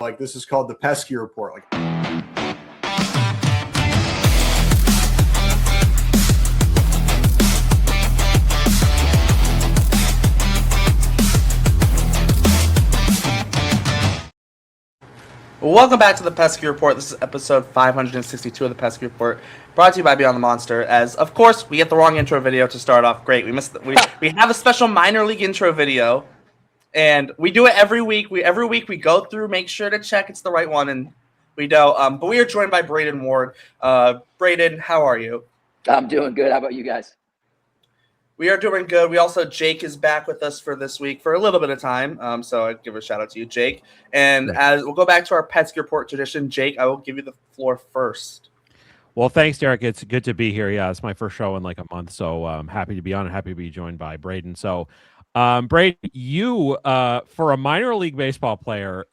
Like, this is called the Pesky Report. Like, welcome back to the Pesky Report. This is episode 562 of the Pesky Report, brought to you by Beyond the Monster. As of course we get the wrong intro video to start off. Great, we have a special minor league intro video, and we do it every week. Every week we go through, make sure to check it's the right one, and we do. But we are joined by Braiden Ward. Braiden, how are you? I'm doing good. How about you guys? We are doing good. We also, Jake is back with us for this week for a little bit of time. So I'd give a shout out to you, Jake. And as we'll go back to our Pesky Report tradition, Jake, I will give you the floor first. Well, thanks, Derek. It's good to be here. Yeah, it's my first show in like a month, so I'm happy to be on and happy to be joined by Braiden. So, Braiden, you, for a minor league baseball player,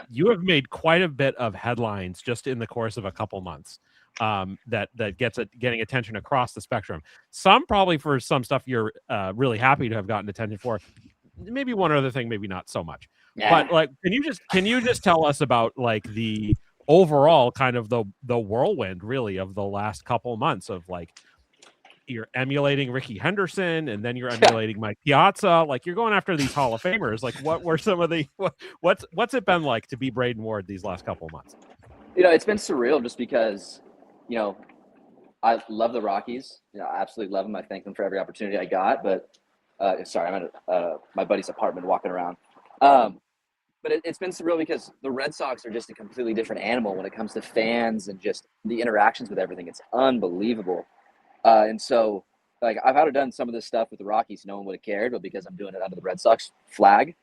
you have made quite a bit of headlines just in the course of a couple months. That gets getting attention across the spectrum. Some probably for some stuff you're really happy to have gotten attention for. Maybe one other thing, maybe not so much. Yeah. But like, can you just tell us about like the overall kind of the whirlwind really of the last couple months of like you're emulating Ricky Henderson and then you're emulating Mike Piazza. Like you're going after these Hall of Famers. Like what were some of the what's it been like to be Braiden Ward these last couple of months? You know, it's been surreal just because. You know, I love the Rockies. You know, I absolutely love them. I thank them for every opportunity I got. But sorry, I'm at my buddy's apartment walking around. But it's been surreal because the Red Sox are just a completely different animal when it comes to fans and just the interactions with everything. It's unbelievable. And so, like, I've had done some of this stuff with the Rockies. No one would have cared, but because I'm doing it under the Red Sox flag,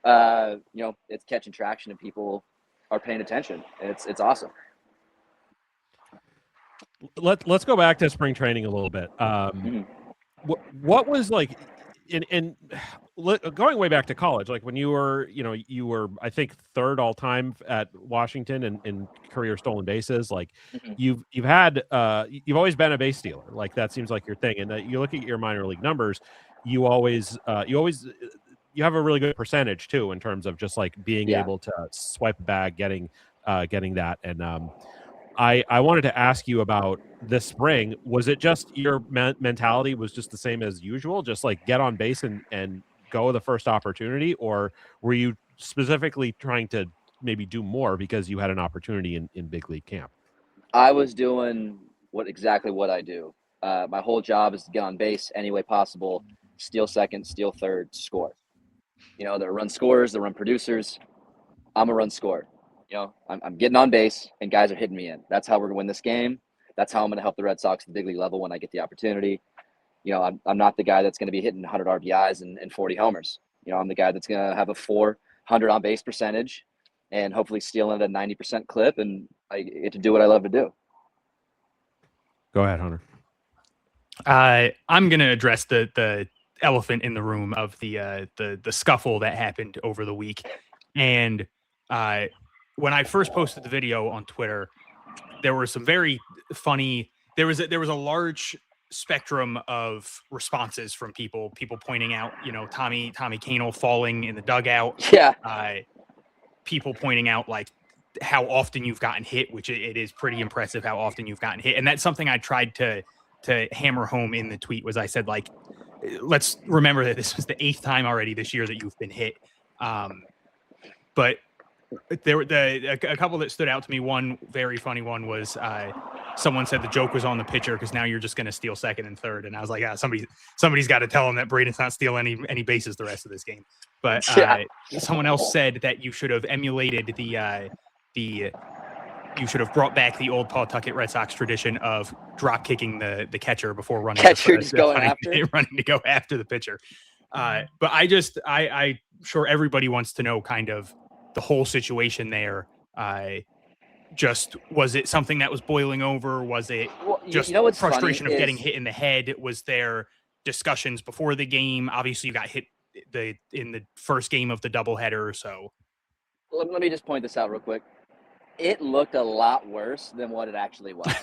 you know, it's catching traction and people are paying attention. And it's awesome. Let's go back to spring training a little bit. What was like in going way back to college, like when you were I think third all time at Washington in career stolen bases. Like you've always been a base stealer. Like that seems like your thing. And you look at your minor league numbers, you have a really good percentage too in terms of just like being able to swipe a bag, getting that. And I wanted to ask you about this spring. Was it just your mentality was just the same as usual, just like get on base and go the first opportunity, or were you specifically trying to maybe do more because you had an opportunity in big league camp? I was doing exactly what I do. My whole job is to get on base any way possible, steal second, steal third, score. You know, they're run scorers, they're run producers. I'm a run scorer. You know, I'm getting on base and guys are hitting me in. That's how we're going to win this game. That's how I'm going to help the Red Sox at the big league level when I get the opportunity. You know, I'm not the guy that's going to be hitting 100 RBIs and 40 homers. You know, I'm the guy that's going to have a 400 on base percentage and hopefully stealing at a 90% clip, and I get to do what I love to do. Go ahead, Hunter. I'm going to address the elephant in the room of the scuffle that happened over the week. And when I first posted the video on Twitter, there were some very funny. There was a large spectrum of responses from people pointing out, you know, Tommy Canel falling in the dugout. Yeah. People pointing out like how often you've gotten hit, which it is pretty impressive how often you've gotten hit, and that's something I tried to hammer home in the tweet. Was I said like, let's remember that this was the 8th time already this year that you've been hit, but. There were a couple that stood out to me. One very funny one was someone said the joke was on the pitcher because now you're just going to steal second and third. And I was like, somebody's got to tell him that Braiden's not stealing any bases the rest of this game. But someone else said that you should have emulated you should have brought back the old Pawtucket Red Sox tradition of drop kicking the catcher before running to go after the pitcher. But I sure everybody wants to know kind of the whole situation there. Just was it something that was boiling over? Was it just frustration of getting hit in the head? Was there discussions before the game? Obviously, you got hit in the first game of the doubleheader. So let me just point this out real quick. It looked a lot worse than what it actually was.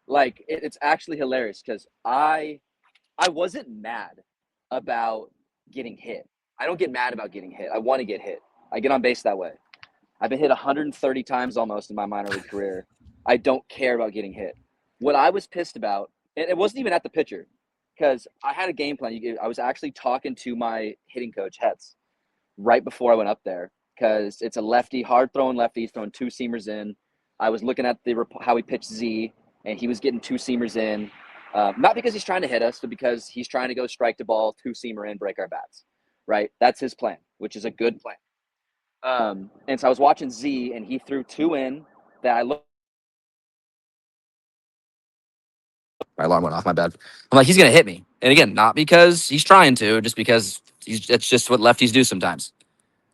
Like it's actually hilarious because I wasn't mad about getting hit. I don't get mad about getting hit. I want to get hit. I get on base that way. I've been hit 130 times almost in my minor league career. I don't care about getting hit. What I was pissed about, and it wasn't even at the pitcher, because I had a game plan. I was actually talking to my hitting coach, Hetz, right before I went up there, because it's a lefty, hard-throwing lefty. He's throwing two seamers in. I was looking at how he pitched Z, and he was getting two seamers in. Not because he's trying to hit us, but because he's trying to go strike the ball, two seamer in, break our bats. Right? That's his plan, which is a good plan. And so I was watching Z, and he threw two in that I looked. My alarm went off. My bad. I'm like, he's gonna hit me, and again, not because he's trying to, just because it's just what lefties do sometimes.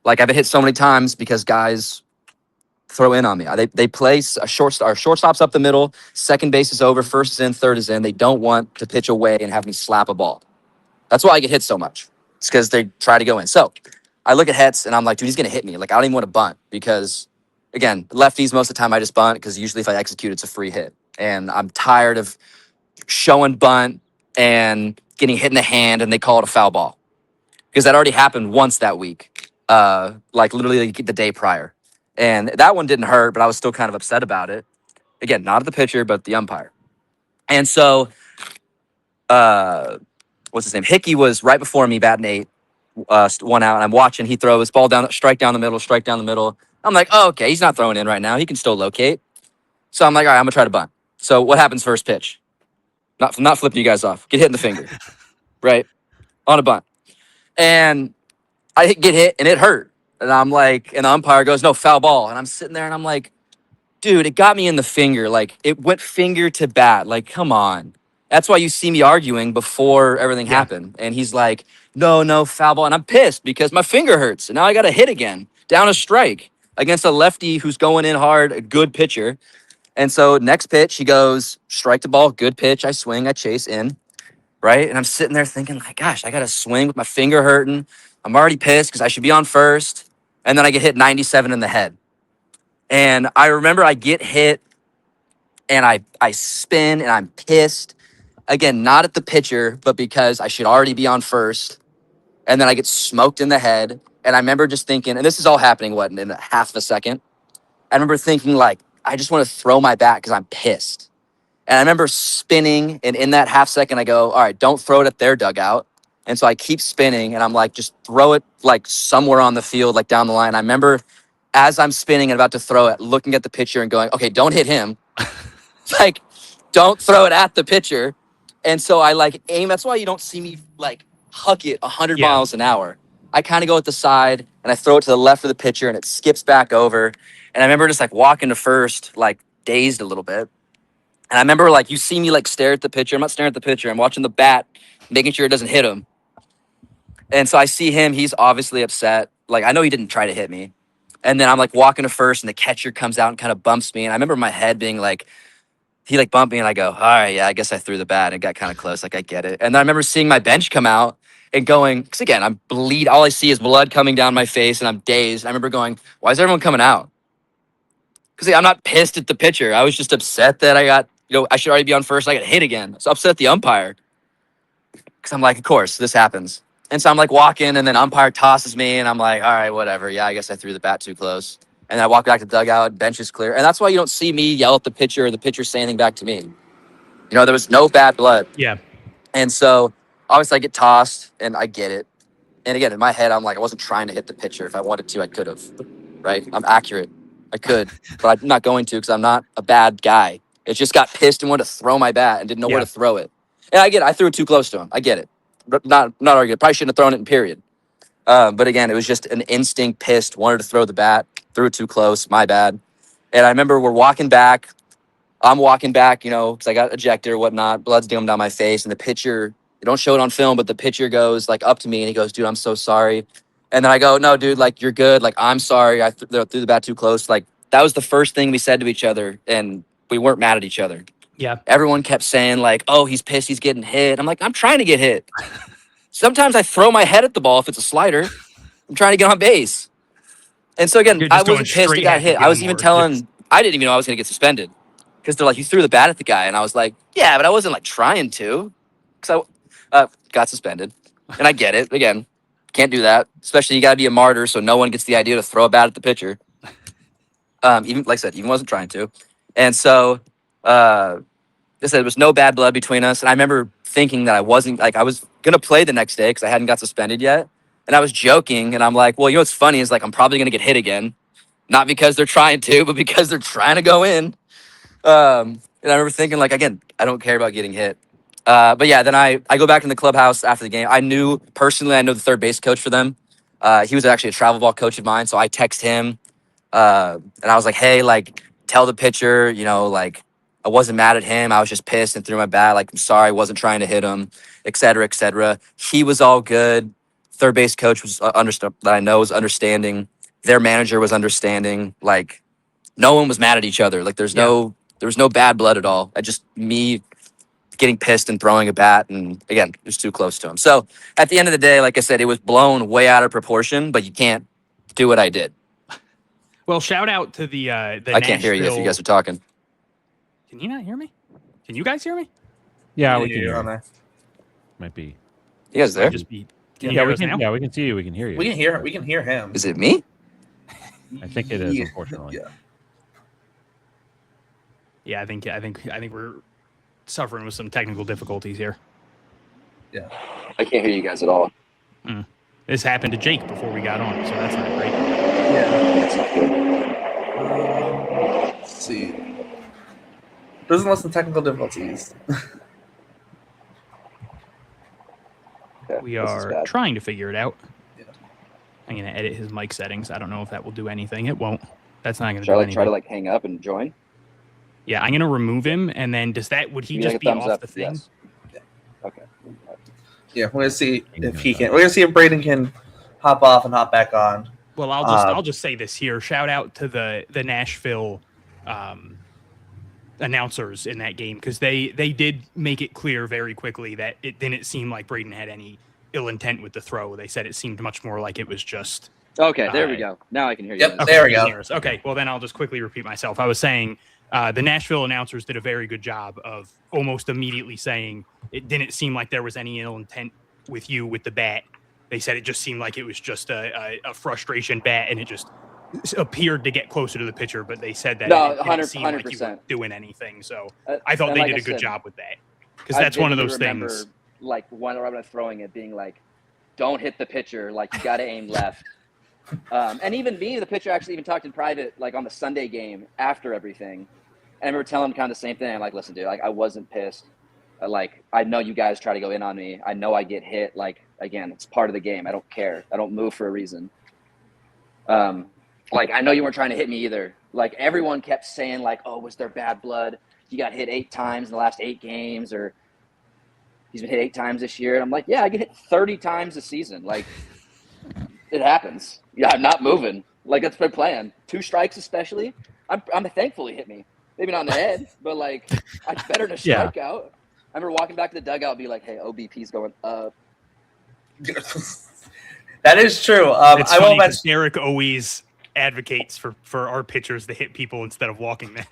Like I've been hit so many times because guys throw in on me. They place a shortstop's up the middle, second base is over, first is in, third is in. They don't want to pitch away and have me slap a ball. That's why I get hit so much. It's because they try to go in. So I look at Hetz and I'm like, dude, he's gonna hit me. Like I don't even want to bunt because, again, lefties most of the time I just bunt because usually if I execute, it's a free hit, and I'm tired of showing bunt and getting hit in the hand and they call it a foul ball, because that already happened once that week, like literally the day prior. And that one didn't hurt, but I was still kind of upset about it. Again, not at the pitcher, but the umpire. And so, what's his name? Hickey was right before me, batting eight, 1 out, and I'm watching. He throws ball down, strike down the middle, strike down the middle. I'm like, oh, okay, he's not throwing in right now. He can still locate. So I'm like, all right, I'm gonna try to bunt. So what happens first pitch? Not flipping you guys off. Get hit in the finger, right? On a bunt. And I get hit and it hurt. And I'm like, and the umpire goes, no, foul ball. And I'm sitting there and I'm like, dude, it got me in the finger. Like it went finger to bat. Like, come on. That's why you see me arguing before everything happened. And he's like, no, foul ball. And I'm pissed because my finger hurts. And now I got to hit again, down a strike against a lefty who's going in hard, a good pitcher. And so next pitch, he goes, strike the ball, good pitch. I swing, I chase in, right? And I'm sitting there thinking, like, gosh, I got to swing with my finger hurting. I'm already pissed because I should be on first. And then I get hit 97 in the head. And I remember I get hit and I spin and I'm pissed. Again, not at the pitcher, but because I should already be on first. And then I get smoked in the head. And I remember just thinking, and this is all happening, what, in a half of a second? I remember thinking, like, I just want to throw my bat because I'm pissed. And I remember spinning, and in that half second, I go, all right, don't throw it at their dugout. And so I keep spinning, and I'm like, just throw it, like, somewhere on the field, like, down the line. I remember as I'm spinning and about to throw it, looking at the pitcher and going, okay, don't hit him. Like, don't throw it at the pitcher. And so I, like, aim. That's why you don't see me, like, huck it 100 miles an hour. I kind of go at the side, and I throw it to the left of the pitcher, and it skips back over. And I remember just, like, walking to first, like, dazed a little bit. And I remember, like, you see me, like, stare at the pitcher. I'm not staring at the pitcher. I'm watching the bat, making sure it doesn't hit him. And so I see him. He's obviously upset. Like, I know he didn't try to hit me. And then I'm, like, walking to first, and the catcher comes out and kind of bumps me. And I remember my head being, like, he, like, bumped me, and I go, all right, yeah, I guess I threw the bat. It got kind of close. Like, I get it. And then I remember seeing my bench come out and going, because, again, I'm bleed. All I see is blood coming down my face, and I'm dazed. And I remember going, why is everyone coming out? Because I'm not pissed at the pitcher. I was just upset that I got, I should already be on first. I got hit again. So upset at the umpire. Because I'm like, of course, this happens. And so I'm like walking, and then umpire tosses me, and I'm like, all right, whatever. Yeah, I guess I threw the bat too close. And then I walk back to the dugout, bench is clear. And that's why you don't see me yell at the pitcher or the pitcher say anything back to me. There was no bad blood. Yeah. And so obviously I get tossed, and I get it. And again, in my head, I'm like, I wasn't trying to hit the pitcher. If I wanted to, I could have, right? I'm accurate. I could, but I'm not going to because I'm not a bad guy. It just got pissed and wanted to throw my bat and didn't know where to throw it. And I get it. I threw it too close to him. I get it. But not arguing. Probably shouldn't have thrown it in period. But again, it was just an instinct, pissed, wanted to throw the bat, threw it too close, my bad. And I remember we're walking back. I'm walking back, because I got ejected or whatnot. Blood's going down my face. And the pitcher, you don't show it on film, but the pitcher goes like up to me and he goes, dude, I'm so sorry. And then I go, no, dude, like, you're good. Like, I'm sorry. I threw the bat too close. Like, that was the first thing we said to each other, and we weren't mad at each other. Yeah. Everyone kept saying, like, oh, he's pissed, he's getting hit. I'm like, I'm trying to get hit. Sometimes I throw my head at the ball if it's a slider. I'm trying to get on base. And so, again, I wasn't pissed he got hit. I was even telling, I didn't even know I was going to get suspended. Because they're like, you threw the bat at the guy. And I was like, yeah, but I wasn't, like, trying to. Because I got suspended. And I get it. Again, can't do that. Especially you got to be a martyr so no one gets the idea to throw a bat at the pitcher. Even like I said, even wasn't trying to. And so I said there was no bad blood between us. And I remember thinking that I was gonna play the next day because I hadn't got suspended yet. And I was joking, and I'm like, well, you know what's funny is like I'm probably gonna get hit again, not because they're trying to, but because they're trying to go in. And I remember thinking, like, again, I don't care about getting hit. But yeah, then I go back in the clubhouse after the game. I know the third base coach for them. He was actually a travel ball coach of mine. So I text him and I was like, hey, like, tell the pitcher, you know, like, I wasn't mad at him. I was just pissed and threw my bat. Like, I'm sorry, I wasn't trying to hit him, et cetera, et cetera. He was all good. Third base coach was that I know was understanding. Their manager was understanding. Like, no one was mad at each other. Like, there was no bad blood at all. Just me getting pissed and throwing a bat, and again, it was too close to him. So at the end of the day, like I said, it was blown way out of proportion, but you can't do what I did. Well, shout out to the I can't hear you if you guys are talking. Can you not hear me? Can you guys hear me? Yeah, we can you're hear on you. there. Might be. You guys there? Just be. Can you Yeah, hear we us can. now? Yeah, we can see you. We can hear you. We can hear him. Is it me? I think it is, unfortunately. Yeah. Yeah, I think we're suffering with some technical difficulties here. Yeah. I can't hear you guys at all. This happened to Jake before we got on, so that's not great. Yeah. That's not good. Let's see. Doesn't listen to technical difficulties. Okay, We this is are bad. trying to figure it out. Yeah. I'm gonna edit his mic settings. I don't know if that will do anything. It won't. That's not gonna Should I do like anything. try to like hang up and join? Yeah, I'm gonna remove him, and then would he Give me, just like, a be thumbs off up, the thing? yes. Okay. Yeah, we're gonna see if he can. We're gonna see if Braiden can hop off and hop back on. Well, I'll just say this here. Shout out to the Nashville announcers in that game, because they did make it clear very quickly that it didn't seem like Braiden had any ill intent with the throw. They said it seemed much more like it was just. Okay, there we go. Now I can hear you. Yep, guys. there we you can go. hear us. Okay, well then I'll just quickly repeat myself. I was saying the Nashville announcers did a very good job of almost immediately saying it didn't seem like there was any ill intent with you with the bat. They said it just seemed like it was just a frustration bat, and it just appeared to get closer to the pitcher. But they said that No, it didn't seem like you 100%. were doing anything. So I thought and they like did I a good said, job with that, because I that's one of vividly those remember, things. Like when I was throwing it, being like, "Don't hit the pitcher. Like you got to aim left." And even me, the pitcher actually even talked in private, like on the Sunday game after everything. And I remember telling him kind of the same thing. I'm like, "Listen, dude, like I wasn't pissed. Like I know you guys try to go in on me. I know I get hit. Like again, it's part of the game. I don't care. I don't move for a reason. Like I know you weren't trying to hit me either. Like everyone kept saying like, oh, was there bad blood? You got hit 8 times in the last 8 games, or he's been hit 8 times this year. And I'm like, yeah, I get hit 30 times a season. Like it happens. Yeah, I'm not moving. Like that's my plan. 2 strikes especially. I'm thankful he hit me. Maybe not in the head, but like I'm better than a Yeah. strikeout. I remember walking back to the dugout and be like, hey, OBP's going up. That is true. It's I funny will 'cause mention. Derek always advocates for our pitchers to hit people instead of walking them.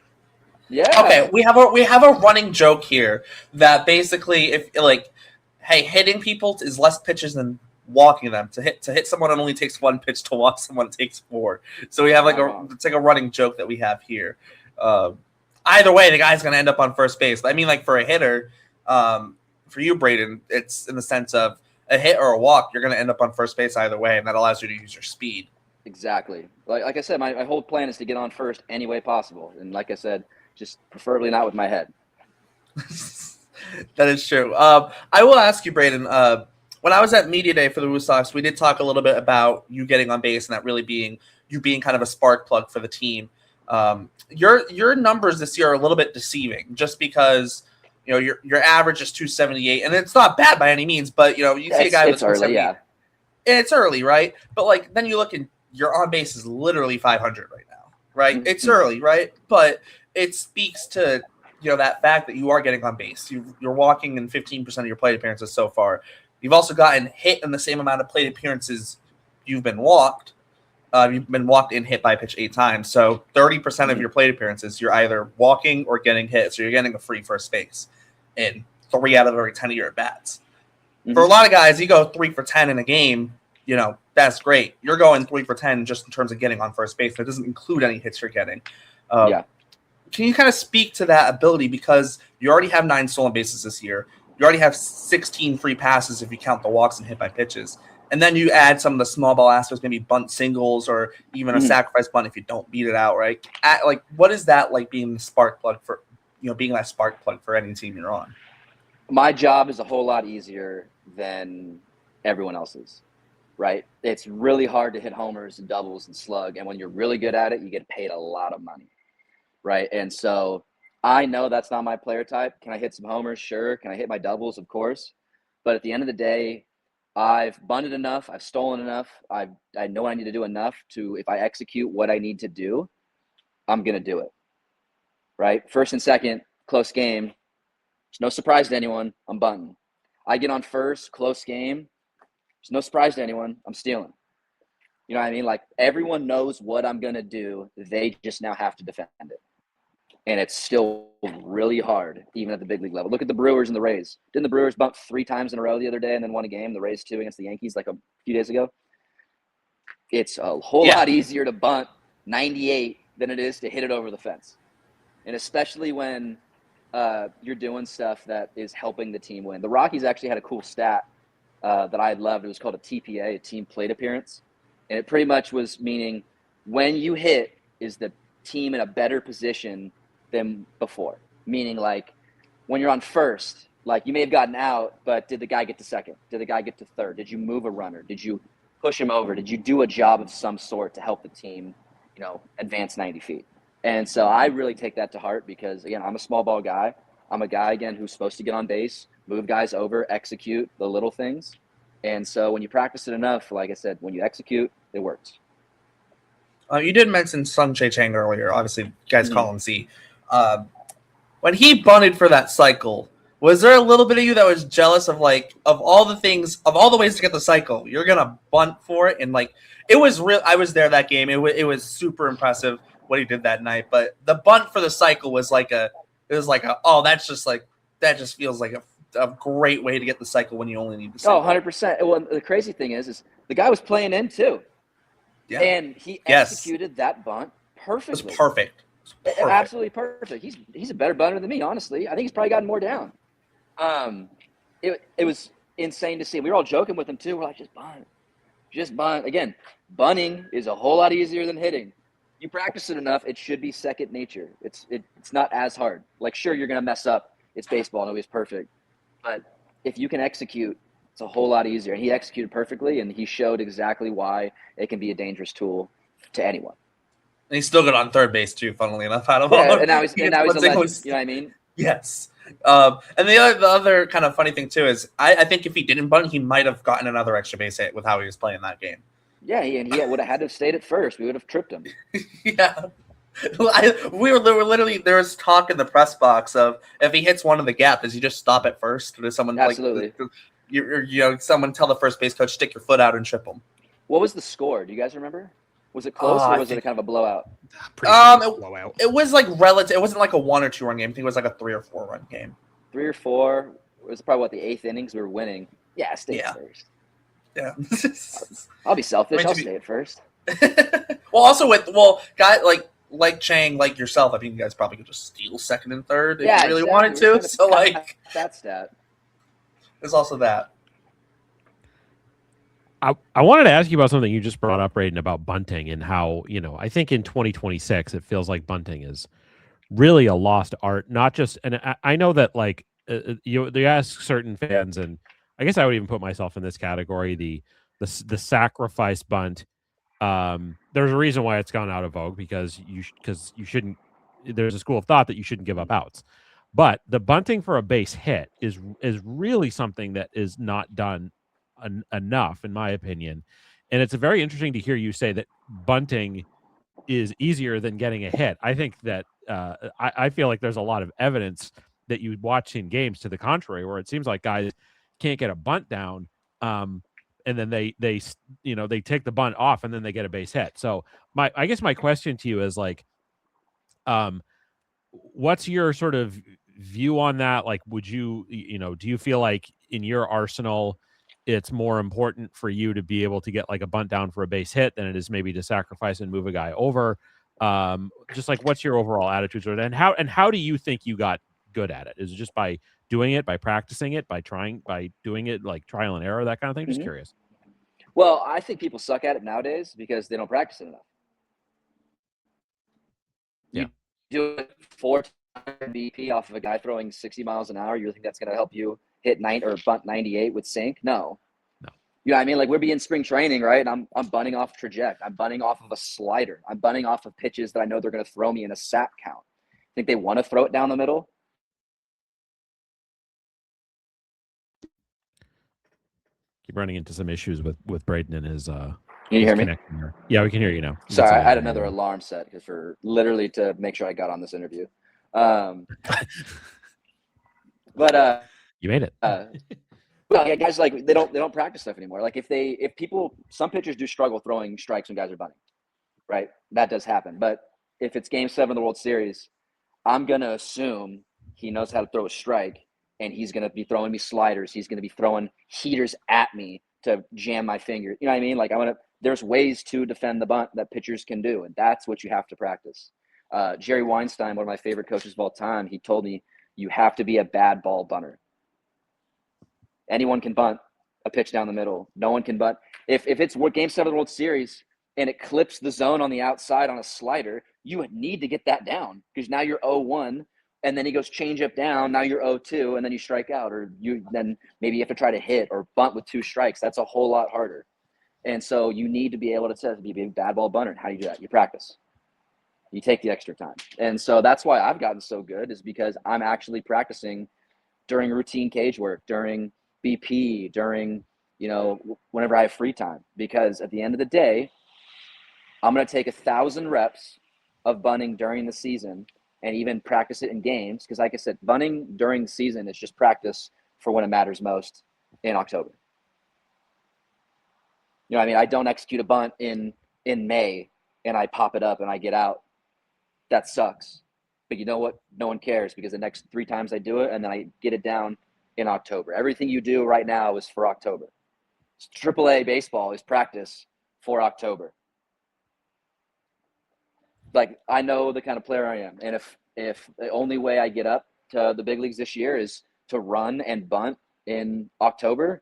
Yeah. Okay, we have a running joke here that basically, if like, hey, hitting people is less pitches than walking them. To hit someone, it only takes 1 pitch. To walk someone, it takes 4. So we have it's like a running joke that we have here. Either way, the guy's gonna end up on first base. I mean, like for a hitter, for you, Braiden, it's in the sense of a hit or a walk, you're gonna end up on first base either way, and that allows you to use your speed. Exactly. Like I said, my whole plan is to get on first any way possible. And like I said, just preferably not with my head. That is true. I will ask you, Braiden. When I was at Media Day for the Red Sox, we did talk a little bit about you getting on base and that really being kind of a spark plug for the team. Your numbers this year are a little bit deceiving, just because you know your average is 278, and it's not bad by any means. But you know you see a guy with it's early, 278, yeah. and it's early, right? But like then you look and your on base is literally 500 right now, right? Mm-hmm. It's early, right? But it speaks to that fact that you are getting on base. You're walking in 15% of your plate appearances so far. You've also gotten hit in the same amount of plate appearances you've been walked. You've been walked and hit by a pitch 8 times. So 30% of your plate appearances, you're either walking or getting hit. So you're getting a free first base in 3 out of every 10 of your at bats. Mm-hmm. For a lot of guys, you go 3 for 10 in a game, that's great. You're going 3 for 10 just in terms of getting on first base. That doesn't include any hits you're getting. Yeah. Can you kind of speak to that ability, because you already have 9 stolen bases this year. You already have 16 free passes if you count the walks and hit by pitches. And then you add some of the small ball aspects, maybe bunt singles or even a sacrifice bunt if you don't beat it out, right? What is that like being the spark plug for, being that spark plug for any team you're on? My job is a whole lot easier than everyone else's, right? It's really hard to hit homers and doubles and slug. And when you're really good at it, you get paid a lot of money, right? And so I know that's not my player type. Can I hit some homers? Sure. Can I hit my doubles? Of course. But at the end of the day, I've bunted enough. I've stolen enough. I know I need to do enough to, if I execute what I need to do, I'm going to do it, right? First and second, close game. It's no surprise to anyone. I'm bunting. I get on first, close game. It's no surprise to anyone. I'm stealing. You know what I mean? Like, everyone knows what I'm going to do. They just now have to defend it. And it's still really hard, even at the big league level. Look at the Brewers and the Rays. Didn't the Brewers bunt 3 times in a row the other day and then won a game? The Rays 2 against the Yankees like a few days ago. It's a whole lot easier to bunt 98 than it is to hit it over the fence. And especially when you're doing stuff that is helping the team win. The Rockies actually had a cool stat that I loved. It was called a TPA, a team plate appearance. And it pretty much was meaning when you hit, is the team in a better position than before? Meaning, like, when you're on first, like, you may have gotten out, but did the guy get to second? Did the guy get to third? Did you move a runner? Did you push him over? Did you do a job of some sort to help the team, advance 90 feet? And so I really take that to heart because, again, I'm a small ball guy. I'm a guy, again, who's supposed to get on base, move guys over, execute the little things. And so when you practice it enough, like I said, when you execute, it works. You did mention Sung Chae Chang earlier. Obviously, you guys call him Z. When he bunted for that cycle, was there a little bit of you that was jealous of all the ways to get the cycle? You're gonna bunt for it, and it was real. I was there that game. It was super impressive what he did that night. But the bunt for the cycle was that just feels like a great way to get the cycle when you only need the cycle. 100%. Well, the crazy thing is the guy was playing in too. Yeah. And he executed that bunt perfectly. It was perfect. Absolutely perfect. He's a better bunter than me, honestly. I think he's probably gotten more down. It was insane to see. We were all joking with him too. We're like, just bunt. Again, bunting is a whole lot easier than hitting. You practice it enough, it should be second nature. It's not as hard. Like, sure, you're gonna mess up. It's baseball. Nobody's perfect. But if you can execute, it's a whole lot easier. And he executed perfectly, and he showed exactly why it can be a dangerous tool to anyone. And he's still good on third base too, funnily enough. And now he's a legend. You know what I mean? Yes. And the other kind of funny thing too is I think if he didn't bunt, he might have gotten another extra base hit with how he was playing that game. Yeah, he would have had to have stayed at first. We would have tripped him. Yeah. We were literally, there was talk in the press box of if he hits one in the gap, does he just stop at first? Or does someone absolutely someone tell the first base coach, stick your foot out and trip him? What was the score? Do you guys remember? Was it close or was it kind of a blowout? Blowout. It was like relative. It wasn't like a 1 or 2 run game. I think it was like a 3 or 4 run game. 3 or 4. It was probably the 8th innings. We were winning. Yeah, stay at first. Yeah. I'll be selfish. I'll stay at first. Well, also guys like Chang, like yourself, I think you guys probably could just steal second and third if you really wanted to. So that stat. There's also that. I wanted to ask you about something you just brought up, Braiden, about bunting and how, I think in 2026, it feels like bunting is really a lost art. Not just, and I know that you ask certain fans, and I guess I would even put myself in this category, the sacrifice bunt. There's a reason why it's gone out of vogue because you shouldn't. There's a school of thought that you shouldn't give up outs, but the bunting for a base hit is really something that is not done enough, in my opinion. And it's very interesting to hear you say that bunting is easier than getting a hit. I think that I feel like there's a lot of evidence that you watch in games to the contrary, where it seems like guys can't get a bunt down, and then they take the bunt off and then they get a base hit. So I guess my question to you is what's your sort of view on that? Like, would you do you feel like in your arsenal it's more important for you to be able to get like a bunt down for a base hit than it is maybe to sacrifice and move a guy over. Just like, what's your overall attitude toward it, and how do you think you got good at it? Is it just by doing it, by practicing it, by doing it, like trial and error, that kind of thing? Just curious. Well, I think people suck at it nowadays because they don't practice it enough. Yeah. You do it 4 times BP off of a guy throwing 60 miles an hour. You think that's going to help you hit 9 or bunt 98 with sink? No. You know what I mean? Like, we're being spring training, right? And I'm bunting off traject. I'm bunting off of a slider. I'm bunting off of pitches that I know they're going to throw me in a sap count. Think they want to throw it down the middle? Keep running into some issues with Braiden and his Can you hear me? connection here. Yeah, we can hear you now. Sorry, I had another alarm set because for literally to make sure I got on this interview. But you made it. well, yeah, guys, like they don't practice stuff anymore. Like some pitchers do struggle throwing strikes when guys are bunting, right? That does happen. But if it's Game 7 of the World Series, I'm gonna assume he knows how to throw a strike, and he's gonna be throwing me sliders. He's gonna be throwing heaters at me to jam my finger. You know what I mean? Like there's ways to defend the bunt that pitchers can do, and that's what you have to practice. Jerry Weinstein, one of my favorite coaches of all time, he told me you have to be a bad ball bunter. Anyone can bunt a pitch down the middle. No one can bunt. If it's Game 7 of the World Series and it clips the zone on the outside on a slider, you need to get that down because now you're 0-1, and then he goes change up down. Now you're 0-2, and then you strike out, or then maybe you have to try to hit or bunt with 2 strikes. That's a whole lot harder. And so you need to be able to be a bad ball bunter. How do you do that? You practice. You take the extra time. And so that's why I've gotten so good, is because I'm actually practicing during routine cage work, during BP, during, whenever I have free time, because at the end of the day, I'm going to take 1,000 reps of bunting during the season and even practice it in games. Because like I said, bunting during the season is just practice for when it matters most in October. You know what I mean? I don't execute a bunt in May and I pop it up and I get out. That sucks. But you know what? No one cares, because the next 3 times I do it and then I get it down in October. Everything you do right now is for October. AAA baseball is practice for October. Like, I know the kind of player I am. And if the only way I get up to the big leagues this year is to run and bunt in October,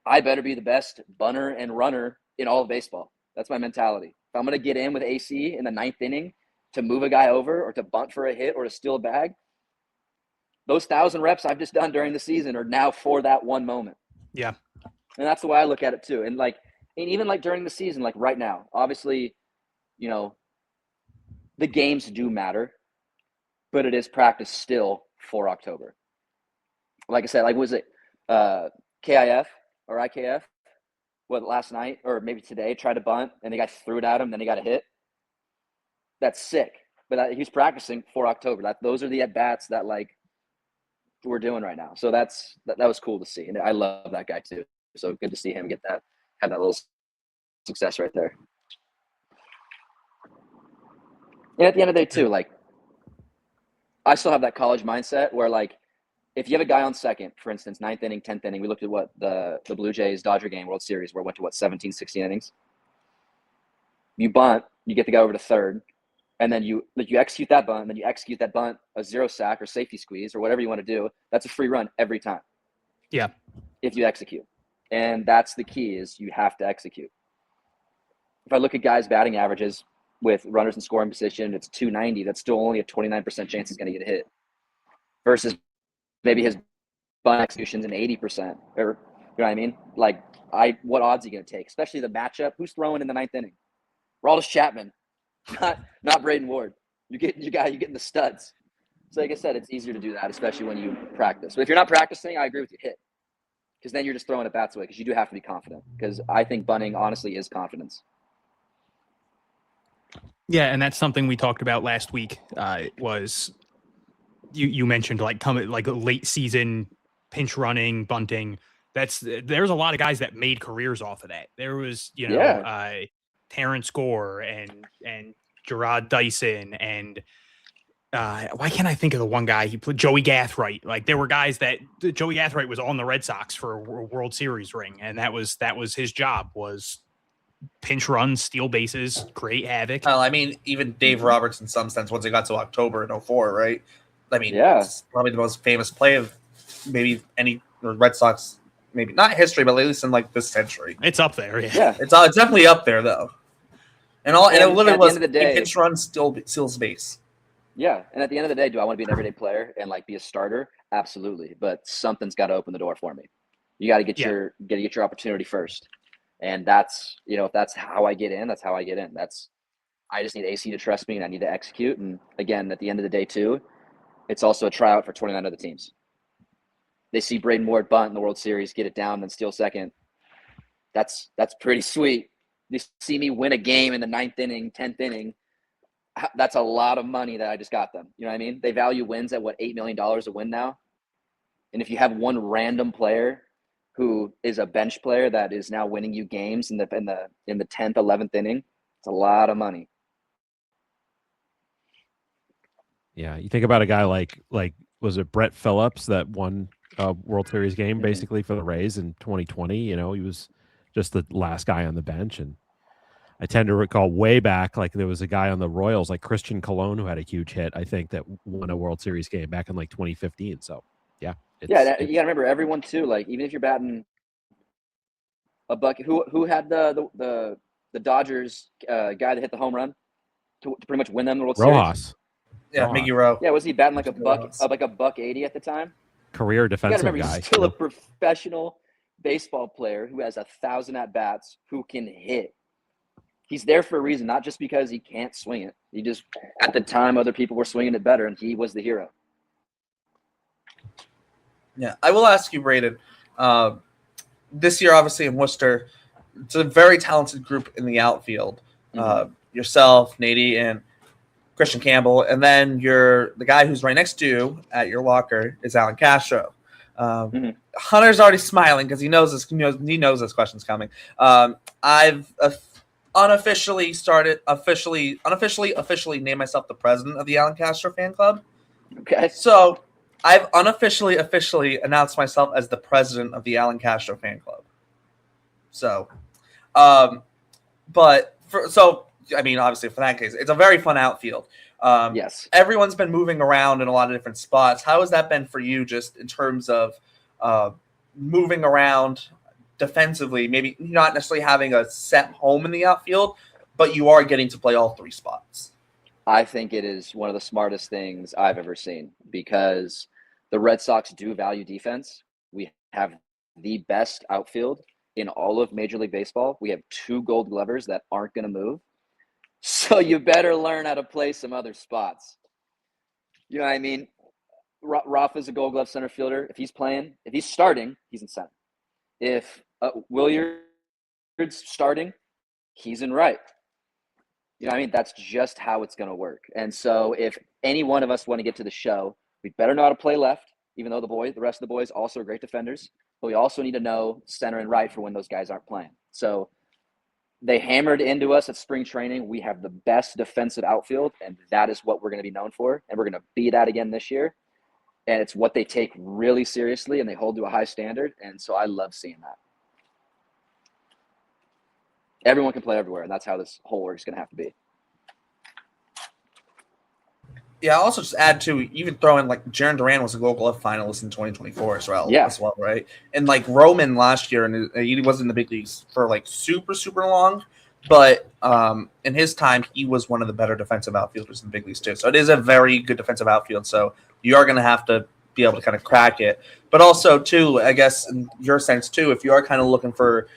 I better be the best bunter and runner in all of baseball. That's my mentality. If I'm going to get in with AC in the 9th inning to move a guy over or to bunt for a hit or to steal a bag, those 1,000 reps I've just done during the season are now for that one moment. Yeah. And that's the way I look at it too. And even during the season, like right now, obviously, the games do matter, but it is practice still for October. Like I said, was it KIF or IKF? Last night or maybe today, tried to bunt and the guy threw it at him, then he got a hit. That's sick. But he's practicing for October. Those are the at-bats that we're doing right now. So that was cool to see. And I love that guy too. So good to see him have that little success right there. And at the end of the day too, I still have that college mindset where if you have a guy on second, for instance, 9th inning, 10th inning, we looked at what the Blue Jays Dodger game World Series where it went to 17, 16 innings. You bunt, you get the guy over to third, and then you execute that bunt, and then you execute that bunt, a 0 sack or safety squeeze or whatever you want to do. That's a free run every time. Yeah. If you execute. And that's the key, is you have to execute. If I look at guys' batting averages with runners in scoring position, it's 290. That's still only a 29% chance he's going to get a hit. Versus maybe his bunt execution's an 80%. Or, you know what I mean? What odds are you going to take? Especially the matchup. Who's throwing in the 9th inning? Aroldis Chapman. Not Braiden Ward. You're getting the studs. So like I said, it's easier to do that, especially when you practice. But if you're not practicing, I agree with you, hit. Because then you're just throwing at bats away, because you do have to be confident. Because I think bunting honestly is confidence. Yeah, and that's something we talked about last week. Was you mentioned coming a late season pinch running, bunting. There's a lot of guys that made careers off of that. There was Terrence Gore and Gerard Dyson and why can't I think of the one guy he played? Joey Gathright. Like there were guys that Joey Gathright was on the Red Sox for a World Series ring, and that was his job, was pinch runs, steal bases, create havoc. Well, I mean, even Dave Roberts, in some sense, once it got to October in 04, right? I mean, Yeah. it's probably the most famous play of maybe any Red Sox, maybe not history, but at least in like this century. It's up there. Yeah. Yeah. It's definitely up there though. And it And literally at the was end of the day- a pinch run, steals base. Yeah, and at the end of the day, do I want to be an everyday player and like be a starter? Absolutely, but something's got to open the door for me. You got to get your opportunity first, and that's if that's how I get in, that's how I get in. I just need AC to trust me, and I need to execute. And again, at the end of the day, too, it's also a tryout for 29 other teams. They see Braiden Ward bunt in the World Series, get it down, then steal second. That's pretty sweet. They see me win a game in the 9th inning, 10th inning. That's a lot of money that I just got them. You know what I mean? They value wins at what, $8 million a win now. And if you have one random player who is a bench player that is now winning you games in the 10th, 11th inning, it's a lot of money. Yeah, you think about a guy like was it Brett Phillips that won a World Series game basically for the Rays in 2020? He was just the last guy on the bench, and I tend to recall way back, like there was a guy on the Royals, like Christian Colon, who had a huge hit, I think, that won a World Series game back in like 2015. So, yeah. You got to remember everyone too. Like even if you're batting a buck, who had the Dodgers guy that hit the home run to pretty much win them the World Rojas. Series? Yeah, Rojas. Miggy Rowe. Yeah, was he batting like a buck 80 at the time? Career defensive You got to remember, guy. he's still a professional baseball player who has 1,000 at bats, who can hit. He's there for a reason, not just because he can't swing it. He just, at the time, other people were swinging it better, and he was the hero. Yeah, I will ask you, Braiden. This year, obviously, in Worcester, it's a very talented group in the outfield. Yourself, Nady, and Christian Campbell. And then the guy who's right next to you at your locker is Alan Castro. Hunter's already smiling because he knows this question's coming. I've officially named myself the president of the Alan Castro fan club. Okay. So I've officially announced myself as the president of the Alan Castro fan club. So, obviously for that case, it's a very fun outfield. Yes. Everyone's been moving around in a lot of different spots. How has that been for you, just in terms of moving around defensively? Maybe not necessarily having a set home in the outfield, but you are getting to play all three spots. I think it is one of the smartest things I've ever seen, because the Red Sox do value defense. We have the best outfield in all of Major League Baseball. We have 2 Gold Glovers that aren't going to move. So you better learn how to play some other spots. You know what I mean? Rafa's a Gold Glove center fielder. If he's starting, he's in center. If Williard's starting, he's in right. You know what I mean? That's just how it's going to work. And so if any one of us want to get to the show, we better know how to play left, even though the rest of the boys also are great defenders. But we also need to know center and right for when those guys aren't playing. So they hammered into us at spring training. We have the best defensive outfield, and that is what we're going to be known for. And we're going to be that again this year. And it's what they take really seriously, and they hold to a high standard. And so I love seeing that. Everyone can play everywhere, and that's how this whole work is going to have to be. Yeah, I'll also just add to, even throw in, like, Jaron Duran was a Gold Glove finalist in 2024 as well, right? And, like, Roman last year, and he wasn't in the big leagues for, like, super, super long, but in his time, he was one of the better defensive outfielders in the big leagues too. So it is a very good defensive outfield, so you are going to have to be able to kind of crack it. But also, too, I guess, in your sense, too, if you are kind of looking for,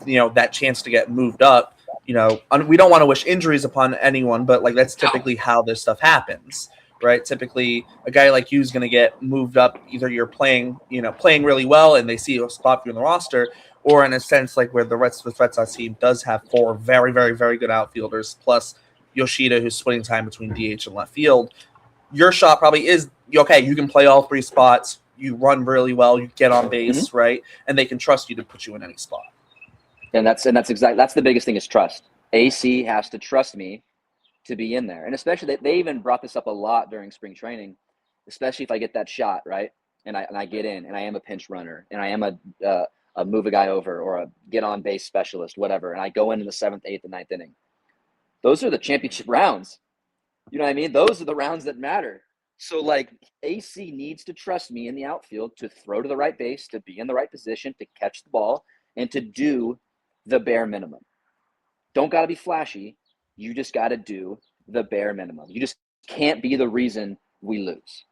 that chance to get moved up, we don't want to wish injuries upon anyone, but like that's typically how this stuff happens, right? Typically, a guy like you is going to get moved up. Either you're playing really well, and they see a spot for you in the roster, or in a sense like where the Red Sox team does have 4 very, very, very good outfielders, plus Yoshida, who's splitting time between DH and left field. Your shot probably is okay. You can play all 3 spots. You run really well. You get on base, right? And they can trust you to put you in any spot. And that's the biggest thing is trust. AC has to trust me to be in there. And especially they even brought this up a lot during spring training, especially if I get that shot, right? And I get in and I am a pinch runner and I am a move a guy over or a get on base specialist, whatever. And I go into the 7th, 8th, and 9th inning. Those are the championship rounds. You know what I mean? Those are the rounds that matter. So like AC needs to trust me in the outfield to throw to the right base, to be in the right position, to catch the ball, and to do the bare minimum. Don't got to be flashy. You just got to do the bare minimum. You just can't be the reason we lose.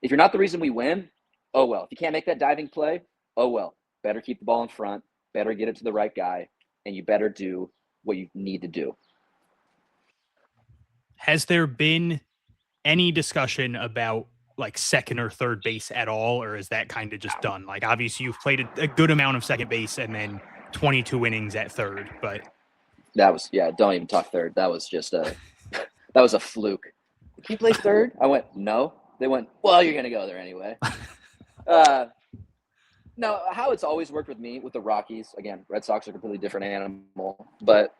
If you're not the reason we win, oh well. If you can't make that diving play, oh well. Better keep the ball in front, better get it to the right guy, and you better do what you need to do. Has there been any discussion about like second or third base at all, or is that kind of just done? Like obviously you've played a good amount of second base and then 22 innings at third, but that was, yeah, don't even talk third. That was just that was a fluke. Can you play third? I went, no. They went, well, you're going to go there anyway. No, how it's always worked with me with the Rockies, again, Red Sox are a completely different animal, but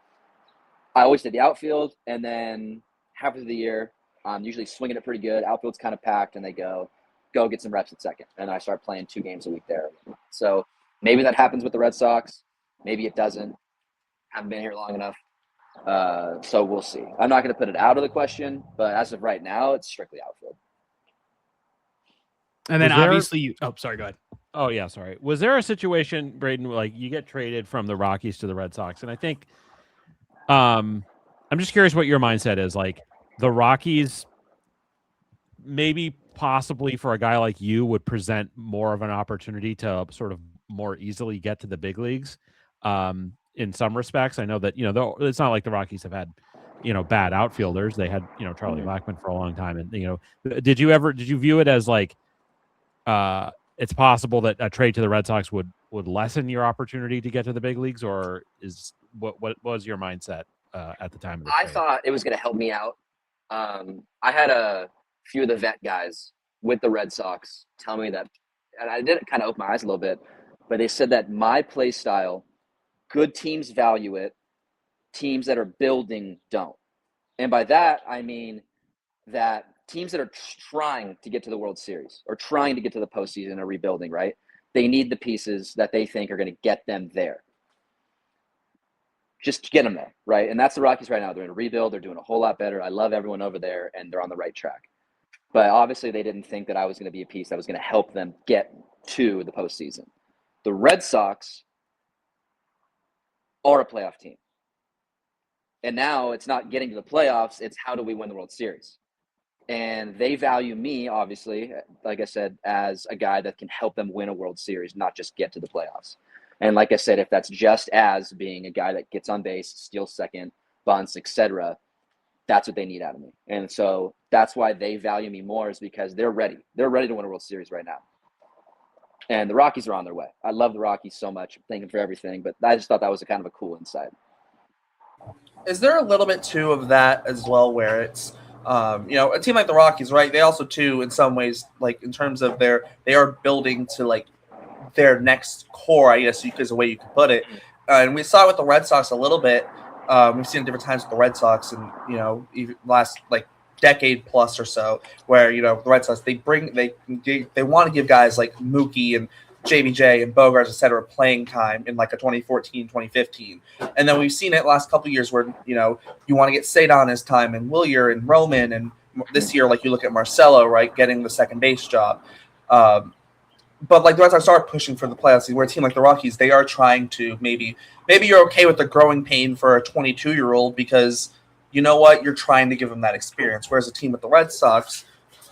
I always did the outfield, and then half of the year, I'm usually swinging it pretty good. Outfield's kind of packed, and they go get some reps at second. And I start playing 2 games a week there. So maybe that happens with the Red Sox. Maybe it doesn't. Haven't been here long enough. So we'll see. I'm not going to put it out of the question, but as of right now, it's strictly outfield. and then Was there- obviously you, oh, sorry, go ahead. Oh yeah, sorry. Was there a situation, Braiden, like you get traded from the Rockies to the Red Sox, and I think, I'm just curious what your mindset is. Like the Rockies, maybe possibly for a guy like you, would present more of an opportunity to sort of more easily get to the big leagues. In some respects, I know that it's not like the Rockies have had bad outfielders. They had Charlie Blackmon for a long time, and did you view it as like it's possible that a trade to the Red Sox would lessen your opportunity to get to the big leagues, or is what was your mindset at the time of the I trade? thought it was going to help me out. I had a few of the vet guys with the Red Sox tell me that, and I did kind of open my eyes a little bit, but they said that my play style, good teams value it, teams that are building don't. And by that, I mean that teams that are trying to get to the World Series or trying to get to the postseason or rebuilding, right? They need the pieces that they think are going to get them there. Just get them there, right? And that's the Rockies right now. They're in a rebuild. They're doing a whole lot better. I love everyone over there, and they're on the right track. But obviously, they didn't think that I was going to be a piece that was going to help them get to the postseason. The Red Sox are a playoff team. And now it's not getting to the playoffs. It's how do we win the World Series? And they value me, obviously, like I said, as a guy that can help them win a World Series, not just get to the playoffs. And like I said, if that's just as being a guy that gets on base, steals second, bunts, etc., that's what they need out of me. And so that's why they value me more, is because they're ready. They're ready to win a World Series right now. And the Rockies are on their way. I love the Rockies so much. Thank them for everything. But I just thought that was a kind of a cool insight. Is there a little bit too of that as well, where it's a team like the Rockies, right? They also too, in some ways, like in terms of they are building to like their next core, I guess is the way you could put it. And we saw it with the Red Sox a little bit. We've seen it different times with the Red Sox, and even last like decade plus or so, where the Red Sox they want to give guys like Mookie and JBJ and Bogarts, et cetera, playing time in like a 2014, 2015. And then we've seen it last couple of years where, you want to get Cedon his time and Willier and Roman. And this year, like you look at Marcelo, right, getting the second base job. But like the Red Sox are pushing for the playoffs. Where a team like the Rockies, they are trying to maybe you're okay with the growing pain for a 22-year-old because you know what? You're trying to give them that experience. Whereas a team with the Red Sox,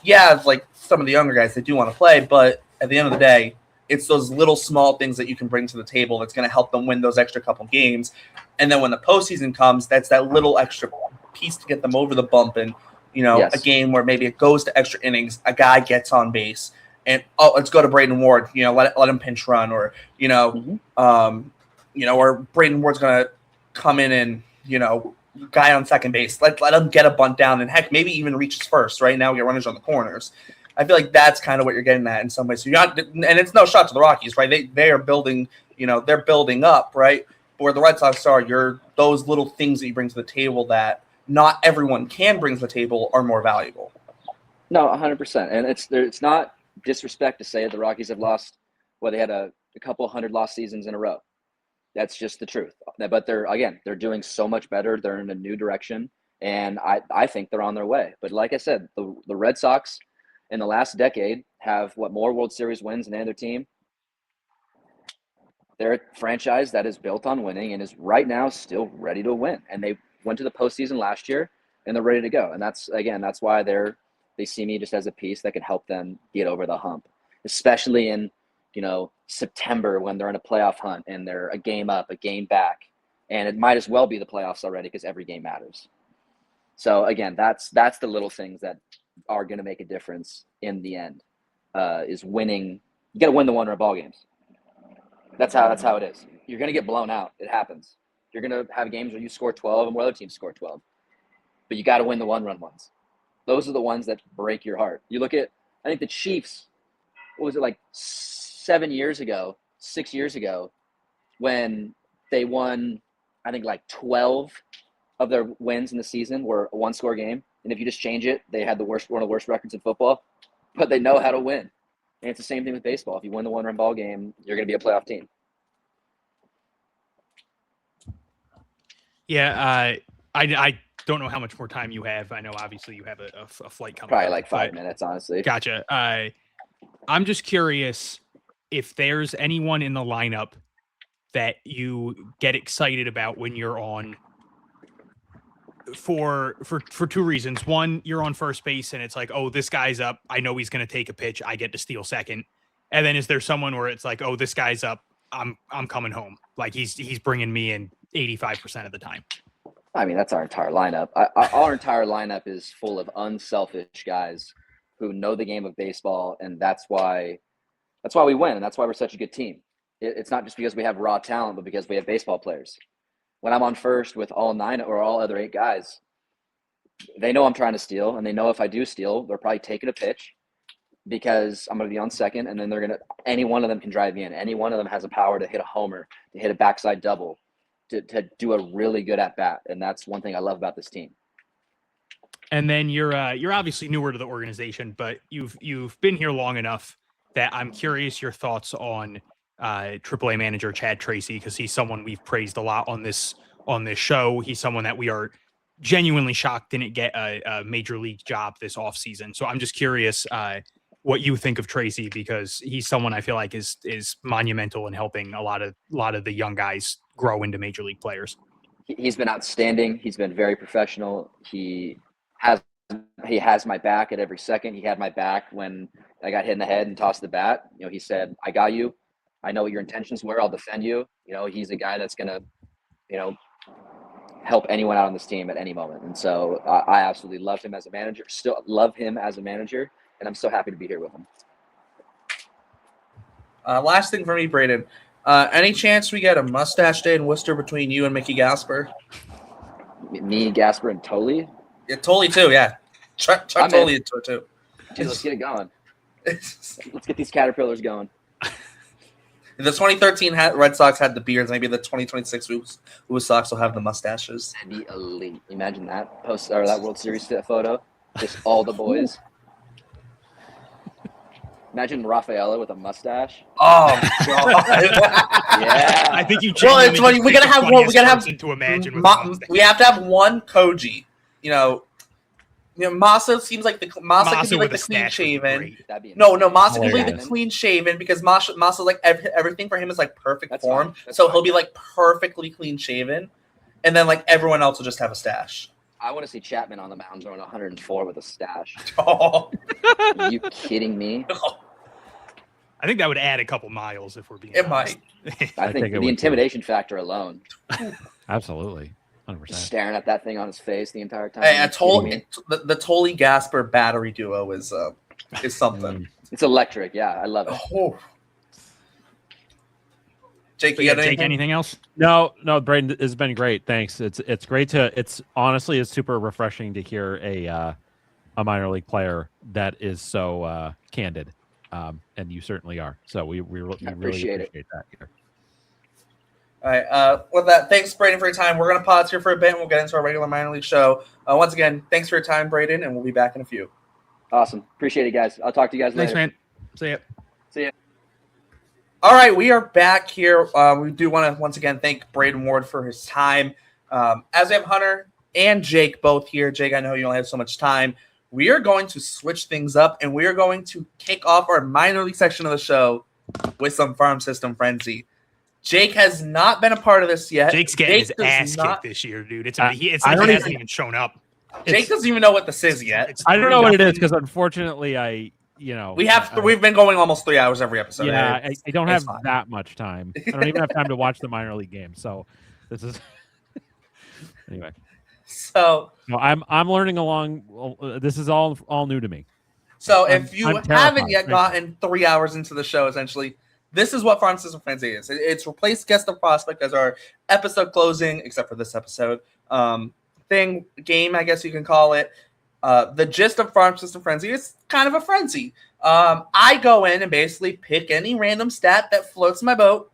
yeah, like some of the younger guys, they do want to play. But at the end of the day, it's those little small things that you can bring to the table that's going to help them win those extra couple games. And then when the postseason comes, that's that little extra piece to get them over the bump. And, Yes. A game where maybe it goes to extra innings, a guy gets on base, and, let's go to Braiden Ward, let him pinch run, or, or Braiden Ward's going to come in and, guy on second base, let him get a bunt down, and heck, maybe even reaches first. Right now we get runners on the corners. I feel like that's kind of what you're getting at in some ways. So you're not, and it's no shot to the Rockies, right? They are building, they're building up, right? But where the Red Sox are, you're those little things that you bring to the table that not everyone can bring to the table are more valuable. No, 100%. And it's not disrespect to say the Rockies have lost. Well, they had a couple hundred lost seasons in a row. That's just the truth. But they're doing so much better. They're in a new direction, and I think they're on their way. But like I said, the Red Sox in the last decade have more World Series wins than any other team. They're a franchise that is built on winning and is right now still ready to win. And they went to the postseason last year, and they're ready to go. And that's why they see me just as a piece that can help them get over the hump, especially in September when they're in a playoff hunt and they're a game up, a game back, and it might as well be the playoffs already because every game matters. So again, that's the little things that are going to make a difference in the end. Is winning. You got to win the one-run ball games. That's how it is. You're going to get blown out. It happens. You're going to have games where you score 12 and where other teams score 12, but you got to win the one-run ones. Those are the ones that break your heart. You look at, I think the Chiefs. What was it, like 6 years ago, when they won, I think like 12 of their wins in the season were a one-score game. And if you just change it, they had one of the worst records in football, but they know how to win. And it's the same thing with baseball. If you win the one-run ball game, you're going to be a playoff team. Yeah, I don't know how much more time you have. I know obviously you have a flight coming. Probably like 5 minutes, honestly. Gotcha. I'm just curious if there's anyone in the lineup that you get excited about when you're on for 2 reasons. One, you're on first base and it's like, oh, this guy's up. I know he's going to take a pitch. I get to steal second. And then is there someone where it's like, oh, this guy's up. I'm coming home. Like he's bringing me in 85% of the time. I mean, that's our entire lineup. Our entire lineup is full of unselfish guys who know the game of baseball, and that's why we win, and that's why we're such a good team. It's not just because we have raw talent, but because we have baseball players. When I'm on first with all 9 or all other 8 guys, they know I'm trying to steal, and they know if I do steal, they're probably taking a pitch because I'm going to be on second, and then any one of them can drive me in. Any one of them has a power to hit a homer, to hit a backside double, to do a really good at bat, and that's one thing I love about this team. And then you're obviously newer to the organization, but you've been here long enough that I'm curious your thoughts on AAA manager Chad Tracy, because he's someone we've praised a lot on this show. He's someone that we are genuinely shocked didn't get a major league job this offseason. So I'm just curious what you think of Tracy, because he's someone I feel like is monumental in helping a lot of the young guys grow into major league players. He's been outstanding. He's been very professional. He has my back at every second. He had my back when I got hit in the head and tossed the bat. He said, I got you. I know what your intentions were. I'll defend you. He's a guy that's going to, help anyone out on this team at any moment. And so I absolutely loved him as a manager, still love him as a manager. And I'm so happy to be here with him. Last thing for me, Braiden. Any chance we get a mustache day in Worcester between you and Mickey Gasper? Me, Gasper, and Tolley? Yeah, Tolley too, yeah. Chuck Tolley into it too. Dude, let's get it going. Let's get these caterpillars going. The 2013 Red Sox had the beards. Maybe the 2026 Red Sox will have the mustaches. That'd be elite. Imagine that that World Series photo. Just all the boys. Imagine Rafaela with a mustache. Oh God! Yeah. I think you. Well, it's funny. We gotta have one. We gotta have to imagine. We have to have one Koji. Masa seems like Masa could be like the clean shaven. No, Masa could be the clean shaven because Masa like everything for him is like perfect form. So he'll be like perfectly clean shaven, and then like everyone else will just have a stash. I want to see Chapman on the mound throwing 104 with a stash. Oh. Are you kidding me? I think that would add a couple miles if we're being honest. Might. I think the intimidation factor alone. Absolutely. 100%. Just staring at that thing on his face the entire time. Hey, the Tolley Gasper battery duo is something. It's electric. Yeah, I love it. Oh. Jake, you got anything else? No, Braiden, it's been great. Thanks. It's great it's super refreshing to hear a minor league player that is so candid. And you certainly are. So we really appreciate that here. All right. With that, thanks, Braiden, for your time. We're gonna pause here for a bit, and we'll get into our regular minor league show. Once again, thanks for your time, Braiden, and we'll be back in a few. Awesome. Appreciate it, guys. I'll talk to you guys Thanks, later. man. See ya. See ya. All right, we are back here. We do want to once again thank Braiden Ward for his time. As we have Hunter and Jake both here. Jake, I know you only have so much time. We are going to switch things up, and we are going to kick off our minor league section of the show with some farm system frenzy. Jake has not been a part of this yet. Jake's getting his does ass not- kicked this year, dude. It's I he don't hasn't even- even shown up. Jake doesn't even know what this is yet. I don't know what it is 3-0. because unfortunately We've been going almost 3 hours every episode. yeah, I don't have it's fine. that much time. I don't even have time to watch the minor league game. So this is anyway. So No, I'm learning along. This is all new to me. if you I'm haven't terrified. yet gotten 3 hours into the show, essentially, this is what Farm System Frenzy is. It's replaced Guess the Prospect as our episode closing, except for this episode. Game, I guess you can call it. The gist of Farm System Frenzy is kind of a frenzy. I go in and basically pick any random stat that floats my boat,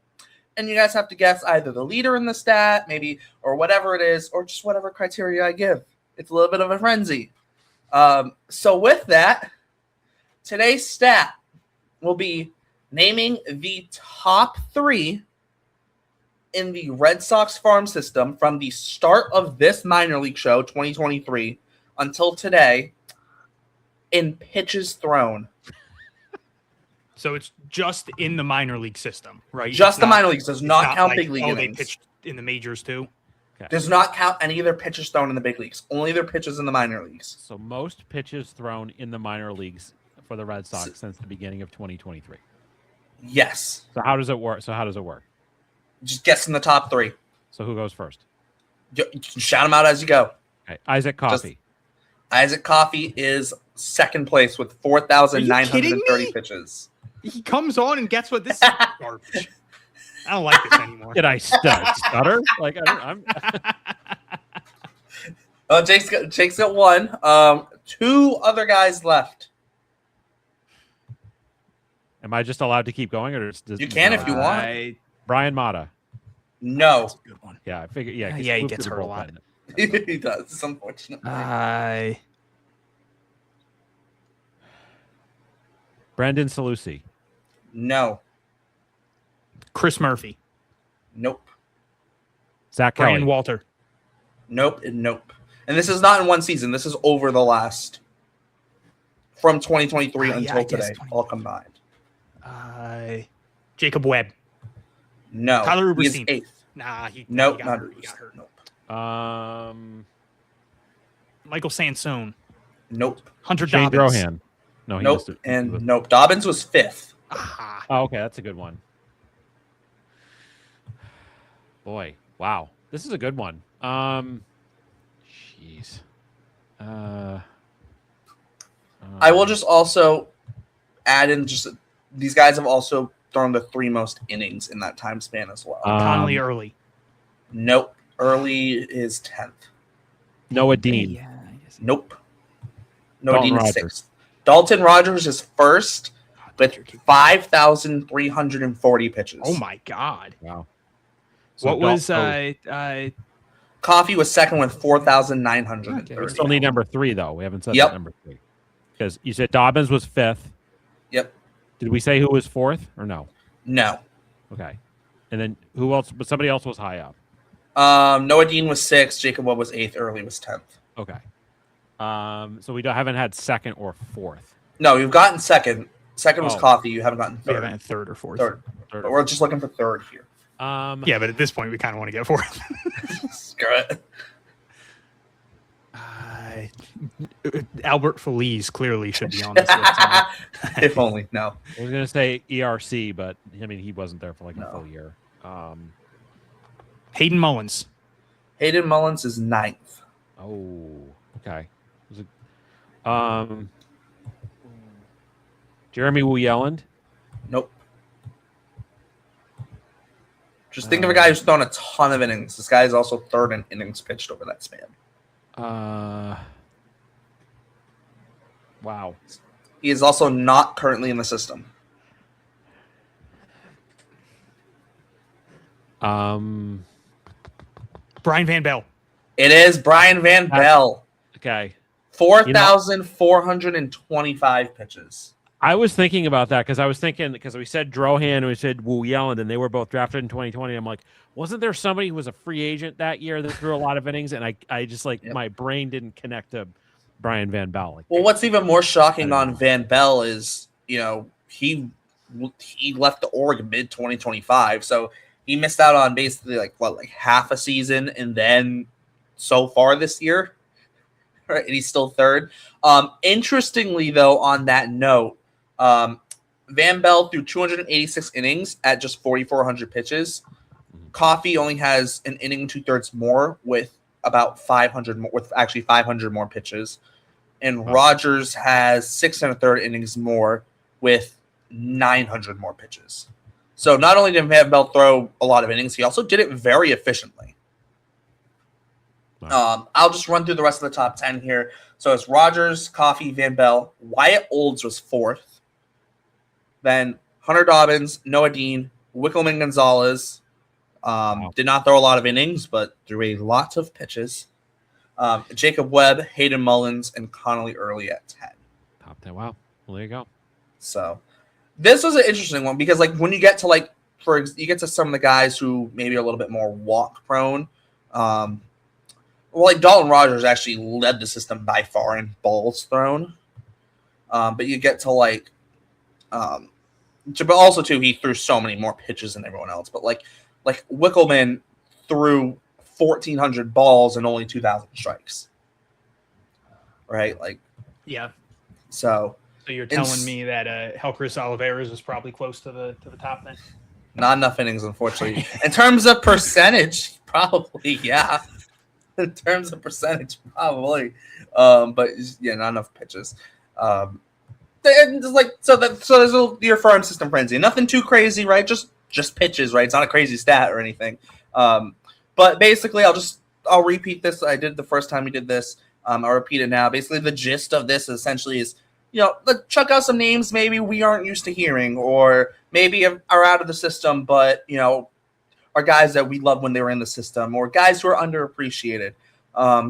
and you guys have to guess either the leader in the stat, maybe, or whatever it is, or just whatever criteria I give. It's a little bit of a frenzy. So with that, today's stat will be naming the top 3 in the Red Sox farm system from the start of this minor league show, 2023, until today, in pitches thrown. So it's just in the minor league system, right? Just It's the not- minor leagues. Does it's not count like, big league they innings. pitched in the majors too. Does not count any of their pitches thrown in the big leagues. Only their pitches in the minor leagues. So most pitches thrown in the minor leagues for the Red Sox since the beginning of 2023. Yes. So how does it work? Just guessing the top 3. So who goes first? You can shout them out as you go. Okay. Isaac Coffey. Isaac Coffey is second place with 4,930 pitches. He comes on and gets what this is garbage. I don't like this anymore. Did I stutter? Like I'm Jake's got 1. 2 other guys left. Am I just allowed to keep going, or You can if you want. Brian Mata? No. That's a good one. Yeah, I figure. Yeah, Yeah, he moved gets to the hurt a lot. bullpen. He does, unfortunately. Brandon Salusi. No. Chris Murphy, Nope. Zach Brian Kelly. Walter, Nope. And nope. And this is not in one season. This is over the last from 2023 Yeah, I until guess today, all combined. Jacob Webb. No. Tyler He is Uberstein. 8th. Nah, he Nope. got Not hurt. He got hurt. Nope. Michael Sansone, Nope. Hunter Shane Dobbins. Drohan. No, he Nope. missed it. And nope. Dobbins was 5th. Ah, Oh, okay, that's a good one. Boy, wow, this is a good one. Jeez. I will just also add in just these guys have also thrown the 3 most innings in that time span as well. Connolly Early. Nope. Early is 10th. Noah Dean. Yeah, I guess. Nope. No, Dalton Dean is Rogers. 6th. Dalton Rogers is first with 5,340 pitches. Oh my God. Wow. What was Coffee was second with 4,930. Okay. We still need number 3 though. We haven't said Yep. that number 3 because you said Dobbins was 5th. Yep. Did we say who was 4th or no? No. Okay. And then who else? But somebody else was high up. Noah Dean was 6th. Jacob Webb was 8th. Early was 10th. Okay. So we haven't had 2nd or 4th. No, you've gotten second. Second was Oh. Coffee. You haven't gotten we third. haven't had third or fourth. Third. But we're just looking for third here. Yeah, but at this point, we kind of want to get fourth. Screw it. Albert Feliz clearly should be on this list. now. If only. No. I was gonna say ERC, but I mean he wasn't there for like No. a full year. Hayden Mullins. Hayden Mullins is 9th. Oh, okay. Was it, Jeremy Wu Yelland. Nope. Just think of a guy who's thrown a ton of innings. This guy is also third in innings pitched over that span. Wow. He is also not currently in the system. Um. Brian Van Bell. It is Brian Van Bell. Okay. 4,425 pitches. I was thinking about that because we said Drohan and we said Wu Yellen, and they were both drafted in 2020. I'm like, wasn't there somebody who was a free agent that year that threw a lot of innings? And I just my brain didn't connect to Brian Van Bell. Like, well, what's even more shocking on Van Bell is, he left the Oregon mid 2025, so he missed out on basically like half a season, and then so far this year, right? And he's still third. Interestingly, though, on that note, Van Bell threw 286 innings at just 4,400 pitches. Coffee only has an inning 2/3 more with about 500 more, with actually 500 more pitches, and Rogers has 6 1/3 innings more with 900 more pitches. So not only did Van Bell throw a lot of innings, he also did it very efficiently. I'll just run through the rest of the top 10 here. So it's Rogers, Coffey, Van Bell. Wyatt Olds was fourth. Then Hunter Dobbins, Noah Dean, Wickelman Gonzalez. Did not throw a lot of innings, but threw a lot of pitches. Jacob Webb, Hayden Mullins, and Connolly Early at 10. Top 10. Wow. Well, there you go. So this was an interesting one because when you get to you get to some of the guys who maybe are a little bit more walk prone. Dalton Rogers actually led the system by far in balls thrown. But you get to but also too, he threw so many more pitches than everyone else. But like Wickelman threw 1,400 balls and only 2,000 strikes. Right? Yeah. So you're telling me that Helcris Oliveras is probably close to the top then? Not enough innings, unfortunately. In terms of percentage, probably, yeah. In terms of percentage, probably. But yeah, not enough pitches. So there's your farm system frenzy. Nothing too crazy, right? Just pitches, right? It's not a crazy stat or anything. But basically, I'll repeat this. I did it the first time we did this. I'll repeat it now. Basically, the gist of this essentially is, let's chuck out some names maybe we aren't used to hearing, or maybe are out of the system, but are guys that we love when they were in the system, or guys who are underappreciated.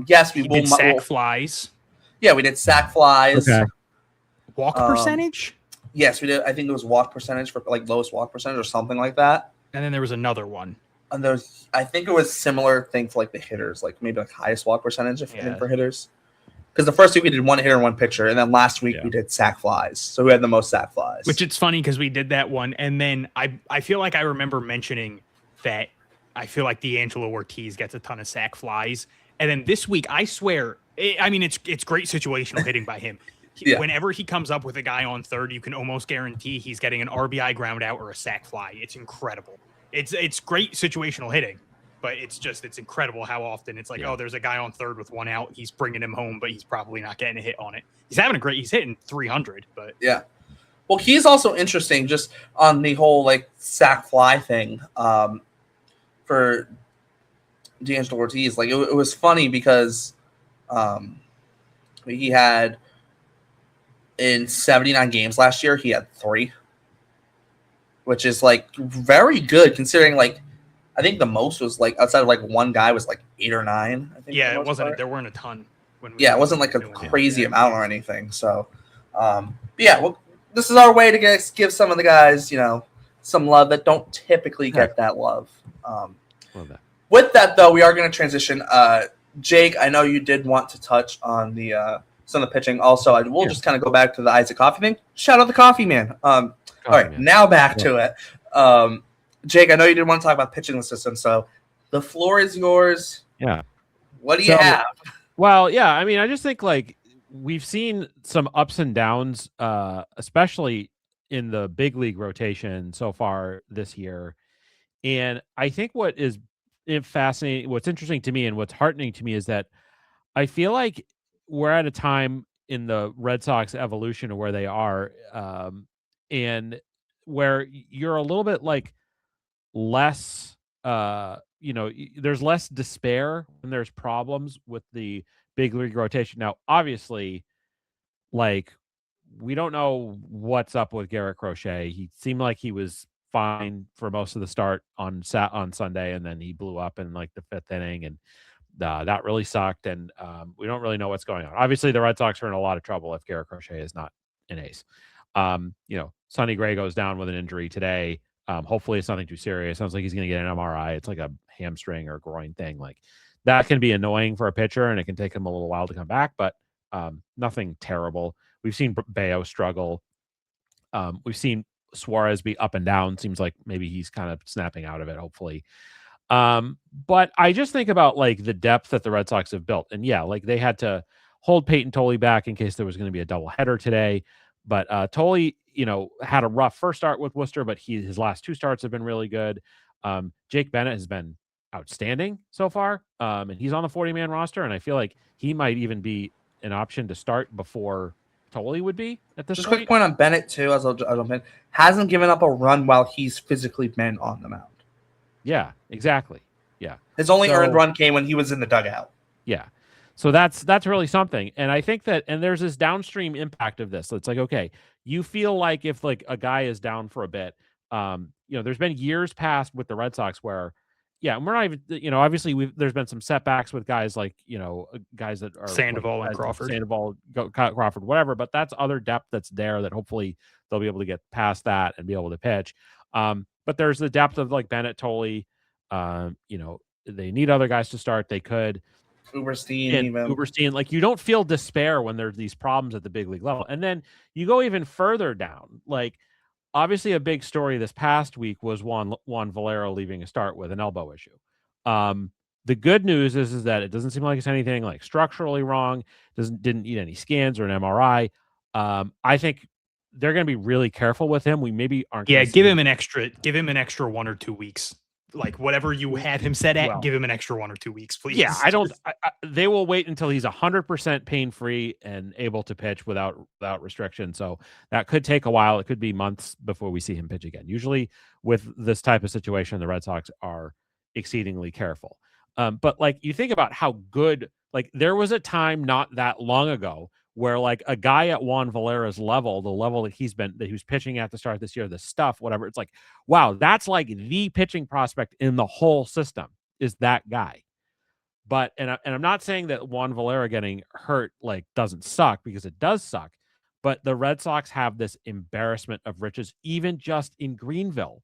Yes, we did sack flies. Yeah, we did sack flies. Okay. Walk percentage? Yes, we did. I think it was walk percentage for lowest walk percentage or something like that. And then there was another one. And I think it was similar thing for the hitters, maybe highest walk percentage for hitters. Because the first week we did one hitter, one pitcher, and then last week we did sack flies. So who had the most sack flies? Which it's funny because we did that one, and then I feel like I remember mentioning that I feel like D'Angelo Ortiz gets a ton of sack flies, and then this week I swear, it's great situational hitting by him. Whenever he comes up with a guy on third, you can almost guarantee he's getting an RBI ground out or a sack fly. It's incredible. It's great situational hitting. But it's incredible how often it's there's a guy on third with one out. He's bringing him home, but he's probably not getting a hit on it. He's hitting 300, but yeah. Well, he's also interesting just on the whole sack fly thing for D'Angelo Ortiz. It was funny because he had in 79 games last year, he had 3, which is very good considering I think the most was outside of one guy was 8 or 9. I think. Yeah, it wasn't. There weren't a ton. It wasn't a crazy amount or anything. So, this is our way to give some of the guys, some love that don't typically get that love. With that though, we are going to transition. Jake, I know you did want to touch on the some of the pitching. Also, I will just kind of go back to the Isaac Coffey thing. Shout out the Coffee Man. All right, now back to it. Jake, I know you didn't want to talk about pitching the system, so the floor is yours. Yeah. What do you have? Well, yeah, I just think we've seen some ups and downs, especially in the big league rotation so far this year. And I think what is fascinating, what's interesting to me and what's heartening to me is that I feel like we're at a time in the Red Sox evolution of where they are, and where you're a little bit less there's less despair when there's problems with the big league rotation. Now obviously we don't know what's up with Garrett Crochet. He seemed like he was fine for most of the start on Sunday, and then he blew up in like the 5th inning, and that really sucked. And we don't really know what's going on. Obviously, the Red Sox are in a lot of trouble if Garrett Crochet is not an ace. Sonny Gray goes down with an injury today. Hopefully, it's nothing too serious. Sounds like he's going to get an MRI. It's like a hamstring or groin thing. Like that can be annoying for a pitcher, and it can take him a little while to come back. But nothing terrible. We've seen Bayo struggle. We've seen Suarez be up and down. Seems like maybe he's kind of snapping out of it, hopefully. But I just think about like the depth that the Red Sox have built. And yeah, like they had to hold Peyton Tolley back in case there was going to be a doubleheader today. But Tolley, had a rough first start with Worcester, but his last 2 starts have been really good. Jake Bennett has been outstanding so far. And he's on the 40-man roster. And I feel like he might even be an option to start before Tolley would be at this Just point. quick point on Bennett too, as I'll jump in. Hasn't given up a run while he's physically been on the mound. Yeah, exactly. Yeah. His only earned run came when he was in the dugout. Yeah. So that's really something. And I think that, and there's this downstream impact of this. It's like, okay, you feel like if like a guy is down for a bit, there's been years past with the Red Sox where, and we're not even, obviously there's been some setbacks with guys like, guys that are Sandoval like, and Crawford. Crawford, whatever, but that's other depth that's there that hopefully they'll be able to get past that and be able to pitch. But there's the depth of like Bennett, Tolley, they need other guys to start. They could. Uberstein, like you don't feel despair when there's these problems at the big league level. And then you go even further down. Like obviously a big story this past week was Juan Valero leaving a start with an elbow issue. The good news is that it doesn't seem like it's anything like structurally wrong. Didn't need any scans or an MRI. I think they're going to be really careful with him. We maybe aren't. Yeah, give him an extra 1 or 2 weeks. Like whatever you had him set at, give him an extra 1 or 2 weeks, please. Yeah, they will wait until he's 100% pain-free and able to pitch without restriction. So that could take a while. It could be months before we see him pitch again. Usually with this type of situation, the Red Sox are exceedingly careful. But like you think about how good, like there was a time not that long ago where like a guy at Juan Valera's level, the level that he was pitching at the start of this year, the stuff, whatever, it's like, wow, that's like the pitching prospect in the whole system is that guy. But, and I'm not saying that Juan Valera getting hurt like doesn't suck, because it does suck, but the Red Sox have this embarrassment of riches, even just in Greenville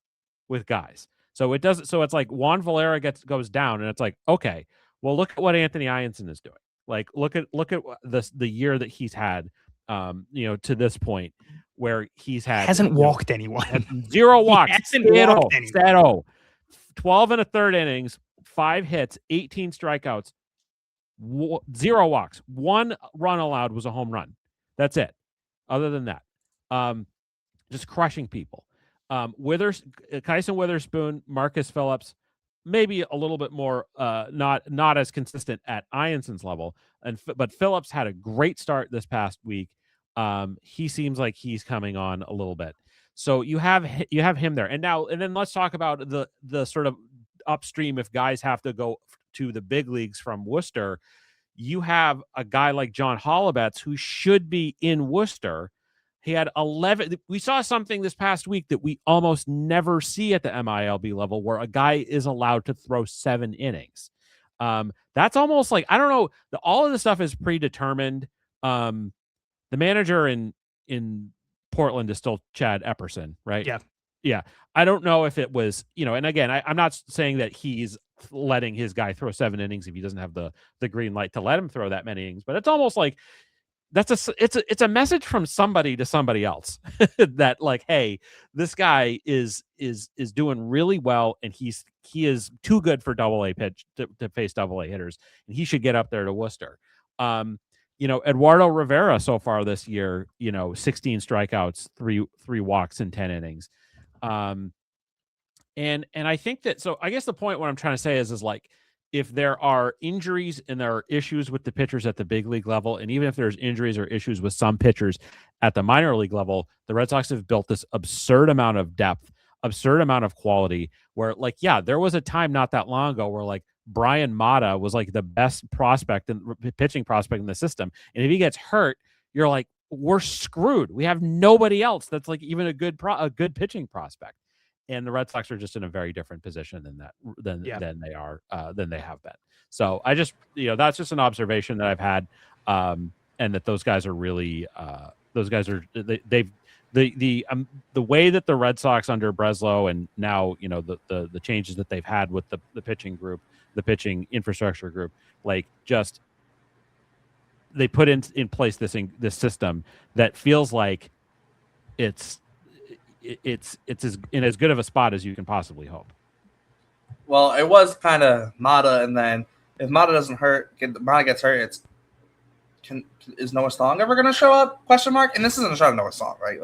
with guys. So it's like Juan Valera goes down and it's like, okay, well, look at what Anthony Ianson is doing. Like, look at the year that he's had, to this point where hasn't walked anyone. 0 walks. Hasn't walked anyone. 12 and a third innings, 5 hits, 18 strikeouts, 0 walks. 1 run allowed was a home run. That's it. Other than that, just crushing people. Kyson Witherspoon, Marcus Phillips, maybe a little bit more, not as consistent at Ianson's level, but Phillips had a great start this past week. He seems like he's coming on a little bit. So you have him there, and then let's talk about the sort of upstream. If guys have to go to the big leagues from Worcester, you have a guy like John Hollabetz who should be in Worcester. He had 11. We saw something this past week that we almost never see at the MILB level, where a guy is allowed to throw 7 innings. That's almost like, I don't know. All of this stuff is predetermined. The manager in Portland is still Chad Epperson, right? Yeah. I don't know if it was, and again, I'm not saying that he's letting his guy throw 7 innings if he doesn't have the green light to let him throw that many innings, but it's almost like, it's a message from somebody to somebody else that like, hey, this guy is doing really well, and he is too good for AA pitch to face AA hitters, and he should get up there to Worcester. Eduardo Rivera so far this year, 16 strikeouts, 3 walks in 10 innings. And I think that, so I guess the point what I'm trying to say is like, if there are injuries and there are issues with the pitchers at the big league level, and even if there's injuries or issues with some pitchers at the minor league level, the Red Sox have built this absurd amount of depth, absurd amount of quality, where like, yeah, there was a time not that long ago where like Brian Mata was like the best prospect and pitching prospect in the system. And if he gets hurt, you're like, we're screwed. We have nobody else that's like even a good pitching prospect. and the Red Sox are just in a very different position than Yeah. than they have been. So I just, that's just an observation that I've had, and that those guys are really the way that the Red Sox under Breslow and now the changes that they've had with the pitching group, the pitching infrastructure group, like just they put in place this system that feels like it's in as good of a spot as you can possibly hope. Well, it was kind of Mata, and then if Mata doesn't Mata gets hurt, is Noah Song ever going to show up? an? And this isn't a shot at Noah Song, right?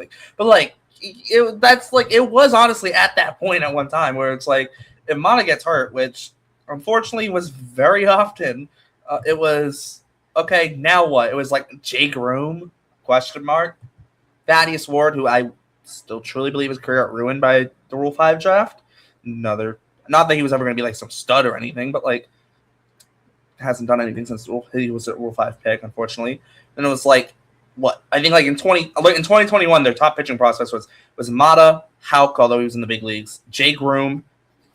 It was honestly at that point at one time where it's like if Mata gets hurt, which unfortunately was very often, it was okay. Now what? It was like Jake Room? Thaddeus Ward, who I still truly believe his career got ruined by the Rule 5 draft. Not that he was ever going to be like some stud or anything, but like hasn't done anything since he was a Rule 5 pick, unfortunately. And it was like, what? I think like in 2021, their top pitching prospects was Mata, Houck, although he was in the big leagues, Jake Room,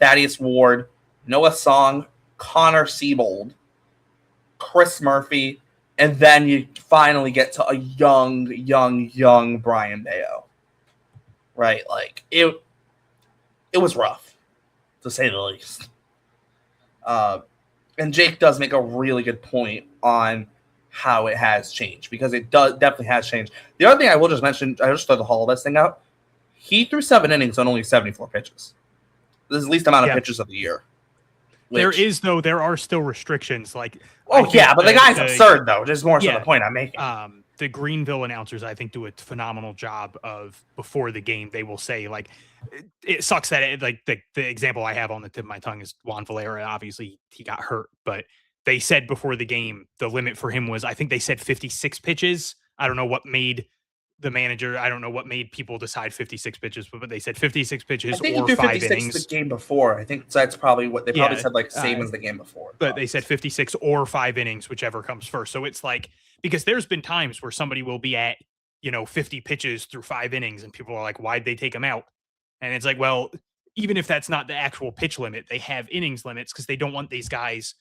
Thaddeus Ward, Noah Song, Connor Siebold, Chris Murphy, and then you finally get to a young Brian Bayo. Right? Like it was rough, to say the least. And Jake does make a really good point on how it has changed, because it definitely has changed. The other thing I will just mention, I just throw the Hollis thing out. He threw 7 innings on only 74 pitches. This is the least amount of pitches of the year. There are still restrictions. Like, but the guy's absurd, though. Just more so the point I'm making. The Greenville announcers, I think, do a phenomenal job of before the game. They will say, like, it sucks that the example I have on the tip of my tongue is Juan Valera. Obviously, he got hurt, but they said before the game the limit for him was, I think they said 56 pitches. I don't know what made the manager. I don't know what made people decide 56 pitches, but they said 56 pitches or 5 innings. The game before. I think that's probably what they probably said. Like same as the game before, but they said 56 or 5 innings, whichever comes first. So it's like, because there's been times where somebody will be at 50 pitches through 5 innings, and people are like, "Why'd they take him out?" And it's like, well, even if that's not the actual pitch limit, they have innings limits because they don't want these guys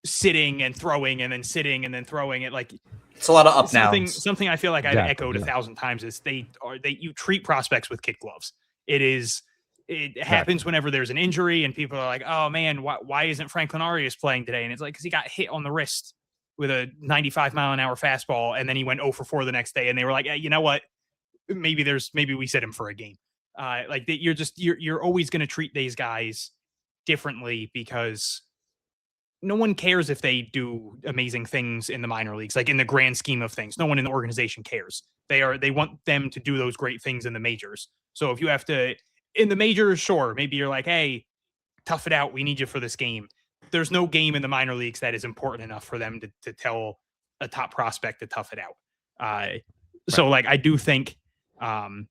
sitting and throwing and then sitting and then throwing it. Like, it's a lot of up now. Something I feel like I've echoed 1,000 times is you treat prospects with kid gloves. It happens whenever there's an injury and people are like, "Oh man, why isn't Franklin Arias playing today?" And it's like, because he got hit on the wrist with a 95-mile-an-hour fastball, and then he went 0 for 4 the next day, and they were like, "Yeah, you know what? Maybe we sit him for a game." You're always going to treat these guys differently because no one cares if they do amazing things in the minor leagues. Like, in the grand scheme of things, no one in the organization cares. They want them to do those great things in the majors. So if you have to in the majors, sure, maybe you're like, "Hey, tough it out. We need you for this game." There's no game in the minor leagues that is important enough for them to tell a top prospect to tough it out. So like, I do think I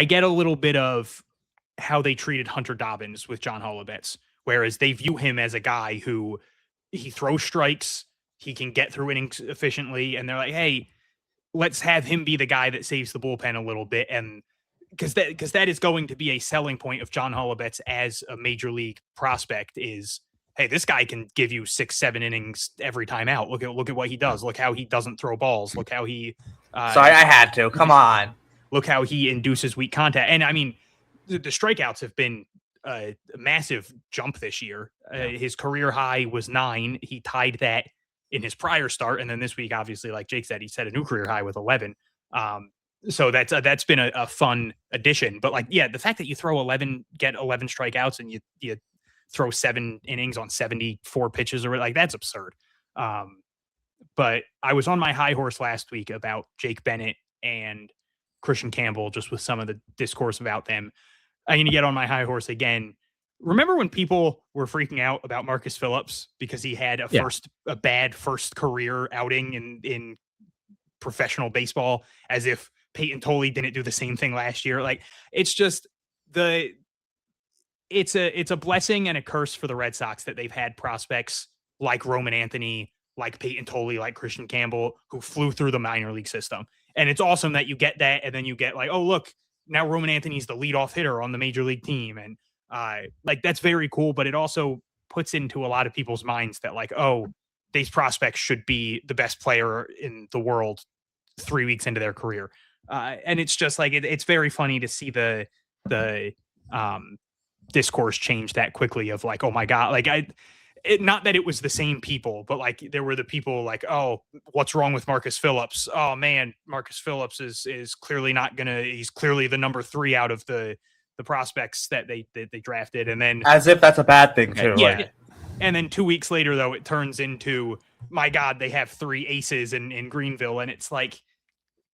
get a little bit of how they treated Hunter Dobbins with John Holobetz, whereas they view him as a guy who he throws strikes, he can get through innings efficiently, and they're like, "Hey, let's have him be the guy that saves the bullpen a little bit." And because that is going to be a selling point of John Holobetz as a major league prospect is, hey, this guy can give you 6-7 innings every time out. Look at what he does. Look how he doesn't throw balls. Look how he. Sorry, I had to. Come on. Look how he induces weak contact. And I mean, the strikeouts have been a massive jump this year. His career high was 9. He tied that in his prior start, and then this week, obviously, like Jake said, he set a new career high with 11. So that's been a fun addition. But like, yeah, the fact that you get 11 strikeouts and you throw 7 innings on 74 pitches, or like, that's absurd. But I was on my high horse last week about Jake Bennett and Christian Campbell, just with some of the discourse about them. I'm going to get on my high horse again. Remember when people were freaking out about Marcus Phillips because he had a bad first career outing in professional baseball, as if Peyton Tolley didn't do the same thing last year? Like, it's just it's a blessing and a curse for the Red Sox that they've had prospects like Roman Anthony, like Peyton Tolley, like Christian Campbell, who flew through the minor league system. And it's awesome that you get that, and then you get like, oh, look, now Roman Anthony's the leadoff hitter on the major league team. And like, that's very cool, but it also puts into a lot of people's minds that like, oh, these prospects should be the best player in the world 3 weeks into their career. And it's just like, it's very funny to see the discourse change that quickly of like, oh my God, like not that it was the same people, but like there were the people like, oh, what's wrong with Marcus Phillips? Oh man, Marcus Phillips is clearly not gonna. He's clearly the number 3 out of the prospects that they drafted, and then as if that's a bad thing too. Yeah, like, and then 2 weeks later though, it turns into, my God, they have 3 aces in Greenville, and it's like,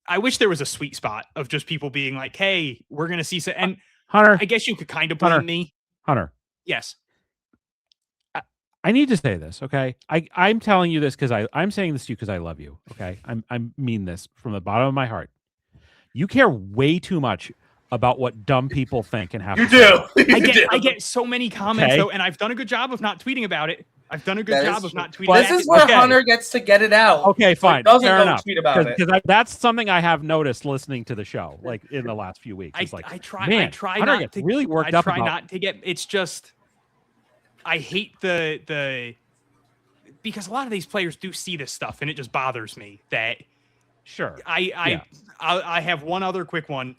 I wish there was a sweet spot of just people being like, hey, we're gonna see some. And Hunter, I guess you could kind of blame me. Hunter. Yes. I need to say this, okay? I'm telling you this because I'm saying this to you because I love you, okay? I mean this from the bottom of my heart. You care way too much about what dumb people think and have you to do. say. I get so many comments though, and I've done a good job of not tweeting about it. I've done a good job of not tweeting. This is where Hunter gets to get it out. Okay, fine. So Fair enough. Tweet about it. Because that's something I have noticed listening to the show, like in the last few weeks. It's like, I try Hunter not gets to really worked up. I try not to get. It's just, I hate the because a lot of these players do see this stuff, and it just bothers me that. Sure. I have one other quick one.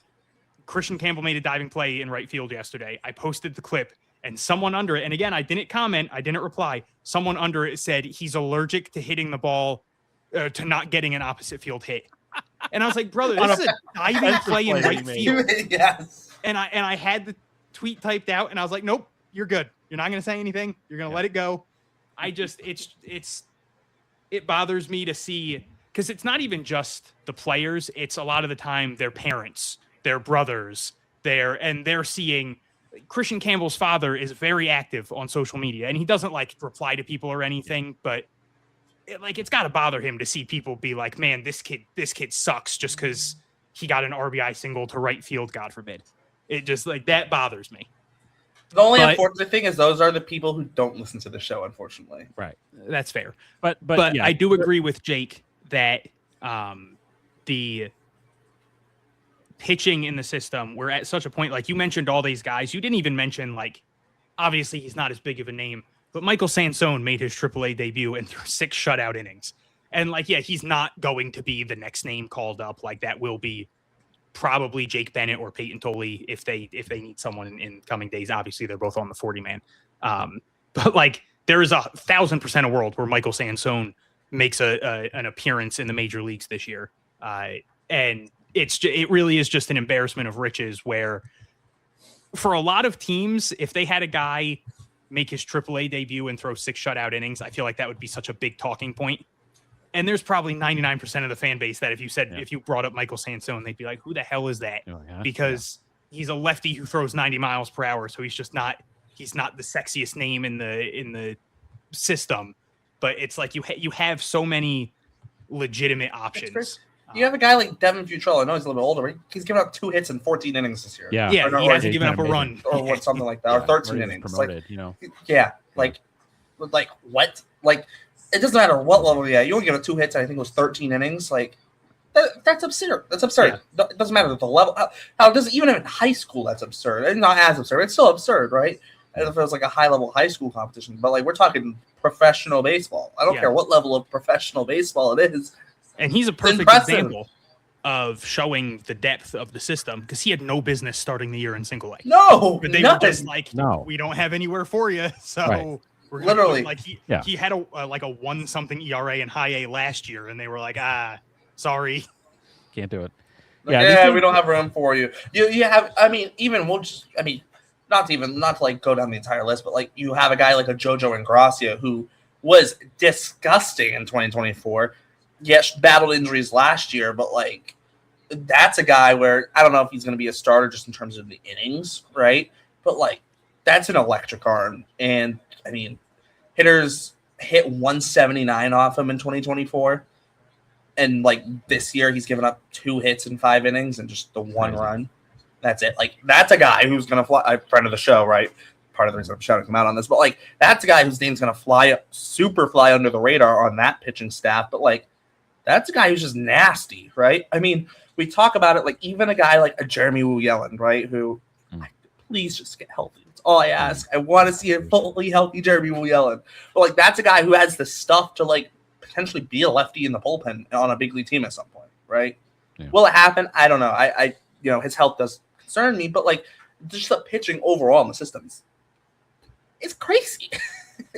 Christian Campbell made a diving play in right field yesterday. I posted the clip, and someone under it, and again, I didn't comment, I didn't reply. Someone under it said he's allergic to hitting the ball, to not getting an opposite field hit. And I was like, brother, this is a diving play in right field. Yes. And I had the tweet typed out, and I was like, nope, you're good. You're not going to say anything. You're going to let it go. I just, it bothers me to see, because it's not even just the players. It's a lot of the time their parents, their brothers, and they're seeing. Christian Campbell's father is very active on social media, and he doesn't like reply to people or anything, but it's got to bother him to see people be like, man, this kid sucks just because he got an RBI single to right field, God forbid. It just like that bothers me. The only unfortunate thing is those are the people who don't listen to the show, unfortunately. Right. That's fair. But yeah. I do agree with Jake that the pitching in the system, we're at such a point, like you mentioned all these guys. You didn't even mention, like, obviously he's not as big of a name, but Michael Sansone made his AAA debut and threw 6 shutout innings. And like, yeah, he's not going to be the next name called up. Like that will be probably Jake Bennett or Peyton Tolley if they need someone in coming days. Obviously they're both on the 40-man. But like there is 1,000% a world where Michael Sansone makes an appearance in the major leagues this year. And it really is just an embarrassment of riches where for a lot of teams, if they had a guy make his AAA debut and throw 6 shutout innings, I feel like that would be such a big talking point. And there's probably 99% of the fan base that if you brought up Michael Sansone, they'd be like, who the hell is that? Oh, yeah. Because he's a lefty who throws 90 miles per hour. So he's not the sexiest name in the system, but it's like you have so many legitimate options. You have a guy like Devin Futrell. I know he's a little bit older. But he's given up 2 hits in 14 innings this year. Yeah, he hasn't given up a run or something like that, or 13 innings. Promoted, like, like what? Like, it doesn't matter what level you at. You only give up 2 hits. And I think it was 13 innings. Like, that's absurd. That's absurd. Yeah. It doesn't matter the level. How it doesn't even in high school. That's absurd. It's not as absurd. It's still absurd, right? I don't know if it was like a high level high school competition, but like we're talking professional baseball. I don't care what level of professional baseball it is. And he's a perfect example of showing the depth of the system because he had no business starting the year in single A. No, but they were just like, we don't have anywhere for you. So we're literally like he had a 1-something ERA in high A last year, and they were like, sorry, can't do it. We don't have room for you. You have. I mean, not to like go down the entire list, but like you have a guy like a JoJo Ingracia who was disgusting in 2024. Yes, battled injuries last year, but like that's a guy where I don't know if he's going to be a starter just in terms of the innings, right? But like that's an electric arm, and I mean, hitters hit 179 off him in 2024, and like this year he's given up 2 hits in 5 innings and just the 1 run. That's it. Like that's a guy who's going to fly. A friend of the show, right? Part of the reason I'm shouting him out on this, but like that's a guy whose name's going to fly under the radar on that pitching staff. But like, That's a guy who's just nasty, right? I mean, we talk about it like even a guy like a Jeremy Wu Yellen, right? Who, please just get healthy. That's all I ask. I want to see a fully healthy Jeremy Wu Yellen. But like that's a guy who has the stuff to like potentially be a lefty in the bullpen on a big league team at some point, right? Yeah. Will it happen? I don't know. I his health does concern me, but like just the pitching overall in the systems, it's crazy.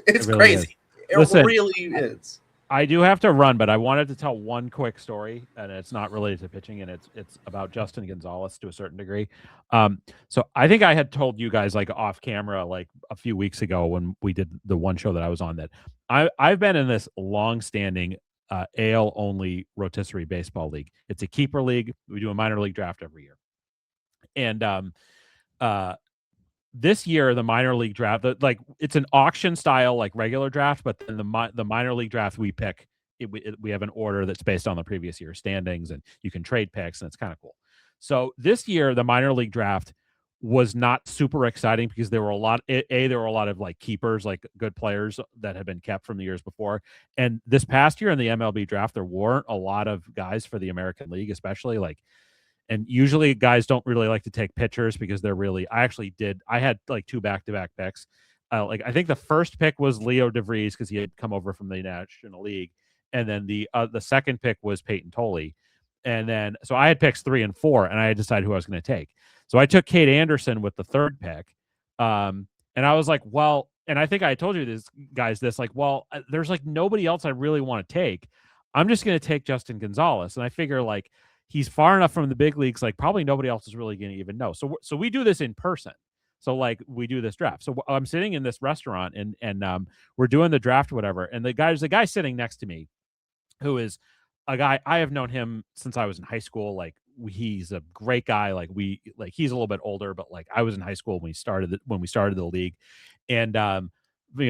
It's really crazy. It really is. I do have to run, but I wanted to tell one quick story, and it's not related to pitching, and it's about Justin Gonzalez to a certain degree. So I think I had told you guys like off camera like a few weeks ago when we did the one show that I was on that I've been in this long-standing AL only rotisserie baseball league. It's a keeper league. We do a minor league draft every year, and this year, the minor league draft, like it's an auction style, like regular draft, but then the minor league draft we pick, we have an order that's based on the previous year's standings, and you can trade picks, and it's kind of cool. So this year, the minor league draft was not super exciting because there were a lot. There were a lot of like keepers, like good players that had been kept from the years before. And this past year in the MLB draft, there weren't a lot of guys for the American League, especially like. And usually guys don't really like to take pitchers because they're really, I had like 2 back-to-back picks. Like I think the first pick was Leo DeVries because he had come over from the National League. And then the second pick was Peyton Tolley. And then, so I had picks 3 and 4 and I had decided who I was going to take. So I took Kate Anderson with the third pick. And I was like, well, and I think I told you this, guys, like, well, there's like nobody else I really want to take. I'm just going to take Justin Gonzalez. And I figure like, he's far enough from the big leagues, like probably nobody else is really going to even know. So we do this in person. So like we do this draft. So I'm sitting in this restaurant and we're doing the draft, or whatever. And the guy sitting next to me, who is a guy I have known him since I was in high school. Like he's a great guy. Like he's a little bit older, but like I was in high school when we started the league. And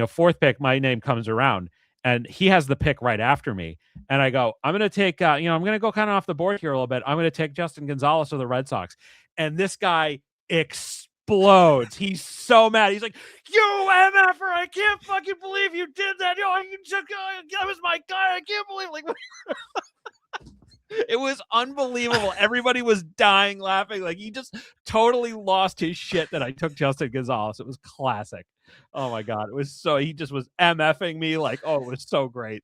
fourth pick, my name comes around. And he has the pick right after me. And I go, I'm going to take, I'm going to go kind of off the board here a little bit. I'm going to take Justin Gonzalez of the Red Sox. And this guy explodes. He's so mad. He's like, you MFer, I can't fucking believe you did that. That was my guy. I can't believe like it was unbelievable. Everybody was dying laughing. Like he just totally lost his shit that I took Justin Gonzalez. It was classic. Oh my God. It was so, he just was MFing me like, oh, it was so great.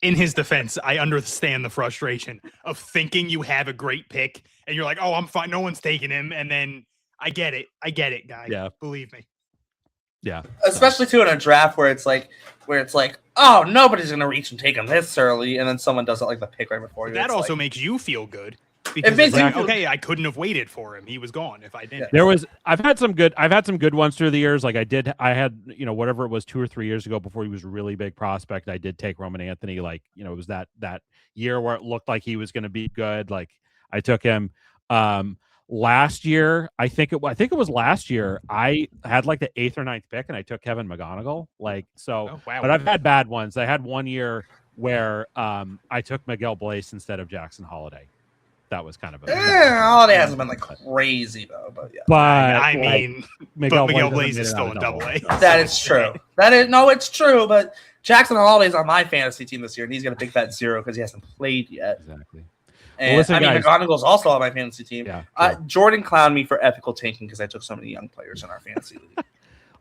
In his defense, I understand the frustration of thinking you have a great pick and you're like, oh, I'm fine. No one's taking him. And then I get it, guy. Yeah. Believe me. Yeah. Especially too in a draft where it's like, oh, nobody's going to reach and take him this early. And then someone doesn't like the pick right before you. That it's also like, makes you feel good. Because makes it's like, you feel- okay, I couldn't have waited for him. He was gone if I didn't. I've had some good ones through the years. Like I had, whatever it was 2 or 3 years ago before he was a really big prospect. I did take Roman Anthony. Like, it was that year where it looked like he was going to be good. Like I took him. Last year, I think it was last year. I had like the 8th or 9th pick, and I took Kevin McGonigal. Like so, oh, wow. But I've had bad ones. I had one year where I took Miguel Blaze instead of Jackson Holiday. That was kind of a Holiday hasn't been like crazy though, but yeah. But I mean, Miguel Blaze is still in Double-A. That is true. It's true. But Jackson Holiday's on my fantasy team this year, and he's got a big fat 0 because he hasn't played yet. Exactly. And listen, McGonigal's also on my fantasy team. Yeah, Jordan clowned me for ethical tanking because I took so many young players in our fantasy league.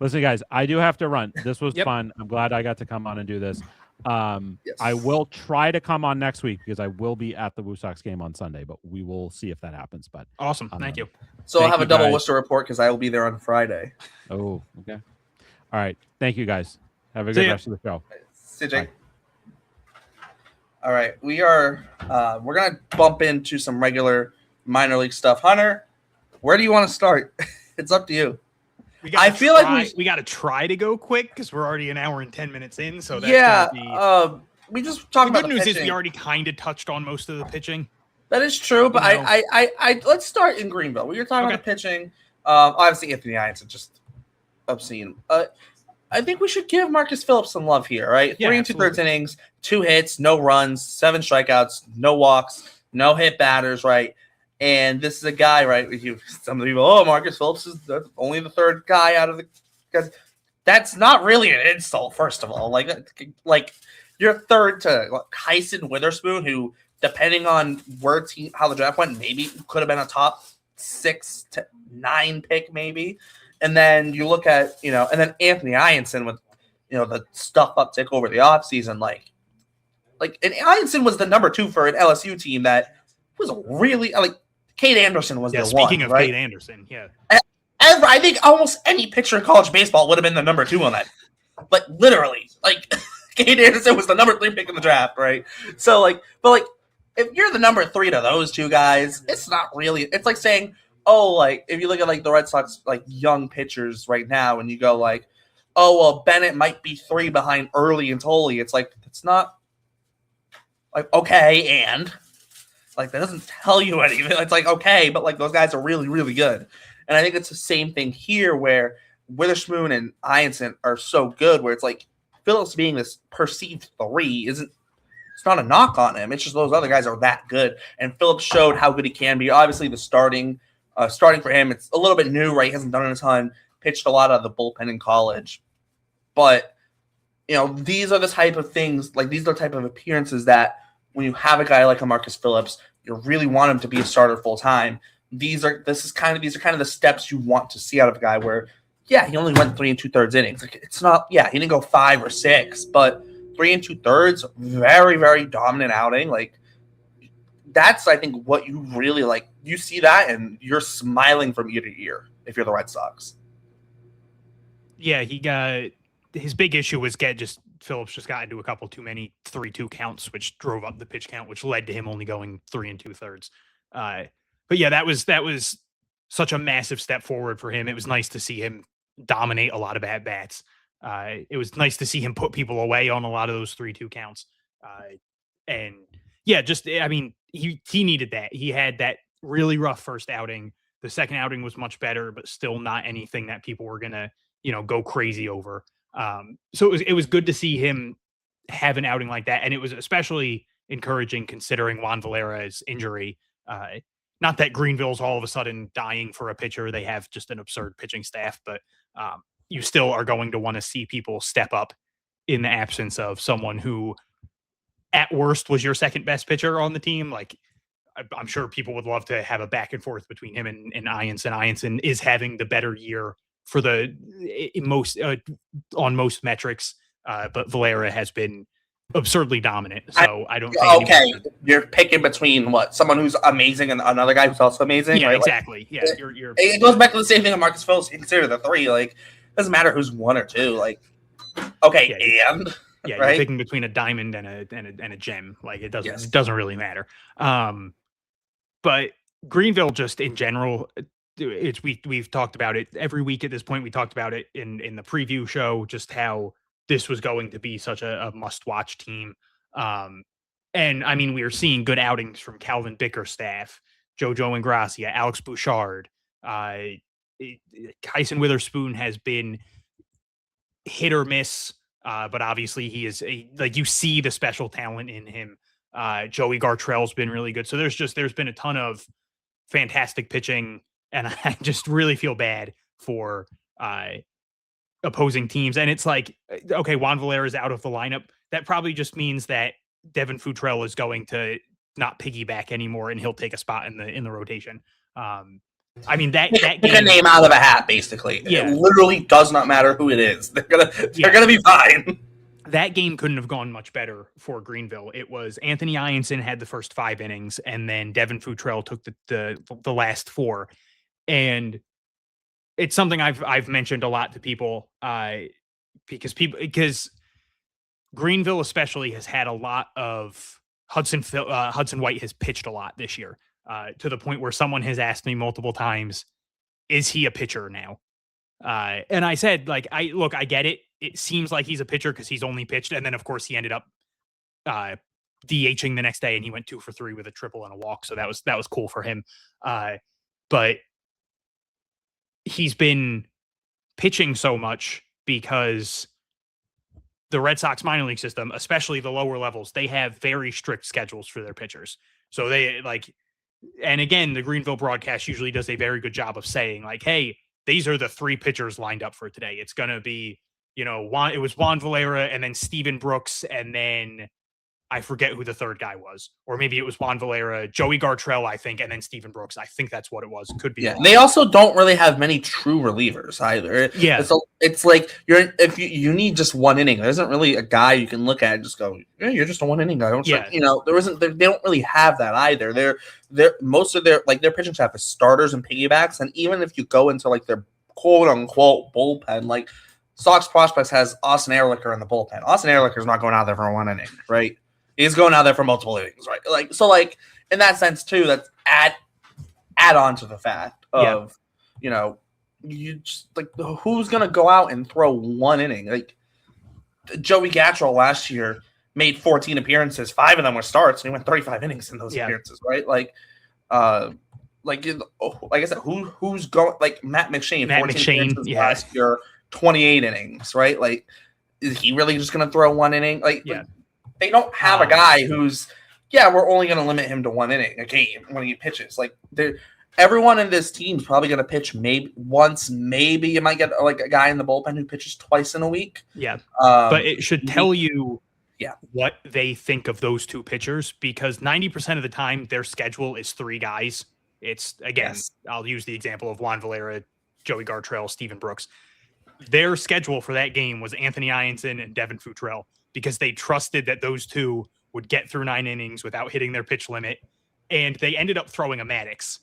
Listen, guys, I do have to run. This was Yep. fun. I'm glad I got to come on and do this. Yes. I will try to come on next week because I will be at the Woo Sox game on Sunday, but we will see if that happens. But Awesome. Thank you. So I'll Thank have a you, double guys. Worcester report because I will be there on Friday. Oh, okay. All right. Thank you, guys. Have a See good ya. rest of the show. See you, Jake. All right, we're gonna bump into some regular minor league stuff. Hunter, where do you want to start? It's up to you. I feel like we got to try to go quick because we're already an hour and 10 minutes in. So that's gonna be... we just talked the about good news pitching. is we already kind of touched on most of the pitching. That is true, but I let's start in Greenville. We were talking about the pitching. Obviously Anthony Hines is just obscene. I think we should give Marcus Phillips some love here, right? Yeah, 3 2/3 innings, 2 hits, no runs, 7 strikeouts, no walks, no hit batters, right? And this is a guy, right? Some of the people, Marcus Phillips is only the 3rd guy out of the guys. That's not really an insult, first of all. Like you're third to Hyson Witherspoon, who, depending on how the draft went, maybe could have been a top 6 to 9 pick, maybe. And then you look at, and then Anthony Ianson with, the stuff uptick over the offseason, and Ianson was the number 2 for an LSU team that was really Cade Anderson was the one. Speaking of right? Cade Anderson, yeah. I think almost any pitcher in college baseball would have been the number 2 on that. Literally, Cade Anderson was the number 3 pick in the draft, right? So if you're the number 3 to those 2 guys, it's not really. It's like saying, if you look at the Red Sox young pitchers right now, and you go Bennett might be 3 behind Early and Tolley. It's it's not okay, and that doesn't tell you anything. It's okay, but those guys are really, really good. And I think it's the same thing here where Witherspoon and Ianson are so good, where it's Phillips being this perceived 3 it's not a knock on him. It's just those other guys are that good. And Phillips showed how good he can be. Obviously, the starting for him, it's a little bit new, right? He hasn't done it a ton, pitched a lot out of the bullpen in college. But, these are the type of things, these are the type of appearances that when you have a guy like a Marcus Phillips, you really want him to be a starter full time. These are kind of the steps you want to see out of a guy where, yeah, he only went 3 2/3 innings. It's not, yeah, he didn't go 5 or 6, but 3 2/3, very, very dominant outing. That's, I think, what you really you see that and you're smiling from ear to ear if you're the Red Sox. Yeah, he got his big issue was Phillips just got into a couple too many 3-2 counts, which drove up the pitch count, which led to him only going 3 2/3. But yeah, that was such a massive step forward for him. It was nice to see him dominate a lot of at bats. It was nice to see him put people away on a lot of those 3-2 counts. And yeah, he needed that. He had that really rough first outing. The second outing was much better, but still not anything that people were gonna, go crazy over. So it was good to see him have an outing like that, and it was especially encouraging considering Juan Valera's injury. Not that Greenville's all of a sudden dying for a pitcher. They have just an absurd pitching staff, but you still are going to want to see people step up in the absence of someone who, at worst, was your second best pitcher on the team. I'm sure people would love to have a back and forth between him and Ianson. Ianson is having the better year for the most on most metrics, but Valera has been absurdly dominant. So I don't think you're picking between someone who's amazing and another guy who's also amazing. Yeah, right? exactly. Yeah, you're it goes back to the same thing of Marcus Phillips. You consider the 3. Doesn't matter who's 1 or 2. Right? You're picking between a diamond and a gem. It doesn't really matter. But Greenville, just in general, we've talked about it every week at this point. We talked about it in the preview show, just how this was going to be such a must-watch team. And I mean, we are seeing good outings from Calvin Bickerstaff, JoJo Ingracia, Alex Bouchard. Hyson Witherspoon has been hit or miss, but obviously he is you see the special talent in him. Joey Gartrell's been really good. So there's been a ton of fantastic pitching, and I just really feel bad for opposing teams. And it's okay, Juan Valera is out of the lineup. That probably just means that Devin Futrell is going to not piggyback anymore, and he'll take a spot in the rotation. I mean that game, pick a name out of a hat, basically. Yeah. It literally does not matter who it is. They're gonna be fine. That game couldn't have gone much better for Greenville. It was Anthony Ianson had the first 5 innings, and then Devin Futrell took the last 4. And it's something I've mentioned a lot to people, because Greenville especially has had a lot of Hudson White has pitched a lot this year, to the point where someone has asked me multiple times, is he a pitcher now? And I said, I get it. It seems like he's a pitcher because he's only pitched. And then, of course, he ended up DHing the next day, and he went 2 for 3 with a triple and a walk. So that was cool for him. But he's been pitching so much because the Red Sox minor league system, especially the lower levels, they have very strict schedules for their pitchers. So they and again, the Greenville broadcast usually does a very good job of saying hey, these are the 3 pitchers lined up for today. It's going to be You know, it was Juan Valera and then Steven Brooks, and then I forget who the third guy was, or maybe it was Juan Valera, Joey Gartrell, I think, and then Steven Brooks. I think that's what it was. Could be. Yeah, they also don't really have many true relievers either. Yeah, it's like if you need just one inning. There isn't really a guy you can look at and just go, yeah, you're just a one inning guy. They don't really have that either. Most of their pitching staff is starters and piggybacks, and even if you go into like their quote unquote bullpen, like Sox prospects has Austin Ehrlicher in the bullpen. Austin Ehrlicher is not going out there for one inning, right? He's going out there for multiple innings, right? Like in that sense too, that's add on to the fact of you just like who's gonna go out and throw one inning? Like Joey Gatrell last year made 14 appearances, 5 of them were starts, and he went 35 innings in those appearances, right? Like I said, who's going like Matt McShane last year, 28 innings, right? Like, is he really just gonna throw one inning? Like they don't have a guy who's, we're only going to limit him to one inning a game when he pitches. Like, everyone in this team's probably going to pitch maybe once. Maybe you might get like a guy in the bullpen who pitches twice in a week. Yeah, but it should tell you what they think of those two pitchers, because 90% of the time their schedule is 3 guys. It's, again, I'll use the example of Juan Valera, Joey Gartrell, Steven Brooks. Their schedule for that game was Anthony Ianson and Devin Futrell, because they trusted that those two would get through 9 innings without hitting their pitch limit. And they ended up throwing a Maddox,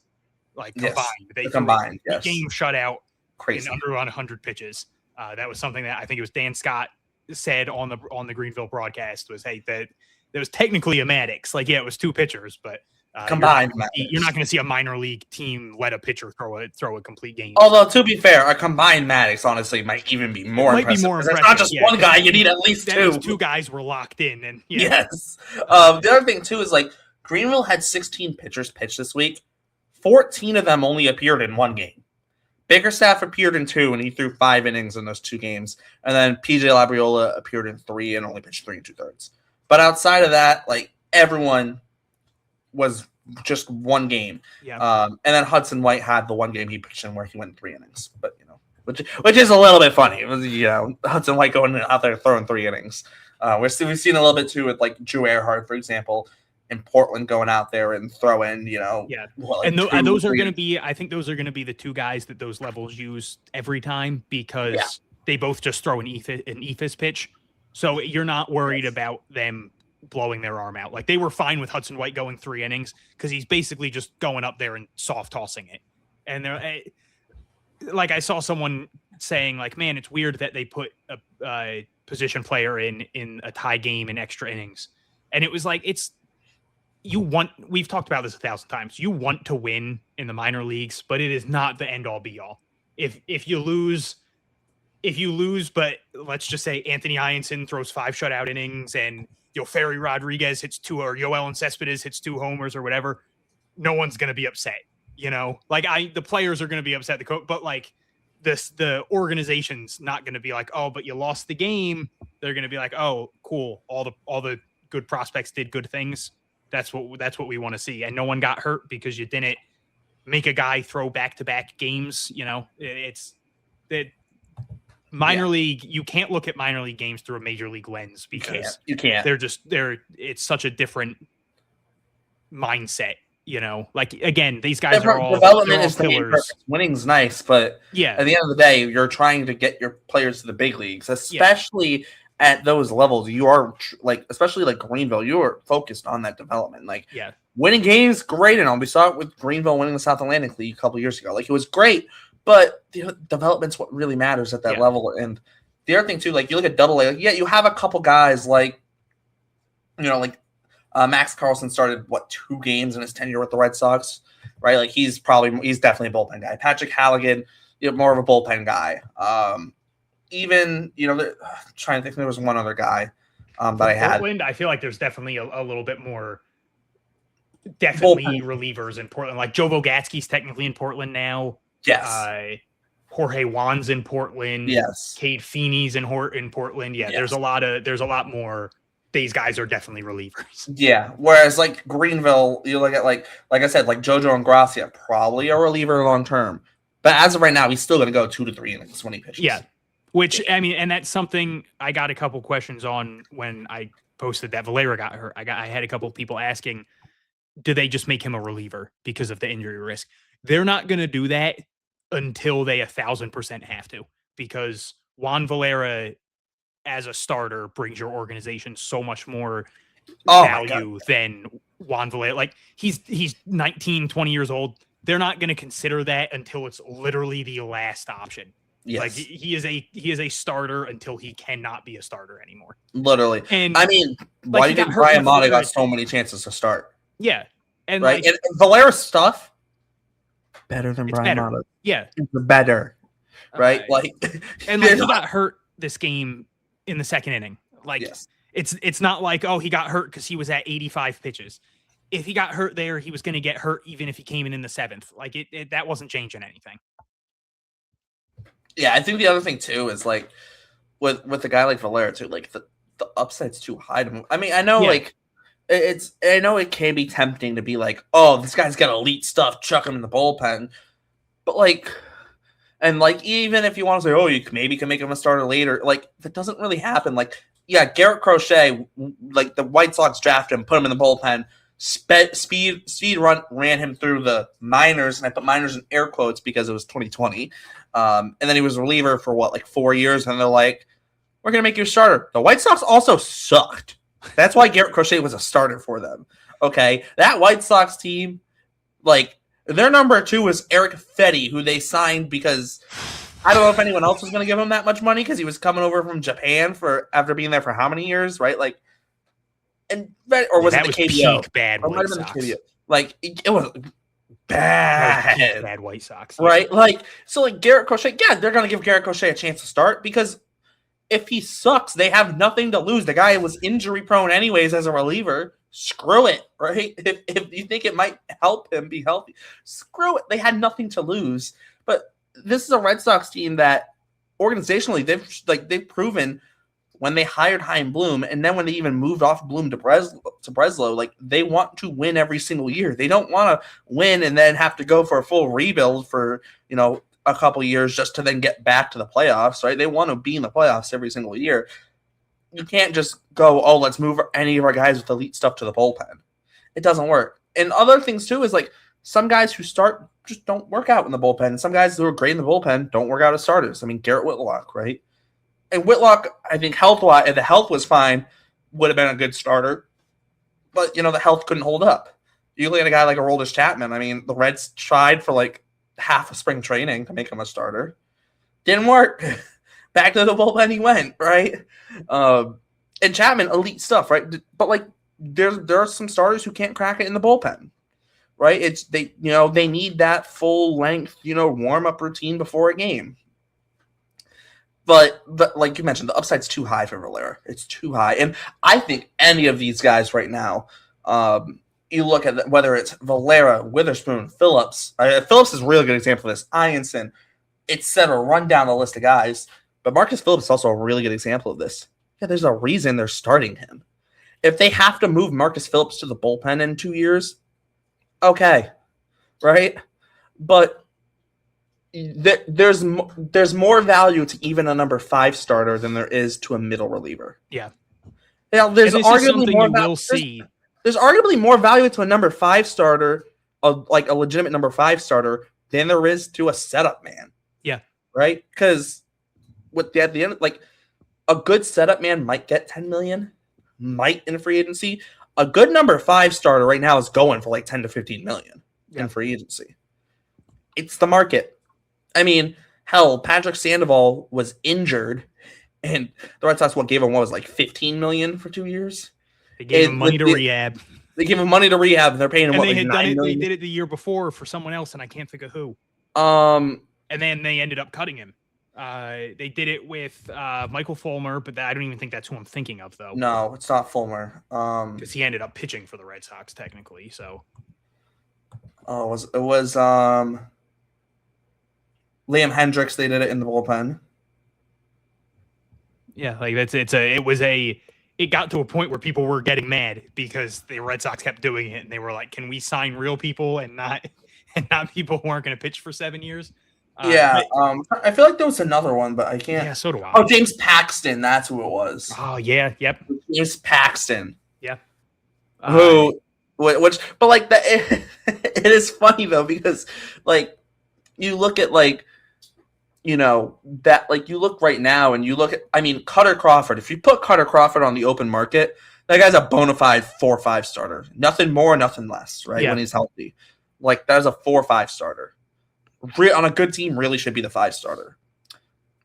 like combined. They combined, the game shutout crazy in under 100 pitches. That was something that I think it was Dan Scott said on the Greenville broadcast was, hey, that there was technically a Maddox. Like, it was 2 pitchers, but combined. You're not going to see a minor league team let a pitcher throw a complete game. Although, to be fair, a combined Maddox honestly might even be more impressive. It's not just one guy; you need at least 2. 2 guys were locked in, and yes. The other thing too is like Greenville had 16 pitchers pitch this week. 14 of them only appeared in one game. Bickerstaff appeared in 2, and he threw 5 innings in those 2 games. And then PJ Labriola appeared in 3 and only pitched 3 2/3. But outside of that, like everyone was just one game. Yeah. And then Hudson White had the one game he pitched in where he went 3 innings. But which is a little bit funny. Hudson White going out there throwing 3 innings. We've seen a little bit too with like Drew Earhart, for example, in Portland going out there and throwing, and those are going to be, I think those are going to be the 2 guys that those levels use every time, because they both just throw an ephus pitch. So you're not worried about them blowing their arm out. Like, they were fine with Hudson White going 3 innings because he's basically just going up there and soft tossing it. And they're like, I saw someone saying like, man, it's weird that they put a position player in a tie game in extra innings. And it was like, we've talked about this 1,000 times. You want to win in the minor leagues, but it is not the end all be all. If you lose, but let's just say Anthony Ianson throws 5 shutout innings and Ferry Rodriguez hits 2, or Yoel Cespedes hits 2 homers or whatever, no one's going to be upset. Like the players are going to be upset, the coach, but like the organization's not going to be like, oh, but you lost the game. They're going to be like, oh, cool. All the good prospects did good things. That's what we want to see. And no one got hurt because you didn't make a guy throw back-to-back games. It's that minor league. You can't look at minor league games through a major league lens, because you can't. It's such a different mindset. Like, again, these guys are all development is pillars. Winning's nice, but at the end of the day, you're trying to get your players to the big leagues, especially at those levels. You are especially like Greenville, you are focused on that development. Like, winning games, great and all. We saw it with Greenville winning the South Atlantic League a couple years ago. Like, it was great, but development's what really matters at that level. And the other thing too, like, you look at Double A, you have a couple guys like, Max Carlson started 2 games in his tenure with the Red Sox, right? Like, he's definitely a bullpen guy. Patrick Halligan, more of a bullpen guy. Even trying to think, there was one other guy that I had. Portland, I feel like there's definitely a little bit more relievers in Portland. Like, Joe Vogatsky's technically in Portland now. Yes. Jorge Juan's in Portland. Yes. Cade Feeney's in Portland. Yeah, yes. There's a lot more. These guys are definitely relievers. Yeah. Whereas like Greenville, you look at like I said, like Jojo Ingracia, probably a reliever long term. But as of right now, he's still going to go 2 to 3 innings when he pitches. Yeah. Which, I mean, and that's something I got a couple questions on when I posted that Valera got hurt. I had a couple of people asking, do they just make him a reliever because of the injury risk? They're not going to do that until they 1,000% have to, because Juan Valera as a starter brings your organization so much more value than Juan Valera. Like he's 19, 20 years old. They're not going to consider that until it's literally the last option. Yes. Like he is a starter until he cannot be a starter anymore. Literally. And I mean, like, why do you think Brian Mata got so many chances to start? Yeah. And right. Like, and Valera's stuff better than Brian better. Mata. Yeah. It's better. Right. And like he got hurt this game in the second inning. Like it's not like, oh, he got hurt because he was at 85 pitches. If he got hurt there, he was going to get hurt even if he came in the seventh. Like that wasn't changing anything. Yeah, I think the other thing too is like with a guy like Valera too, like the upside's too high to move. I mean, I know like I know it can be tempting to be like, oh, this guy's got elite stuff, chuck him in the bullpen. But like, and like even if you want to say, oh, you maybe can make him a starter later, like that doesn't really happen. Like, yeah, Garrett Crochet, like the White Sox drafted him, put him in the bullpen. Speed ran him through the minors, and I put minors in air quotes because it was 2020. And then he was a reliever for like 4 years, and they're like, we're gonna make you a starter. The White Sox also sucked. That's why Garrett Crochet was a starter for them. Okay, that White Sox team, like their number 2 was Eric Fetty, who they signed because I don't know if anyone else was gonna give him that much money because he was coming over from Japan after being there for how many years, right? Like. And or was it the KBO? Peak bad White Sox. Like it was bad. Bad White Sox. Right? Like so like Garrett Crochet, yeah, they're gonna give Garrett Crochet a chance to start because if he sucks, they have nothing to lose. The guy was injury prone anyways as a reliever. Screw it, right? If you think it might help him be healthy, screw it. They had nothing to lose. But this is a Red Sox team that organizationally they've proven when they hired Chaim Bloom, and then when they even moved off Bloom to Breslow, like they want to win every single year. They don't want to win and then have to go for a full rebuild for a couple years just to then get back to the playoffs, right? They want to be in the playoffs every single year. You can't just go, oh, let's move any of our guys with elite stuff to the bullpen. It doesn't work. And other things too is like some guys who start just don't work out in the bullpen. And some guys who are great in the bullpen don't work out as starters. I mean, Garrett Whitlock, right? And Whitlock, I think health-wise, if the health was fine, would have been a good starter. But, the health couldn't hold up. You look at a guy like Aroldis Chapman. I mean, the Reds tried for like half a spring training to make him a starter. Didn't work. Back to the bullpen he went, right? And Chapman, elite stuff, right? But like, there are some starters who can't crack it in the bullpen, right? They need that full length, warm up routine before a game. But like you mentioned, the upside's too high for Valera. It's too high. And I think any of these guys right now, you look at whether it's Valera, Witherspoon, Phillips. Phillips is a really good example of this. Ianson, etc. Run down the list of guys. But Marcus Phillips is also a really good example of this. Yeah, there's a reason they're starting him. If they have to move Marcus Phillips to the bullpen in 2 years, okay, right? But there's more value to even a number 5 starter than there is to a middle reliever. Yeah. There's arguably more there's arguably more value to a number 5 starter, like a legitimate number 5 starter, than there is to a setup man. Yeah. Right? Because at the end, like a good setup man might get 10 million, might in free agency. A good number 5 starter right now is going for like 10 to 15 million in free agency. It's the market. I mean, hell, Patrick Sandoval was injured, and the Red Sox gave him like 15 million for 2 years. They gave him money to rehab. They gave him money to rehab, and they're paying him and what, they like had 9 done it, million? They did it the year before for someone else, and I can't think of who. And then they ended up cutting him. They did it with Michael Fulmer, but I don't even think that's who I'm thinking of, though. No, it's not Fulmer. Because he ended up pitching for the Red Sox technically. So. Oh, it was Liam Hendricks. They did it in the bullpen. Yeah, like it got to a point where people were getting mad because the Red Sox kept doing it, and they were like, "Can we sign real people and not people who aren't going to pitch for 7 years?" Yeah, I feel like there was another one, but I can't. Yeah, so do I. Oh, James Paxton, that's who it was. Oh yeah, yep. James Paxton. Yeah. Who, which, but like that, it is funny though because like you look at like, you know, that like you look right now and you look at, I mean, Cutter Crawford. If you put Cutter Crawford on the open market, that guy's a bona fide 4 or 5 starter. Nothing more, nothing less, right? Yeah. When he's healthy, like that is a 4 or 5 starter. On a good team, really should be the 5 starter.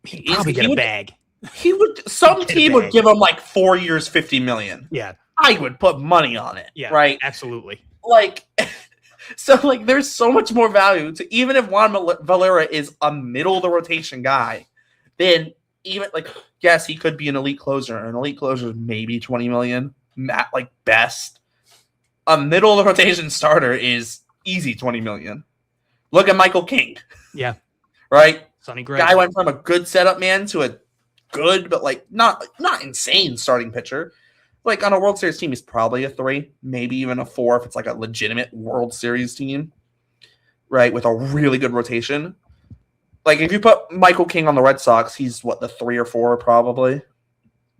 He'd probably get a bag. He would. Some team would give him like 4 years, $50 million. Yeah, I would put money on it. yeah, right. Absolutely. Like, so like, there's so much more value to even if Juan Valera is a middle of the rotation guy, then even like, yes, he could be an elite closer. An elite closer is maybe 20 million, at like best. A middle of the rotation starter is easy 20 million. Look at Michael King. Yeah. Right? Sonny Gray. Guy went from a good setup man to a good, but like not insane starting pitcher. Like on a World Series team, he's probably a 3, maybe even a 4 if it's like a legitimate World Series team. Right? With a really good rotation. Like if you put Michael King on the Red Sox, he's what, the 3 or 4 probably?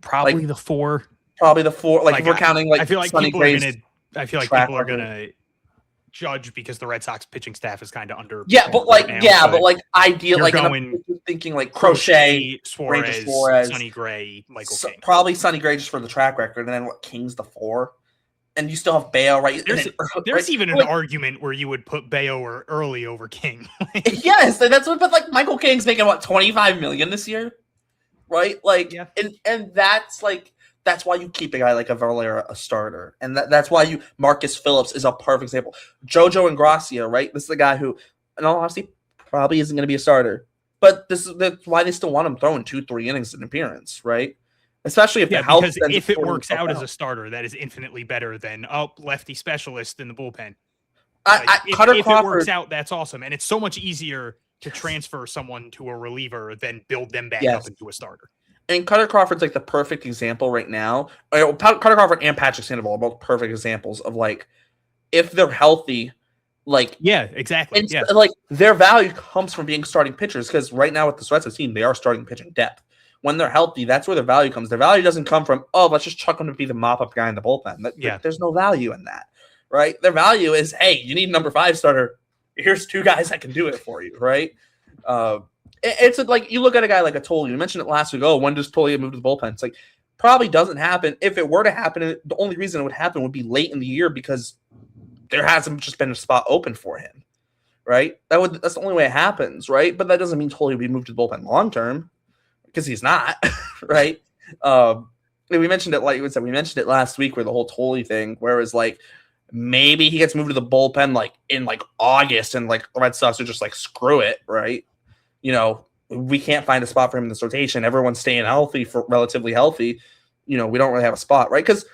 Probably like, the 4. Probably the 4. Like if we're counting like I feel like Sonny people Gray's are gonna people are gonna judge because the Red Sox pitching staff is kind of under. Yeah, but like but like ideal, like going thinking like Crochet, Suarez, Sonny Gray, Michael King. Probably Sonny Gray just for the track record, and then what? King's the 4, and you still have Bayo, right? There's even an argument where you would put Bayo or early over King. Yes, that's what. But like Michael King's making what, 25 million this year, right? Like, yeah. and that's like. That's why you keep a guy like a Valera a starter. And that's why Marcus Phillips is a perfect example. Jojo Ingracia, right? This is a guy who, in all honesty, probably isn't going to be a starter. But that's why they still want him throwing 2-3 innings in appearance, right? Especially if the health. Because if it works out as a starter, that is infinitely better than lefty specialist in the bullpen. If it works out, that's awesome. And it's so much easier to transfer someone to a reliever than build them back up into a starter. And Cutter Crawford's like the perfect example right now. Cutter Crawford and Patrick Sandoval are both perfect examples of like, if they're healthy, like exactly. Like their value comes from being starting pitchers because right now with the Red Sox team, they are starting pitching depth. When they're healthy, that's where their value comes. Their value doesn't come from let's just chuck them to be the mop up guy in the bullpen. There's no value in that, right? Their value is, hey, you need a number 5 starter. Here's 2 guys that can do it for you, right? It's like you look at a guy like a Tolley. You mentioned it last week. Oh, when does Tolley move to the bullpen? It's like probably doesn't happen. If it were to happen, the only reason it would happen would be late in the year because there hasn't just been a spot open for him, right? That's the only way it happens, right? But that doesn't mean Tolley would be moved to the bullpen long term because he's not, right? We mentioned it like we said. We mentioned it last week where the whole Tolley thing, where it was like maybe he gets moved to the bullpen like in like August, and like the Red Sox are just like screw it, right? You know, we can't find a spot for him in this rotation. Everyone's staying healthy, for relatively healthy. You know, we don't really have a spot, right? Because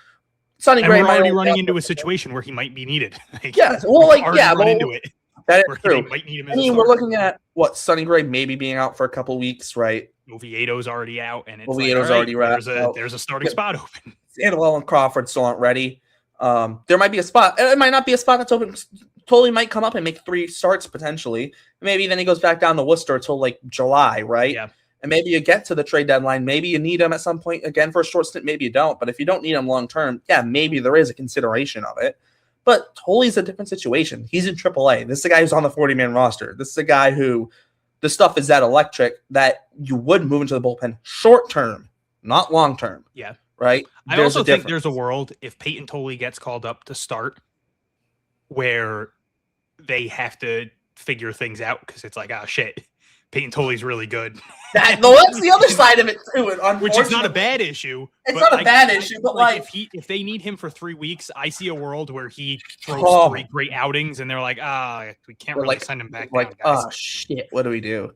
Sonny Gray might already running into a situation where he might be needed. Into it. That is true. Might need him I mean, we're looking at what Sonny Gray maybe being out for a couple weeks, right? Ovieto's already out, and it's already wrapped. There's a starting spot open. Sandoval and Crawford still aren't ready. There might be a spot. It might not be a spot that's open. Totally might come up and make 3 starts potentially. Maybe then he goes back down to Worcester until like July, right? Yeah. And maybe you get to the trade deadline. Maybe you need him at some point again for a short stint. Maybe you don't. But if you don't need him long term, maybe there is a consideration of it. But Toley's a different situation. He's in AAA. This is a guy who's on the 40-man roster. This is a guy who the stuff is that electric that you would move into the bullpen short term, not long term. Yeah. Right? I also think there's a world if Peyton Tolley gets called up to start where they have to figure things out because it's like, oh shit, Peyton Tolley's really good. That's the other side of it too. Which is not a bad issue. It's not a bad issue, but like if they need him for 3 weeks, I see a world where he throws 3 great outings and they're like, we can't really send him back. Like, now, guys. Oh shit, what do we do?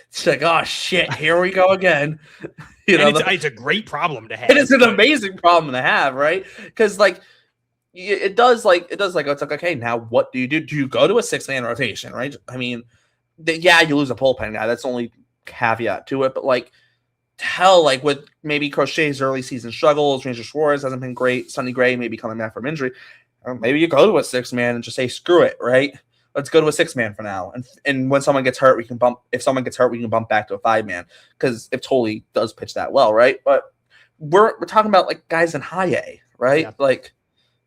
It's like, oh shit, here we go again. It's a great problem to have. It is an amazing problem to have, right? Because like it does it's like okay, now what do you do? Do you go to a 6-man rotation, right? I mean, you lose a bullpen guy. That's the only caveat to it. But like, hell, like with maybe Crochet's early season struggles, Ranger Suarez hasn't been great. Sonny Gray maybe coming back from injury. Maybe you go to a 6-man and just say screw it, right? Let's go to a 6-man for now. And when someone gets hurt, we can bump. If someone gets hurt, we can bump back to a 5-man. Because if Tolley does pitch that well, right? But we're talking about like guys in high A, right? Yeah. Like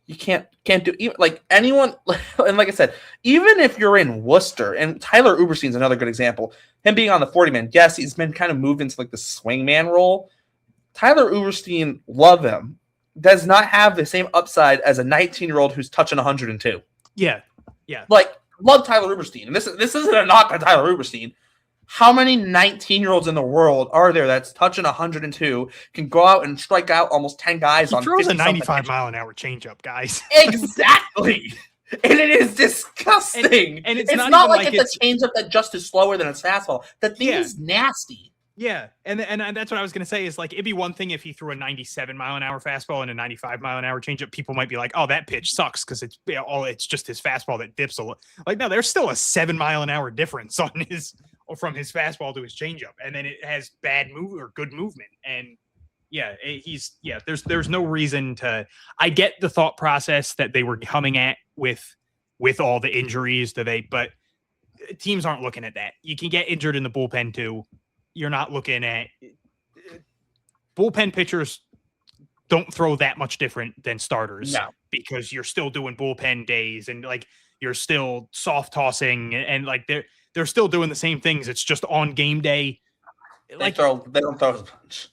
you can't do even like anyone. And like I said, even if you're in Worcester, and Tyler Uberstein's another good example. Him being on the 40-man, yes, he's been kind of moved into like the swingman role. Tyler Uberstein, love him, does not have the same upside as a 19-year-old who's touching 102. Yeah. Like, love Tyler Uberstein. And this isn't a knock on Tyler Uberstein. How many 19-year-olds in the world are there that's touching 102, can go out and strike out almost 10 guys on 50-something? He throws a 95-mile-an-hour changeup, guys. Exactly. And it is disgusting. And it's not not like even it's a changeup that just is slower than its fastball. The thing is nasty. Yeah, and that's what I was going to say is like it'd be one thing if he threw a 97-mile-an-hour fastball and a 95-mile-an-hour changeup. People might be like, "Oh, that pitch sucks" because it's just his fastball that dips a little. Like, no, there's still a 7-mile-an-hour difference on from his fastball to his changeup, and then it has bad move or good movement. And there's no reason to. I get the thought process that they were coming at with all the injuries but teams aren't looking at that. You can get injured in the bullpen too. You're not looking at bullpen pitchers don't throw that much different than starters because you're still doing bullpen days and like you're still soft tossing and like they're still doing the same things. It's just on game day. They don't throw as much.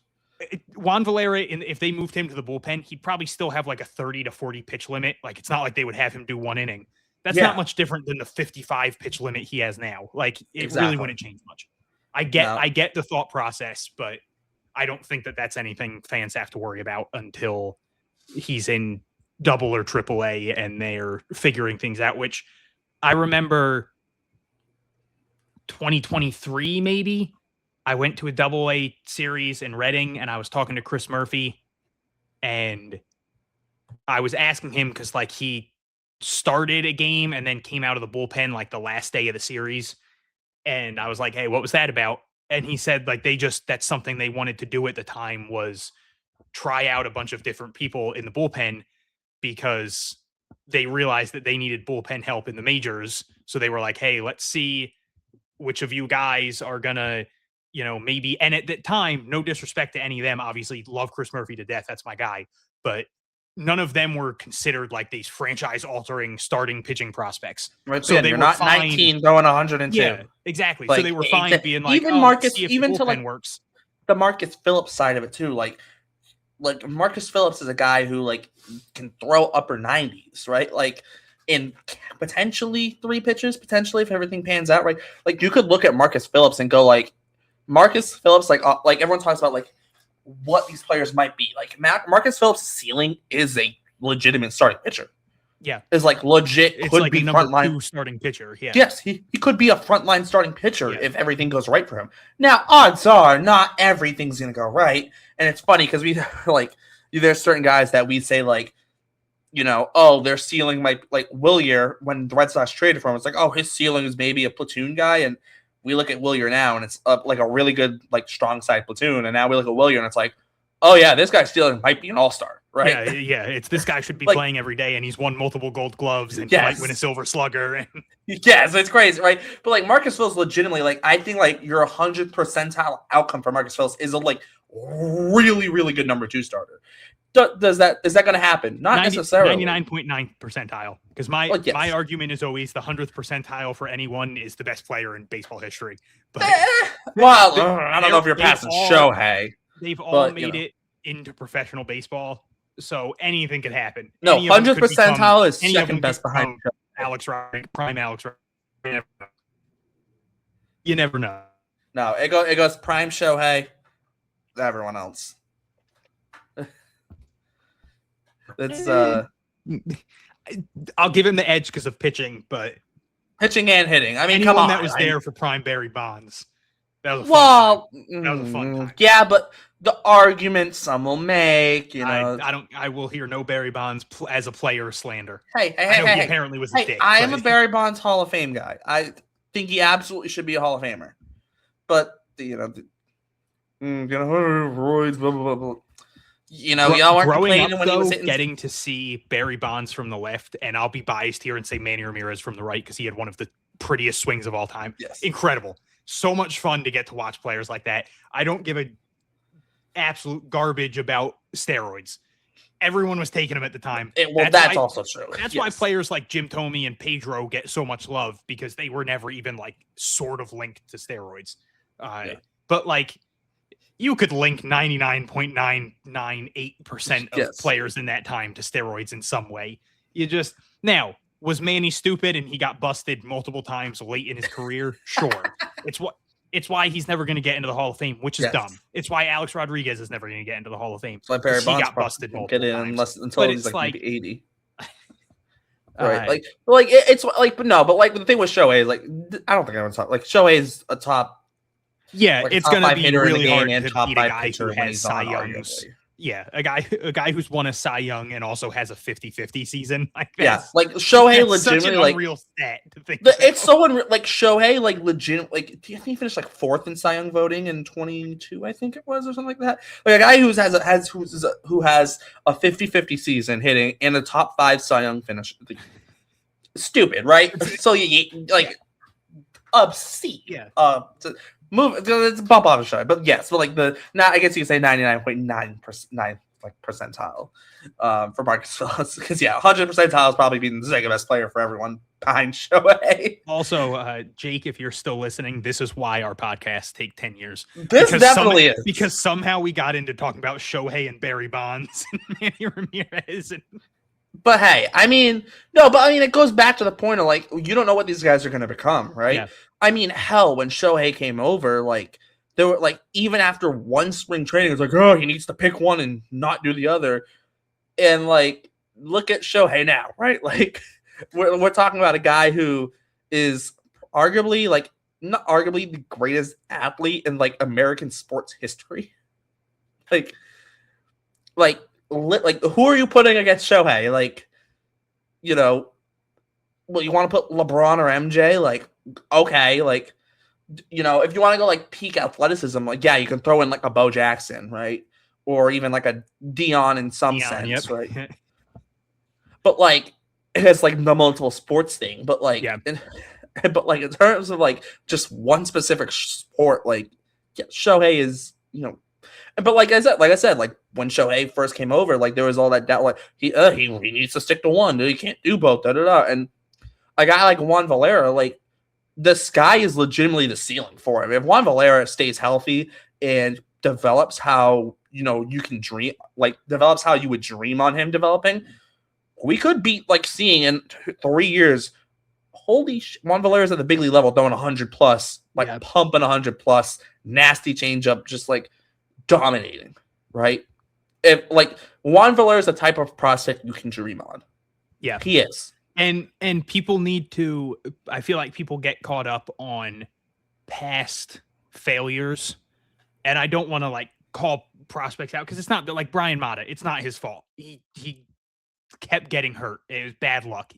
Juan Valera, if they moved him to the bullpen, he'd probably still have like a 30 to 40 pitch limit. Like it's not like they would have him do one inning. That's not much different than the 55 pitch limit he has now. Like it really wouldn't change much. I get the thought process, but I don't think that that's anything fans have to worry about until he's in double or triple A and they're figuring things out, which I remember 2023, maybe I went to a double A series in Reading and I was talking to Chris Murphy and I was asking him because like he started a game and then came out of the bullpen like the last day of the series. And I was like, hey, what was that about? And he said, like, that's something they wanted to do at the time was try out a bunch of different people in the bullpen because they realized that they needed bullpen help in the majors. So they were like, hey, let's see which of you guys are going to, maybe. And at that time, no disrespect to any of them, obviously love Chris Murphy to death. That's my guy. But none of them were considered like these franchise-altering starting pitching prospects. Right, so they you're were not fine, 19 going 102. Yeah, exactly. Like, so they were fine being like, even Marcus, see if even the to like works. The Marcus Phillips side of it too. Like Marcus Phillips is a guy who like can throw upper 90s, right? Like in potentially 3 pitches, potentially if everything pans out right. Like you could look at Marcus Phillips and go like Marcus Phillips, like everyone talks about like what these players might be. Like Marcus Phillips' ceiling is a legitimate starting pitcher. Yeah, is like legit. It's could like be a number frontline 2 starting pitcher. Yeah. Yes, he could be a frontline starting pitcher if everything goes right for him. Now, odds are not everything's gonna go right, and it's funny because we like there's certain guys that we say like, their ceiling might like Willier when the Red Sox traded for him. It's like, oh, his ceiling is maybe a platoon guy, and we look at Willier now, and it's like a really good like strong side platoon, and now we look at Willier, and it's like, oh yeah, this guy's ceiling might be an all-star. Right. Yeah. It's this guy should be like, playing every day, and he's won multiple Gold Gloves and he might win a Silver Slugger. And yes, it's crazy, right? But like Marcus Phillips, legitimately, like I think like your 100th percentile outcome for Marcus Phillips is a like really, really good number 2 starter. Is that going to happen? Not necessarily. 99.9 percentile. Because my argument is always the 100th percentile for anyone is the best player in baseball history. But well, I don't know if you're passing Shohei. They've all made it into professional baseball. So anything could happen. No, 100th percentile is second best behind Alex Rodriguez, prime Alex Rodriguez. You never know. No, it goes prime Shohei, everyone else. It's I'll give him the edge because of pitching, but pitching and hitting. I mean, anyone come on, that was there for prime Barry Bonds. That was a fun time. Yeah, but the argument some will make, I will hear no Barry Bonds as a player slander. Hey, he apparently was a dick. I am a Barry Bonds Hall of Fame guy. I think he absolutely should be a Hall of Famer. But roids, blah blah blah blah. y'all weren't growing complaining up, when he was though, hitting. getting to see Barry Bonds from the left, and I'll be biased here and say Manny Ramirez from the right because he had one of the prettiest swings of all time. Yes. Incredible. So much fun to get to watch players like that. I don't give a absolute garbage about steroids. Everyone was taking them at the time. That's also true. That's why players like Jim Thome and Pedro get so much love, because they were never even like sort of linked to steroids. But like, you could link 99.998% of players in that time to steroids in some way. Now, was Manny stupid and he got busted multiple times late in his career? Sure. It's why he's never going to get into the Hall of Fame, which is dumb. It's why Alex Rodriguez is never going to get into the Hall of Fame. It's why Barry Bonds got busted multiple times. Until he's like maybe 80. Right. But the thing with Shohei, like, I don't think I want to talk. Like, Shohei's a top. Yeah, like, it's going to be really hard and to top beat a 5 guy pitcher who when has he's Cy on, Youngs. arguably. Yeah, a guy who's won a Cy Young and also has a 50-50 season. Like, like Shohei that's such an legitimately, like, unreal stat to think it's so unreal. Like, Shohei, like, legit, like, do you think he finished like 4th in Cy Young voting in 22? I think it was, or something like that. Like, a guy who has a 50-50 season hitting and a top 5 Cy Young finish. Like, stupid, right? So you like obscene. Yeah. It's bump off a show, but yes, but like I guess you could say 99.9% percentile for Marcus Phillips, because 100 percentile is probably being the second best player for everyone behind Shohei. Also, Jake, if you're still listening, this is why our podcasts take 10 years. This definitely is, because somehow we got into talking about Shohei and Barry Bonds and Manny Ramirez. But hey, it goes back to the point of like, you don't know what these guys are going to become, right? Yeah. I mean, hell, when Shohei came over, like, there were like, even after one spring training, it's like, oh, he needs to pick one and not do the other. And like, look at Shohei now, right? Like, we're talking about a guy who is arguably, like, not arguably the greatest athlete in like American sports history. Like, who are you putting against Shohei? Like, you want to put LeBron or MJ? Like, okay, like, if you want to go like peak athleticism, like, yeah, you can throw in like a Bo Jackson, right? Or even like a Dion in some sense, right? But like, it's like the multiple sports thing. But like, in terms of like just one specific sport, like, Shohei is, But like I said, like when Shohei first came over, like there was all that doubt, like he needs to stick to one, he can't do both, and a guy like Juan Valera, like, the sky is legitimately the ceiling for him. If Juan Valera stays healthy and develops how you can dream, like develops how you would dream on him developing, we could be like seeing in 3 years, Juan Valera's at the big league level throwing 100 plus, like pumping 100 plus, nasty changeup, just like dominating, right? If like Juan Valera is the type of prospect you can dream on. Yeah, he is. And people need to, I feel like people get caught up on past failures, and I don't want to like call prospects out, because it's not like Brian Mata, it's not his fault. He kept getting hurt. It was bad luck,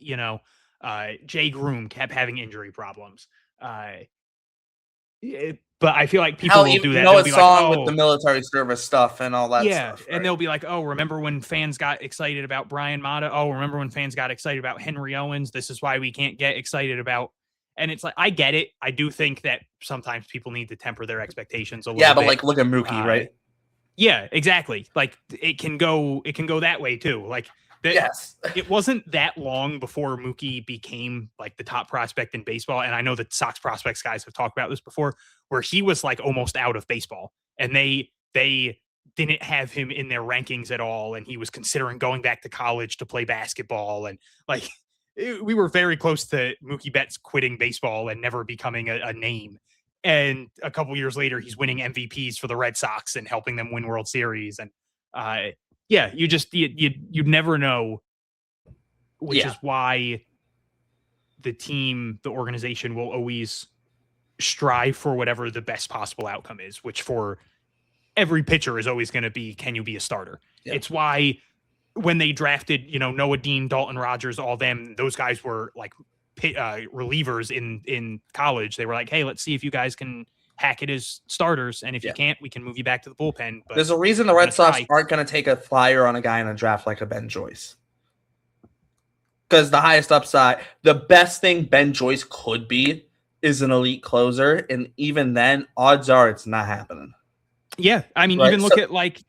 Jay Groom kept having injury problems. But I feel like people will do that. It's song with the military service stuff and all that stuff. Right? And they'll be like, oh, remember when fans got excited about Brian Mata? Oh, remember when fans got excited about Henry Owens? This is why we can't get excited about. And it's like, I get it. I do think that sometimes people need to temper their expectations a little bit. Yeah, but like, look at Mookie, right? Yeah, exactly. Like, it can go that way too. Like, yes, it wasn't that long before Mookie became like the top prospect in baseball. And I know that Sox prospects guys have talked about this before, where he was like almost out of baseball, and they didn't have him in their rankings at all. And he was considering going back to college to play basketball. And like, we were very close to Mookie Betts quitting baseball and never becoming a name. And a couple years later, he's winning MVPs for the Red Sox and helping them win World Series. And you never know, which is why the organization will always strive for whatever the best possible outcome is, which for every pitcher is always going to be, can you be a starter? Yeah. It's why when they drafted, Noah Dean, Dalton Rogers, all them, those guys were like relievers in college. They were like, hey, let's see if you guys can Hackett as starters, and if Yeah. you can't, we can move you back to the bullpen. But There's a reason the we're Red gonna Sox try. aren't going to take a flyer on a guy in a draft like a Ben Joyce. Because the highest upside, the best thing Ben Joyce could be is an elite closer. And even then, odds are it's not happening. Yeah, I mean, Right, even look so- at like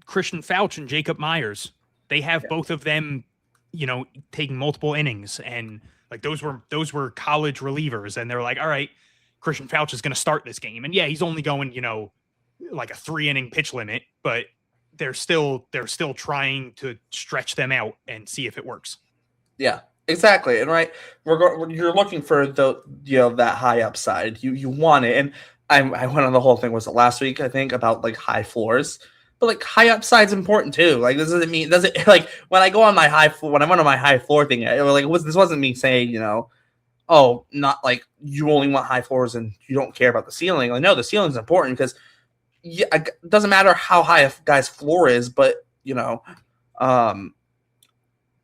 Christian Fauch and Jacob Myers. They have both of them, taking multiple innings, and like those were college relievers, and they're like, all right, Christian Fauch is going to start this game, and yeah, he's only going, like a 3-inning pitch limit, but they're still trying to stretch them out and see if it works. Yeah, exactly. And you're looking for that high upside. You want it. And I went on the whole thing, was it last week, I think, about like high floors. But like high upside's important too. Like this doesn't like when I go on my high floor, when I went on my high floor thing, this wasn't me saying, not like you only want high floors and you don't care about the ceiling. Like, no, the ceiling's important because it doesn't matter how high a guy's floor is, but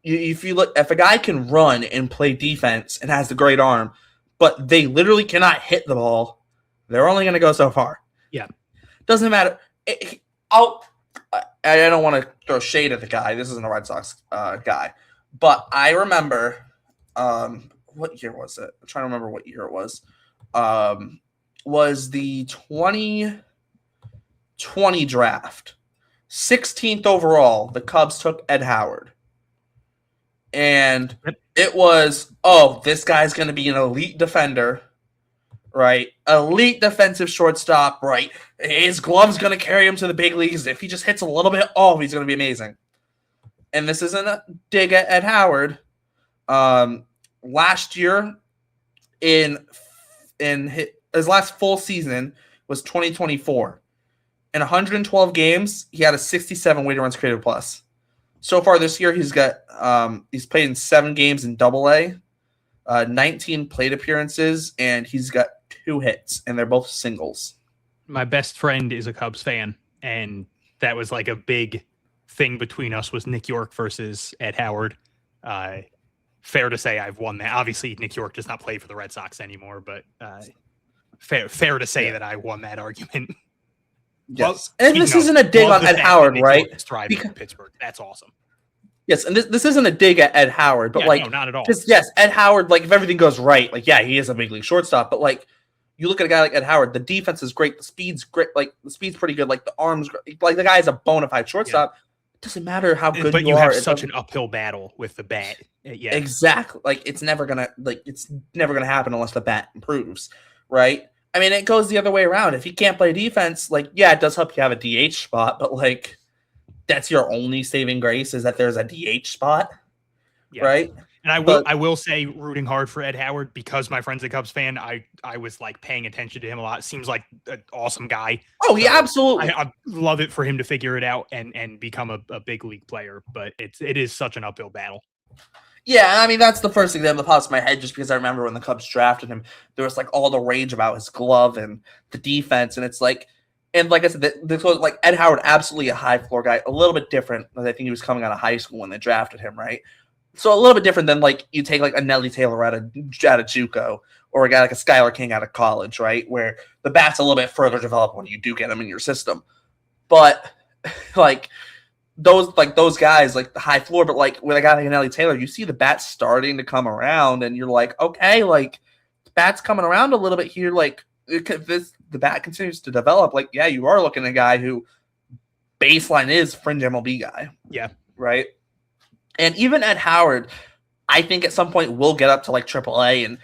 if you look, if a guy can run and play defense and has the great arm, but they literally cannot hit the ball, they're only going to go so far. Yeah, doesn't matter. I don't want to throw shade at the guy. This isn't a Red Sox guy, but I remember what year was it? I'm trying to remember what year it was. Was the 2020 draft, 16th overall. The Cubs took Ed Howard. And it was, this guy's going to be an elite defender, right? Elite defensive shortstop, right? His glove's going to carry him to the big leagues. If he just hits a little bit, he's going to be amazing. And this isn't a dig at Ed Howard. Last year, in his last full season was 2024. In 112 games, he had a 67 weighted runs created plus. So far this year, he's played in 7 games in Double-A, 19 plate appearances, and he's got 2 hits, and they're both singles. My best friend is a Cubs fan, and that was like a big thing between us, was Nick York versus Ed Howard. Fair to say I've won that. Obviously, Nick York does not play for the Red Sox anymore, but fair to say that I won that argument. Yes, Well, and this isn't a dig on Ed Howard, right? Thriving in Pittsburgh. That's awesome. Yes, and this isn't a dig at Ed Howard, but no, not at all. Because yes, Ed Howard, like if everything goes right, like he is a big league shortstop, but like you look at a guy like Ed Howard, the defense is great, the speed's great, like the speed's pretty good, like the arms, like the guy is a bona fide shortstop. It doesn't matter how good but you you are. have such an uphill battle with the bat. Yeah, exactly. Like it's never gonna happen unless the bat improves, right? I mean, it goes the other way around. If you can't play defense, like, it does help you have a DH spot, but, like, that's your only saving grace is that there's a DH spot, right? And I will say, rooting hard for Ed Howard, because my friend's a Cubs fan, I was, like, paying attention to him a lot. Seems like an awesome guy. Oh, he absolutely. I love it for him to figure it out and become a big league player, but it is such an uphill battle. Yeah, I mean, that's the first thing that pops in my head, just because I remember when the Cubs drafted him, there was, like, all the rage about his glove and the defense, and it's like, and like I said, this was, like, Ed Howard, absolutely a high floor guy, a little bit different, I think he was coming out of high school when they drafted him, right? So a little bit different than, like, you take, like, a Nelly Taylor out of JUCO, or a guy like a Skylar King out of college, right, where the bat's a little bit further developed when you do get him in your system. But, like, those guys, like the high floor, but like with a guy like Nelly Taylor, you see the bat starting to come around, and you're like, okay, like the bat's coming around a little bit here. Like the bat continues to develop. Like, yeah, you are looking at a guy who baseline is fringe MLB guy. Yeah, right. And even Ed Howard, I think at some point will get up to like AAA and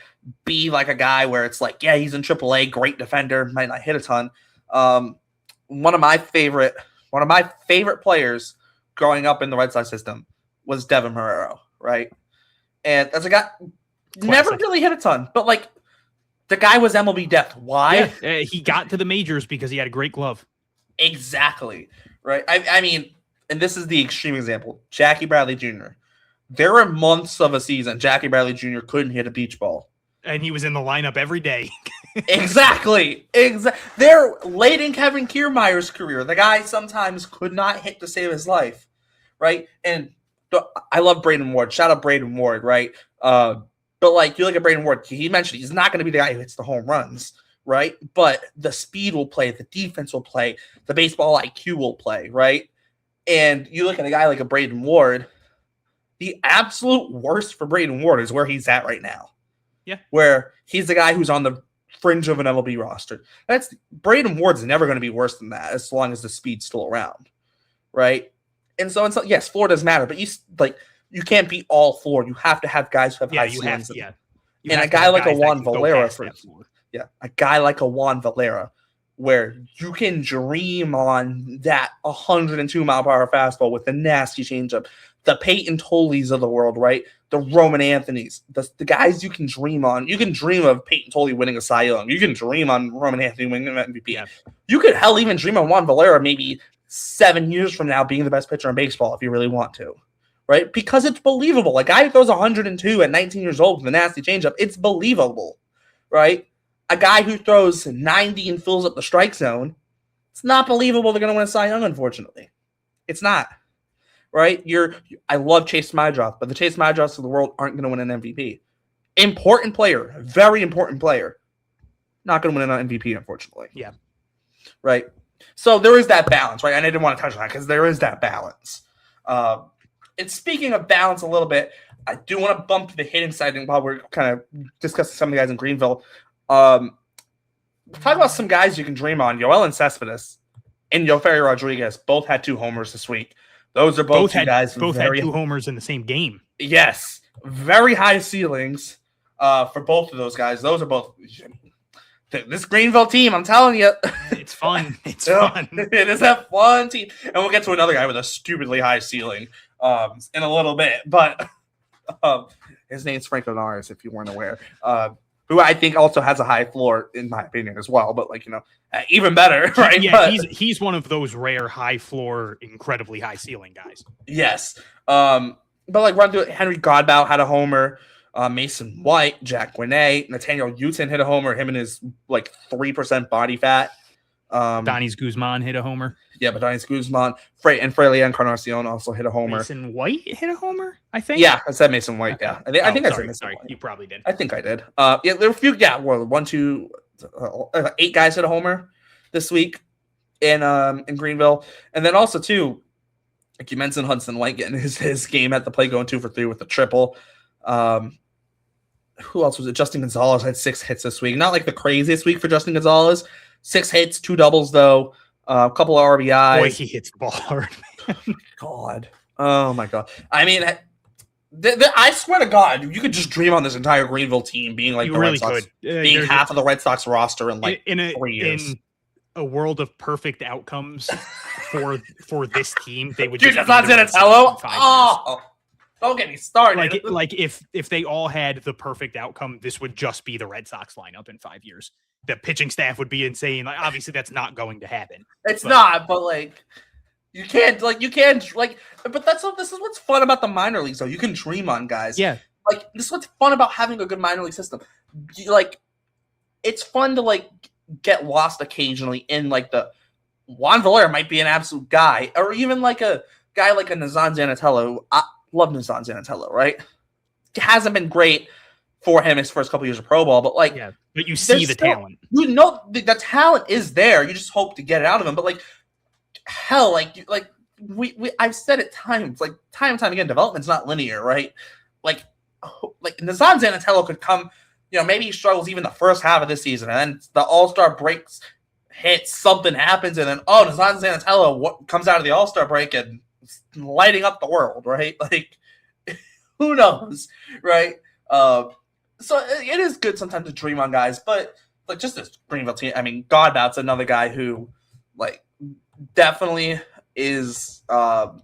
be like a guy where it's like, yeah, he's in AAA, great defender, might not hit a ton. One of my favorite players growing up in the Red Sox system was Devin Marrero, right? And as a guy, never really hit a ton, but like the guy was MLB depth. Why? Yeah, he got to the majors because he had a great glove. Exactly, right? I mean, and this is the extreme example. Jackie Bradley Jr. There were months of a season Jackie Bradley Jr. couldn't hit a beach ball. And he was in the lineup every day. Exactly. They're late in Kevin Kiermaier's career. The guy sometimes could not hit to save his life, right? And I love Braiden Ward. Shout out Braiden Ward, right? But like you look at Braiden Ward, he mentioned he's not going to be the guy who hits the home runs, right? But the speed will play, the defense will play, the baseball IQ will play, right? And you look at a guy like a Braiden Ward, the absolute worst for Braiden Ward is where he's at right now. Yeah. Where he's the guy who's on the fringe of an MLB roster. Braiden Ward's never going to be worse than that as long as the speed's still around, right? And so yes, floor does matter, but you can't be all floor. You have to have guys who have high ceilings. And a guy like a Juan Valera, a guy like a Juan Valera, where you can dream on that 102 mile per hour fastball with the nasty changeup, the Peyton Tolles of the world, right? The Roman Anthonys, the guys you can dream on. You can dream of Peyton Tolle winning a Cy Young. You can dream on Roman Anthony winning an MVP. Yeah. You could hell even dream on Juan Valera maybe 7 years from now being the best pitcher in baseball if you really want to, right? Because it's believable. A guy who throws 102 at 19 years old with a nasty changeup, it's believable, right? A guy who throws 90 and fills up the strike zone, it's not believable they're going to win a Cy Young, unfortunately. It's not. Right? I love Chase Mydroth, but the Chase Mydroths of the world aren't going to win an MVP. Important player, very important player. Not going to win an MVP, unfortunately. Yeah. Right? So there is that balance, right? And I didn't want to touch on that because there is that balance. And speaking of balance a little bit, I do want to bump to the hitting side while we're kind of discussing some of the guys in Greenville. Talk about some guys you can dream on. Yoel Cespedes and Yoferi Rodriguez both had 2 homers this week. Those are both guys. Both had 2 homers in the same game. Yes. Very high ceilings for both of those guys. Those are both. This Greenville team, I'm telling you. It's fun. It's fun. It is a fun team. And we'll get to another guy with a stupidly high ceiling in a little bit. But his name's Franco Nares, if you weren't aware. Who I think also has a high floor, in my opinion, as well. But, even better, right? Yeah, he's one of those rare high floor, incredibly high ceiling guys. Yes. But, run through it. Henry Godbout had a homer. Mason White, Jack Gwinnett, Nathaniel Uton hit a homer. Him and his, 3% body fat. Donnie's Guzman hit a homer. Yeah, but Donnie's Guzman. Fraley Encarnacion also hit a homer. Mason White hit a homer, I think? Yeah, I said Mason White, yeah. I think I said Mason White. You probably did. I think I did. There were a few, 8 guys hit a homer this week in Greenville. And then also, too, like you mentioned, Hudson White getting his game at the plate going 2 for 3 with a triple. Who else was it? Justin Gonzalez had 6 hits this week. Not the craziest week for Justin Gonzalez. 6 hits, 2 doubles, though. A couple of RBIs. Boy, he hits the ball hard, man. God. Oh, my God. I mean, I swear to God, you could just dream on this entire Greenville team being the really Red Sox. Could. Being half of the Red Sox roster in 3 years. In a world of perfect outcomes for this team, they would Dude, just that's not Zenatello? Oh, don't get me started. If they all had the perfect outcome, this would just be the Red Sox lineup in 5 years. The pitching staff would be insane. Obviously that's not going to happen. It's not, but you can't but this is what's fun about the minor leagues though. You can dream on guys. Yeah. This is what's fun about having a good minor league system. It's fun to get lost occasionally in the Juan Valera might be an absolute guy, or even a guy like a Nazan Zanatello. I love Nazan Zanatello, right? It hasn't been great for him his first couple years of pro ball, but but you see the talent. You know the talent is there. You just hope to get it out of him. But I've said it time and time again, development's not linear, right? Nazan Zanatello could come, maybe he struggles even the first half of this season, and then the All-Star breaks hits, something happens, and then Nazan Zanatello comes out of the All-Star break and lighting up the world, right? Who knows, right? So it is good sometimes to dream on guys, but just this Greenville team. I mean, Godbout's another guy who definitely is. Godbout,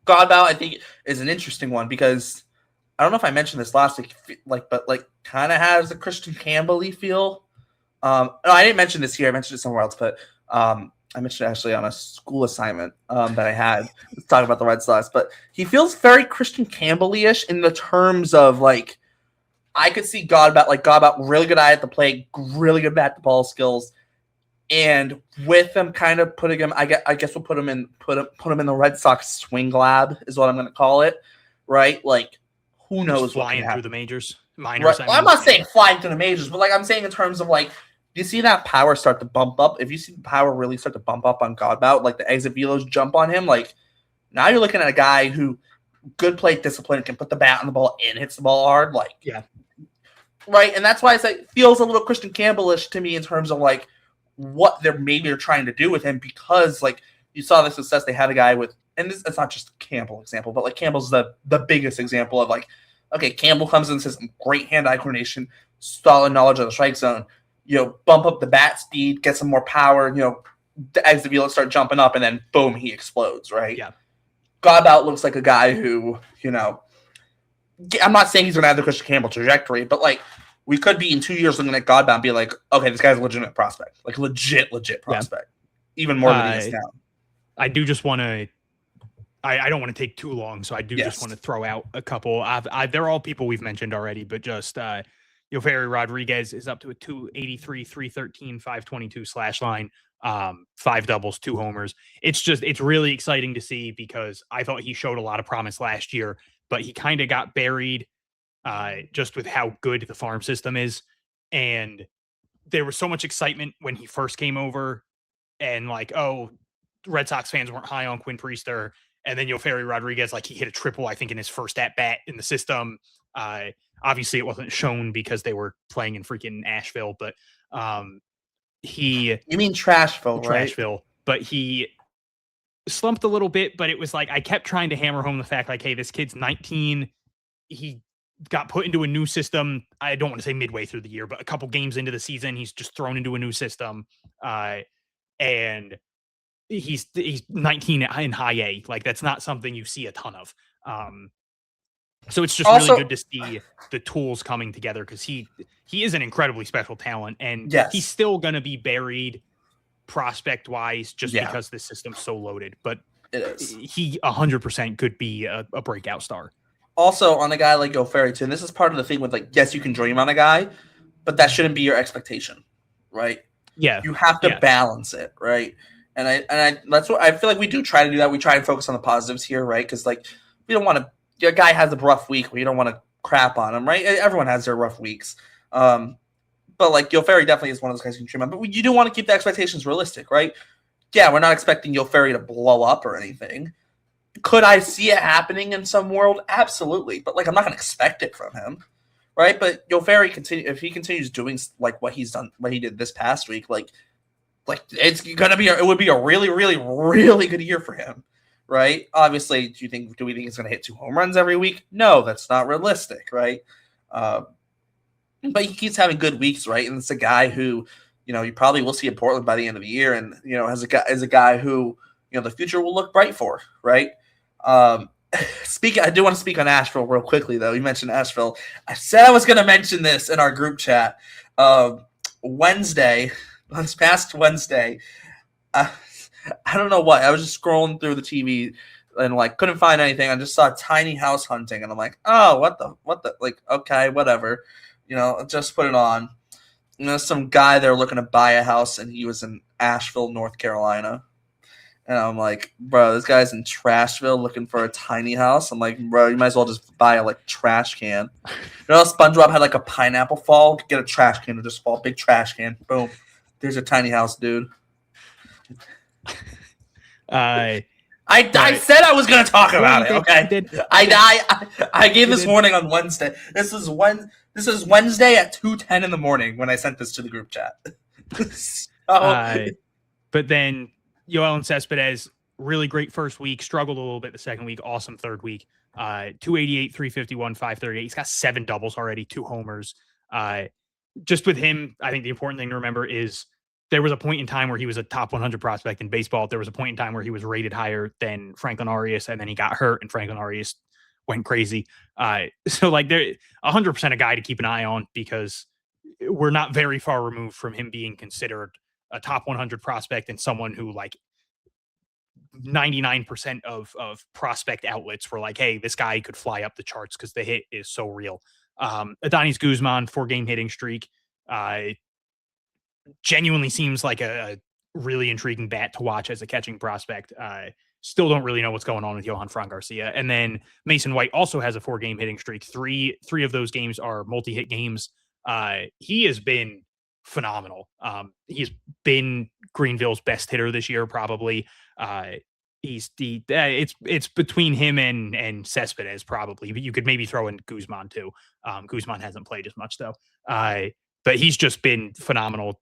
I think, is an interesting one because I don't know if I mentioned this last week, but kind of has a Christian Campbell-y feel. No, I didn't mention this here. I mentioned it somewhere else, but I mentioned it actually on a school assignment that I had talking about the Red Sox. But he feels very Christian Campbell-ish in the terms of I could see Godbout really good eye at the plate, really good bat to ball skills, and with him kind of putting him, I guess we'll put him in the Red Sox swing lab is what I'm going to call it, right? Who knows flying what through the majors, minors. Right. Well, I'm not saying flying through the majors, but I'm saying in terms of you see that power start to bump up. If you see the power really start to bump up on Godbout, like the exit velos jump on him, like now you're looking at a guy who good plate discipline, can put the bat on the ball and hits the ball hard. Like, Yeah. Right. And that's why it's like feels a little Christian Campbell-ish to me in terms of like what they're maybe trying to do with him, because like you saw the success they had a guy with, and it's not just Campbell example, but like Campbell's the biggest example of like, okay, Campbell comes in and says great hand-eye coordination, solid knowledge of the strike zone, bump up the bat speed, get some more power, the exit velo start jumping up, and then boom, he explodes, right? Yeah. Godbout looks like a guy who, I'm not saying he's going to have the Christian Campbell trajectory, but like we could be in 2 years looking at Godbout and be like, okay, this guy's a legitimate prospect, like legit prospect, even more than he is now. I do just want to. I don't want to take too long, so I do just want to throw out a couple. They're all people we've mentioned already, but just Yoferi Rodriguez is up to a 283, 313, 522 slash line, 5 doubles, 2 homers. It's really exciting to see, because I thought he showed a lot of promise last year, but he kind of got buried just with how good the farm system is. And there was so much excitement when he first came over, and like, oh, Red Sox fans weren't high on Quinn Priester. And then Yoferi Rodriguez, like he hit a triple, I think, in his first at bat in the system. Obviously, it wasn't shown because they were playing in freaking Asheville, but you mean Trashville, right? Trashville, but he slumped a little bit. But it was like I kept trying to hammer home the fact, like, hey, this kid's 19. He got put into a new system. I don't want to say midway through the year, but a couple games into the season, he's just thrown into a new system, and he's 19 in high A. Like that's not something you see a ton of. So it's just also really good to see the tools coming together, because he is an incredibly special talent, and he's still going to be buried prospect wise just because this system's so loaded. But he 100% could be a breakout star. Also, on a guy like Yoferi too, and this is part of the thing with like, yes, you can dream on a guy, but that shouldn't be your expectation, right? Yeah, you have to balance it, right? And I that's what I feel like we do try to do that. We try and focus on the positives here, right? Because like we don't want to. Your guy has a rough week. We don't want to crap on him, right? Everyone has their rough weeks. But like Yoferi definitely is one of those guys you can dream on. But you do want to keep the expectations realistic, right? Yeah, we're not expecting Yoferi to blow up or anything. Could I see it happening in some world? Absolutely. But like I'm not going to expect it from him, right? But Yoferi if he continues doing like what he's done, what he did this past week, like it's gonna be. It would be a really, really, really good year for him, right? Obviously, do we think he's gonna hit 2 home runs every week? No, that's not realistic, right? But he keeps having good weeks, right? And it's a guy who, you probably will see in Portland by the end of the year, and as a guy who, the future will look bright for, right? I do want to speak on Asheville real quickly, though. You mentioned Asheville. I said I was gonna mention this in our group chat. This past Wednesday, I don't know what. I was just scrolling through the TV and like couldn't find anything. I just saw tiny house hunting, and I'm like, oh, what the like, okay, whatever. Just put it on. Some guy there looking to buy a house, and he was in Asheville, North Carolina. And I'm like, bro, this guy's in Trashville looking for a tiny house. I'm like, bro, you might as well just buy a like trash can. SpongeBob had like a pineapple fall? Get a trash can to just fall, big trash can, boom. There's a tiny house, dude. I said I was going to talk about it. Okay, I gave this warning on Wednesday. This is Wednesday at 2:10 in the morning when I sent this to the group chat. But then Yoel Cespedes, really great first week, struggled a little bit the second week, awesome third week. 288, 351, 538. He's got 7 doubles already, 2 homers. Just with him, I think the important thing to remember is there was a point in time where he was a top 100 prospect in baseball. There was a point in time where he was rated higher than Franklin Arias, and then he got hurt, and Franklin Arias went crazy. So like they're 100% a guy to keep an eye on, because we're not very far removed from him being considered a top 100 prospect and someone who like 99% of prospect outlets were like, hey, this guy could fly up the charts because the hit is so real. Adonis Guzman, 4-game hitting streak. Genuinely seems like a really intriguing bat to watch as a catching prospect. Still don't really know what's going on with Johan Fran Garcia. And then Mason White also has a 4-game hitting streak. Three of those games are multi-hit games. He has been phenomenal. He's been Greenville's best hitter this year, probably. It's between him and Cespedes probably, but you could maybe throw in Guzman too. Guzman hasn't played as much though. But he's just been phenomenal.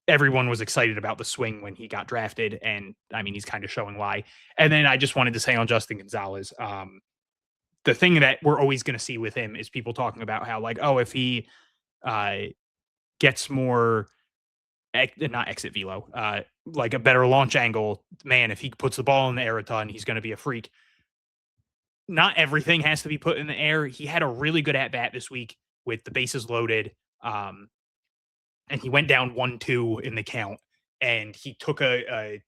Everyone was excited about the swing when he got drafted, and I mean he's kind of showing why. And then I just wanted to say on Justin Gonzalez, the thing that we're always going to see with him is people talking about how like, oh, if he gets more not exit velo, like a better launch angle, man, if he puts the ball in the air a ton, he's going to be a freak. Not everything has to be put in the air. He had a really good at bat this week with the bases loaded. And he went down 1-2 in the count, and he took a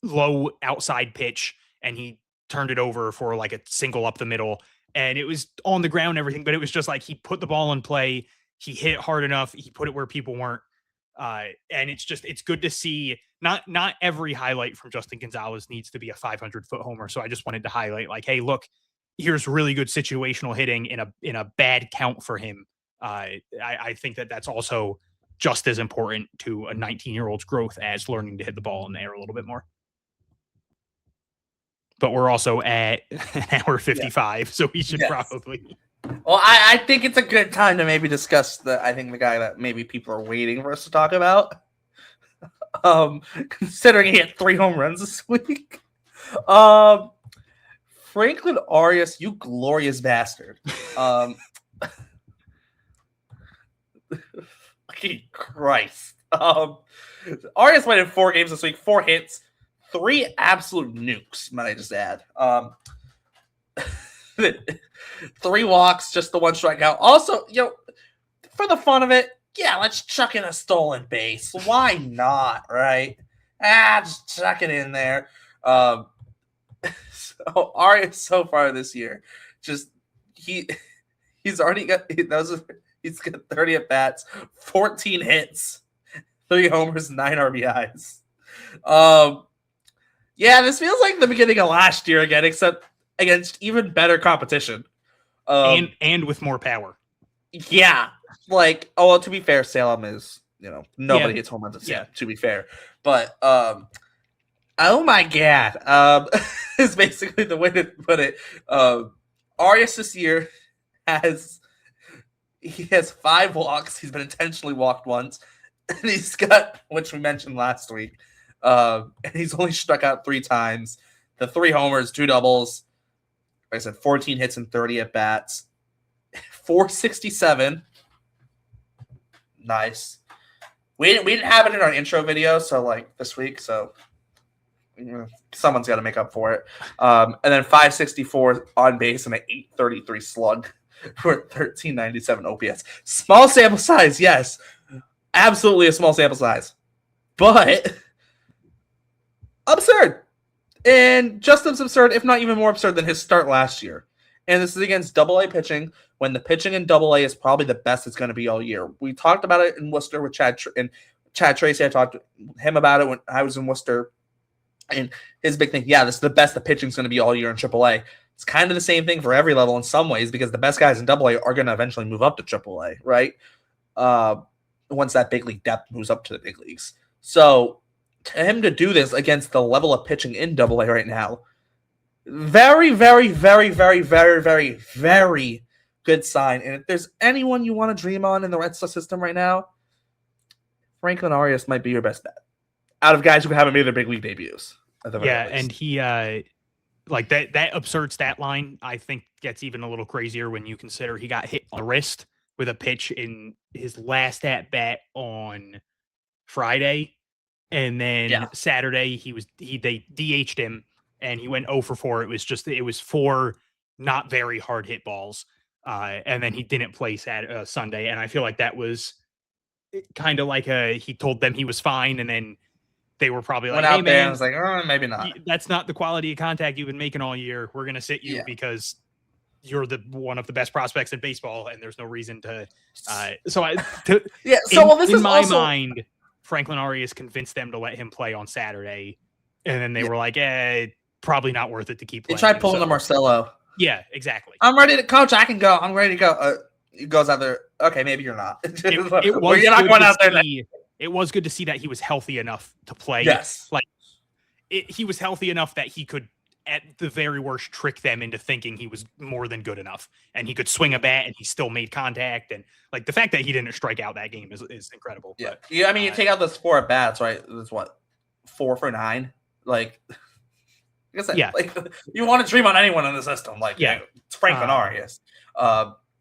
low outside pitch and he turned it over for like a single up the middle, and it was on the ground and everything, but it was just like he put the ball in play. He hit it hard enough. He put it where people weren't. And it's good to see. Not every highlight from Justin Gonzalez needs to be a 500-foot homer. So I just wanted to highlight like, hey, look, here's really good situational hitting in a bad count for him. I think that's also just as important to a 19-year-old's growth as learning to hit the ball in the air a little bit more. But we're also at an hour 55, so we should probably. Well, I think it's a good time to maybe discuss the guy that maybe people are waiting for us to talk about. Considering he had 3 home runs this week. Franklin Arias, you glorious bastard. Fucking Christ. Arias played in 4 games this week, 4 hits, 3 absolute nukes, might I just add. 3 walks, just the 1 strikeout. Also, for the fun of it, let's chuck in a stolen base. Why not, right? Just chuck it in there. So Arias so far this year, just he's already got he's got 30 at bats, 14 hits, 3 homers, 9 RBIs. This feels like the beginning of last year again, except against even better competition. And with more power. Yeah. To be fair, Salem is, nobody hits home runs at Salem, to be fair. But, oh my God, is basically the way to put it. Arias this year has 5 walks. He's been intentionally walked once. And he's got, which we mentioned last week, and he's only struck out 3 times. The 3 homers, 2 doubles. Like I said, 14 hits and 30 at bats. 467. Nice. We didn't have it in our intro video, so this week, so someone's got to make up for it. And then 564 on base and an 833 slug for 1397 OPS. Small sample size, yes. Absolutely a small sample size. But absurd. And just as absurd, if not even more absurd than his start last year. And this is against AA pitching, when the pitching in AA is probably the best it's going to be all year. We talked about it in Worcester with Chad Tracy. I talked to him about it when I was in Worcester. And his big thing, this is the best the pitching's going to be all year in AAA. It's kind of the same thing for every level in some ways, because the best guys in AA are going to eventually move up to AAA, right? Once that big league depth moves up to the big leagues. So to him to do this against the level of pitching in AA right now, very, very, very, very, very, very, very good sign. And if there's anyone you want to dream on in the Red Sox system right now, Franklin Arias might be your best bet out of guys who haven't made their big league debuts. And he that absurd stat line, I think, gets even a little crazier when you consider he got hit on the wrist with a pitch in his last at bat on Friday. And then Saturday they DH'd him and he went 0 for 4. It was 4 not very hard hit balls. And then he didn't play Sunday. And I feel like that was kind of like he told them he was fine. And then they were probably like, hey, man, there and was like, maybe not. That's not the quality of contact you've been making all year. We're going to sit you because you're one of the best prospects in baseball. And there's no reason to, in my mind, Franklin Arias convinced them to let him play on Saturday, and then they were like, probably not worth it to keep playing. They tried pulling the Marcelo. Yeah, exactly. I'm ready to coach. I can go. I'm ready to go. goes out there. Okay, maybe you're not. It Well, was you're not good going to out there. see- It was good to see that he was healthy enough to play. Yes. Like he was healthy enough that he could, at the very worst, trick them into thinking he was more than good enough, and he could swing a bat and he still made contact. And like the fact that he didn't strike out that game is incredible. Yeah. But, Yeah. I mean, you take out those 4 at bats, right? That's what 4 for 9. Like, like I said, Yeah. like you want to dream on anyone in the system. Like, Yeah. it's Franklin Arias.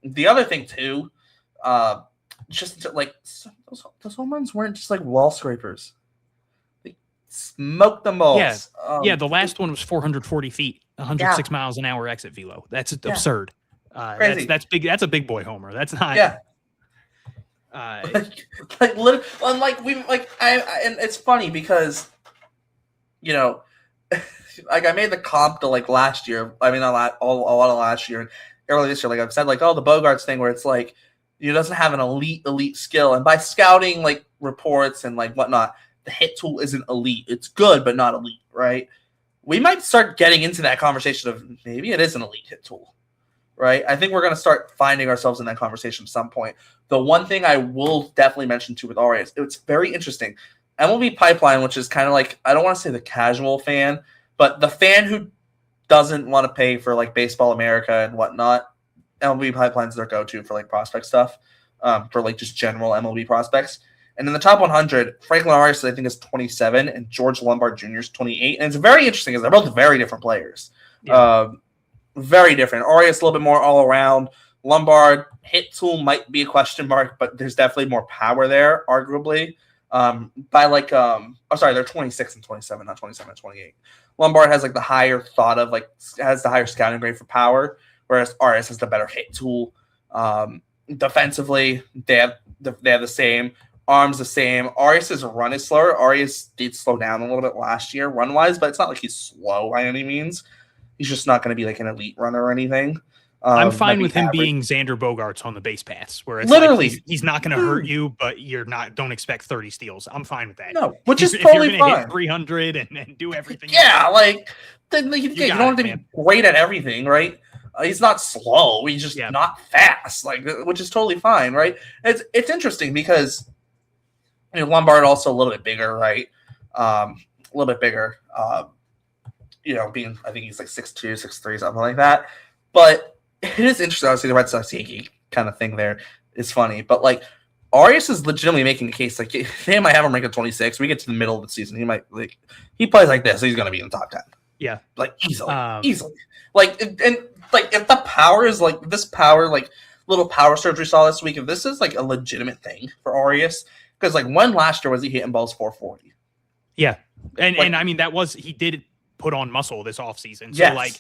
The other thing too, just like those home runs weren't just like wall scrapers. They smoked them balls. Yeah. The last one was 440 feet, 106 miles an hour exit velo. That's absurd. Crazy. That's big. That's a big boy homer. That's not. Yeah. Like literally, and it's funny because, you know, like I made the comp to like last year. I mean, a lot of last year and early this year. Like I've said, like the Bogarts thing where it's like he doesn't have an elite skill, and by scouting like reports and like whatnot, the hit tool isn't elite. It's good, but not elite, right? We might start getting into that conversation of maybe it is an elite hit tool, right? I think we're going to start finding ourselves in that conversation at some point. The one thing I will definitely mention too with Arias, it's very interesting. MLB Pipeline, which is kind of like, I don't want to say the casual fan, but the fan who doesn't want to pay for like Baseball America and whatnot, MLB Pipeline's their go-to for like prospect stuff, for like just general MLB prospects. And in the top 100, Franklin Arias, I think, is 27, and George Lombard Jr. is 28. And it's very interesting because they're both very different players. Yeah. Very different. Arias a little bit more all around. Lombard, hit tool might be a question mark, but there's definitely more power there, arguably. By like, they're 26 and 27, not 27 and 28. Lombard has like the higher thought of like, has the higher scouting grade for power, whereas Arias has the better hit tool. Defensively, they have the same. Arms the same. Arias' run is slower. Arias did slow down a little bit last year run-wise, but it's not like he's slow by any means. He's just not going to be like an elite runner or anything. I'm fine with him being Xander Bogaerts on the base pass, where it's literally like he's not going to hurt you, but don't expect 30 steals. I'm fine with that. No, which is totally if you're fine. Hit 300 and do everything. Yeah, like then you don't have to be great at everything, right? He's not slow. He's just not fast, like, which is totally fine, right? It's interesting because Lombard also a little bit bigger, right? A little bit bigger. Being I think he's like 6'2", 6'3", something like that. But it is interesting. Obviously, the Red Sox Yankee kind of thing there is funny. But like Arias is legitimately making a case. Like they might have him ranked at 26. We get to the middle of the season, he plays like this, he's going to be in the top 10. Yeah, like easily. Like and like if the power is like this power, like little power surge we saw this week, if this is like a legitimate thing for Arias. Because like when last year was he hitting balls 440? Yeah, and I mean he did put on muscle this offseason. So like,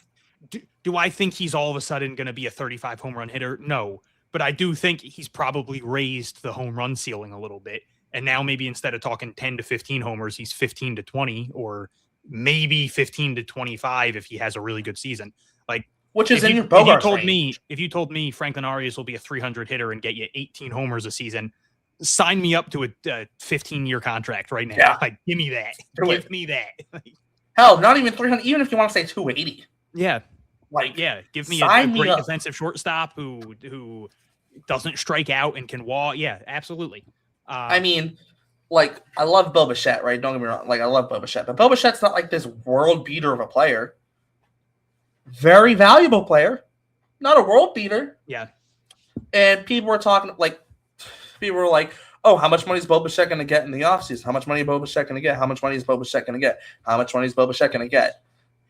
do I think he's all of a sudden going to be a 35 home run hitter? No, but I do think he's probably raised the home run ceiling a little bit. And now maybe instead of talking 10 to 15 homers, he's 15 to 20, or maybe 15 to 25 if he has a really good season. Like, which is in your Bogarts if you told me Franklin Arias will be a 300 hitter and get you 18 homers a season, sign me up to a 15-year contract right now. Yeah. Like, give me that. Give me that. Hell, not even 300. Even if you want to say 280. Yeah. Like, give me a great defensive shortstop who doesn't strike out and can walk. Yeah, absolutely. I mean, like, I love Bo Bichette, right? Don't get me wrong. Like, I love Bo Bichette, but Bo Bichette's not like this world beater of a player. Very valuable player, not a world beater. Yeah. And people were oh, how much money is Bo Bichette going to get in the offseason? How much money is Bo Bichette going to get? How much money is Bo Bichette going to get? How much money is Bo Bichette going to get?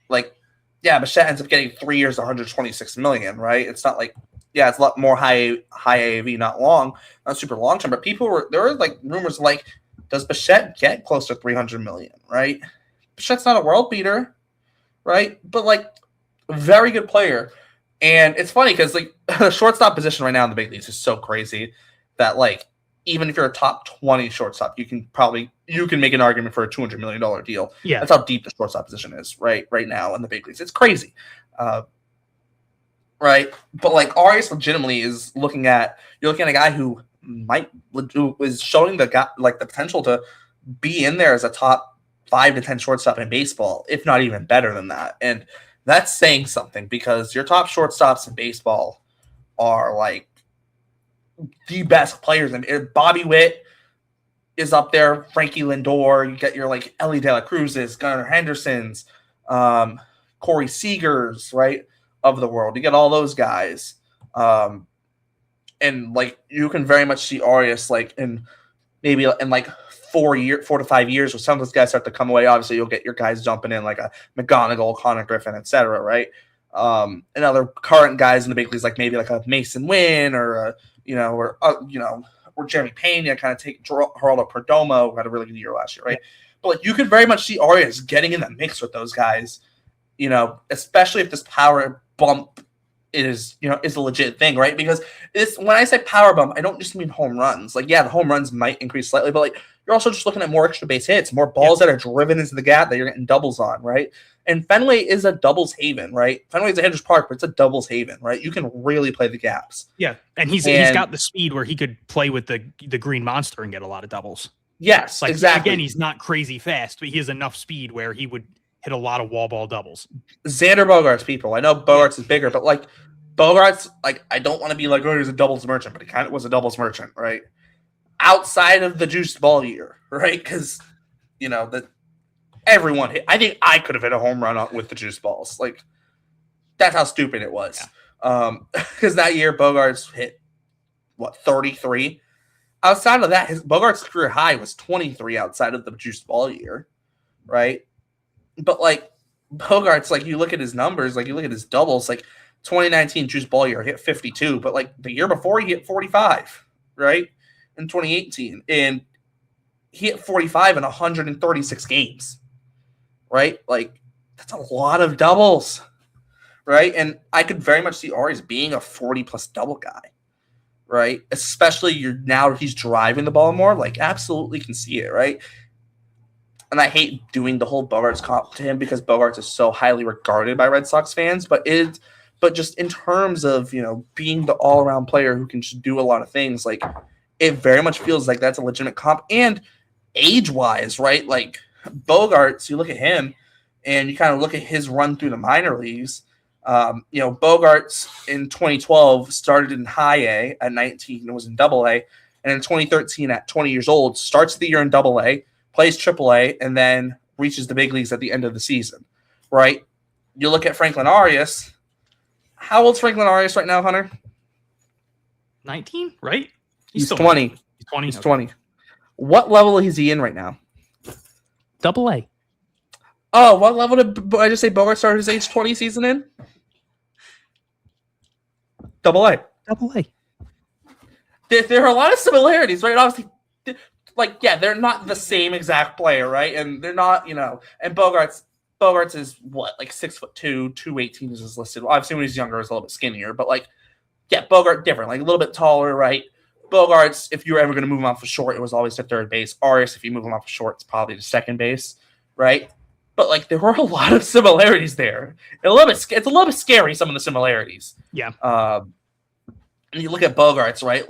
Like, yeah, Bichette ends up getting 3 years, $126 million, right? It's not like, it's a lot more high AAV, not super long term. But there were like rumors like, does Bichette get close to $300 million, right? Bichette's not a world beater, right? But like, very good player. And it's funny because like the shortstop position right now in the big leagues is so crazy that like even if you're a top 20 shortstop, you can make an argument for a $200 million deal. Yeah, that's how deep the shortstop position is right now in the big leagues. It's crazy, right? But like Arias legitimately is you're looking at a guy who is showing the potential to be in there as a top 5 to 10 shortstop in baseball, if not even better than that. And that's saying something because your top shortstops in baseball are like the best players. And Bobby Witt is up there, Frankie Lindor. You get your like Ellie De La Cruz's, Gunnar Henderson's, Corey Seagers, right, of the world. You get all those guys. And like you can very much see Arias like in maybe in like 4 to 5 years, where some of those guys start to come away. Obviously, you'll get your guys jumping in like a McGonigal, Connor Griffin, etc. Right? And other current guys in the big leagues, like maybe like a Mason Wynn or or Jeremy Pena, kind of take Geraldo Perdomo, who had a really good year last year, right? But like you could very much see Arias getting in the mix with those guys, especially if this power bump is a legit thing, right? Because when I say power bump, I don't just mean home runs. Like, yeah, the home runs might increase slightly, but like you're also just looking at more extra base hits, more balls that are driven into the gap that you're getting doubles on, right? And Fenway is a doubles haven, right? Fenway is a hitter's park, but it's a doubles haven, right? You can really play the gaps. Yeah, and he's got the speed where he could play with the Green Monster and get a lot of doubles. Yes, like, exactly. Again, he's not crazy fast, but he has enough speed where he would hit a lot of wall ball doubles. Xander Bogaerts, people. I know Bogaerts is bigger, but like Bogaerts, like I don't want to be like, oh, he's a doubles merchant, but he kind of was a doubles merchant, right? Outside of the juiced ball year, right? Because that everyone hit. I think I could have hit a home run with the juice balls. Like that's how stupid it was. Because that year Bogaerts hit 33. Outside of that, Bogaerts' career high was 23 outside of the juiced ball year, right? But like Bogaerts, like you look at his numbers, like you look at his doubles, like 2019 juiced ball year hit 52, but like the year before he hit 45, right? In 2018, and he hit 45 in 136 games, right? Like that's a lot of doubles, right? And I could very much see Arias being a 40+ double guy, right? Especially he's driving the ball more. Like absolutely can see it, right? And I hate doing the whole Bogaerts comp to him because Bogaerts is so highly regarded by Red Sox fans, but just in terms of being the all-around player who can just do a lot of things, like it very much feels like that's a legitimate comp. And age-wise, right? Like Bogaerts, you look at him and you kind of look at his run through the minor leagues. Bogaerts in 2012 started in high A at 19 and was in double A. And in 2013 at 20 years old, starts the year in double A, plays triple A, and then reaches the big leagues at the end of the season, right? You look at Franklin Arias. How old's Franklin Arias right now, Hunter? 19, right? He's 20. He's 20. He's 20. What level is he in right now? Double A. Oh, what level did I just say Bogart started his age 20 season in? Double A. Double A. There are a lot of similarities, right? Obviously, they're not the same exact player, right? And they're not, and Bogaerts is what, like 6'2", 218 is listed. Obviously, when he's younger, he's a little bit skinnier, but Bogart different, like a little bit taller, right? Bogaerts, if you were ever going to move him off of short, it was always to third base. Arias, if you move him off of short, it's probably to second base, right? But there were a lot of similarities there. It's a little bit scary, some of the similarities. Yeah. And you look at Bogaerts, right?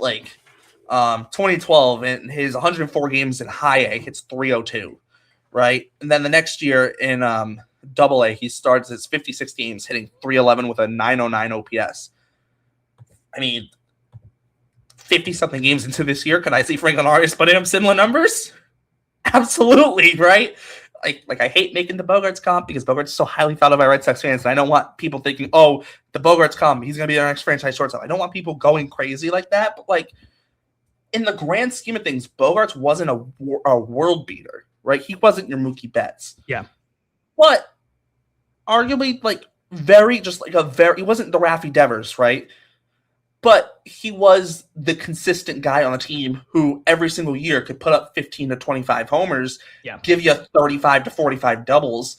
2012 in his 104 games in high A hits 302, right? And then the next year in double A, he starts his 56 games hitting 311 with a 909 OPS. I mean, 50-something games into this year, could I see Franklin Arias putting up similar numbers? Absolutely, right? I hate making the Bogaerts comp because Bogaerts is so highly thought of by Red Sox fans, and I don't want people thinking, oh, the Bogaerts comp, he's going to be our next franchise shortstop. I don't want people going crazy like that, but in the grand scheme of things, Bogaerts wasn't a world beater, right? He wasn't your Mookie Betts. Yeah. But arguably, he wasn't the Raffy Devers, right? But he was the consistent guy on the team who every single year could put up 15 to 25 homers, give you 35 to 45 doubles,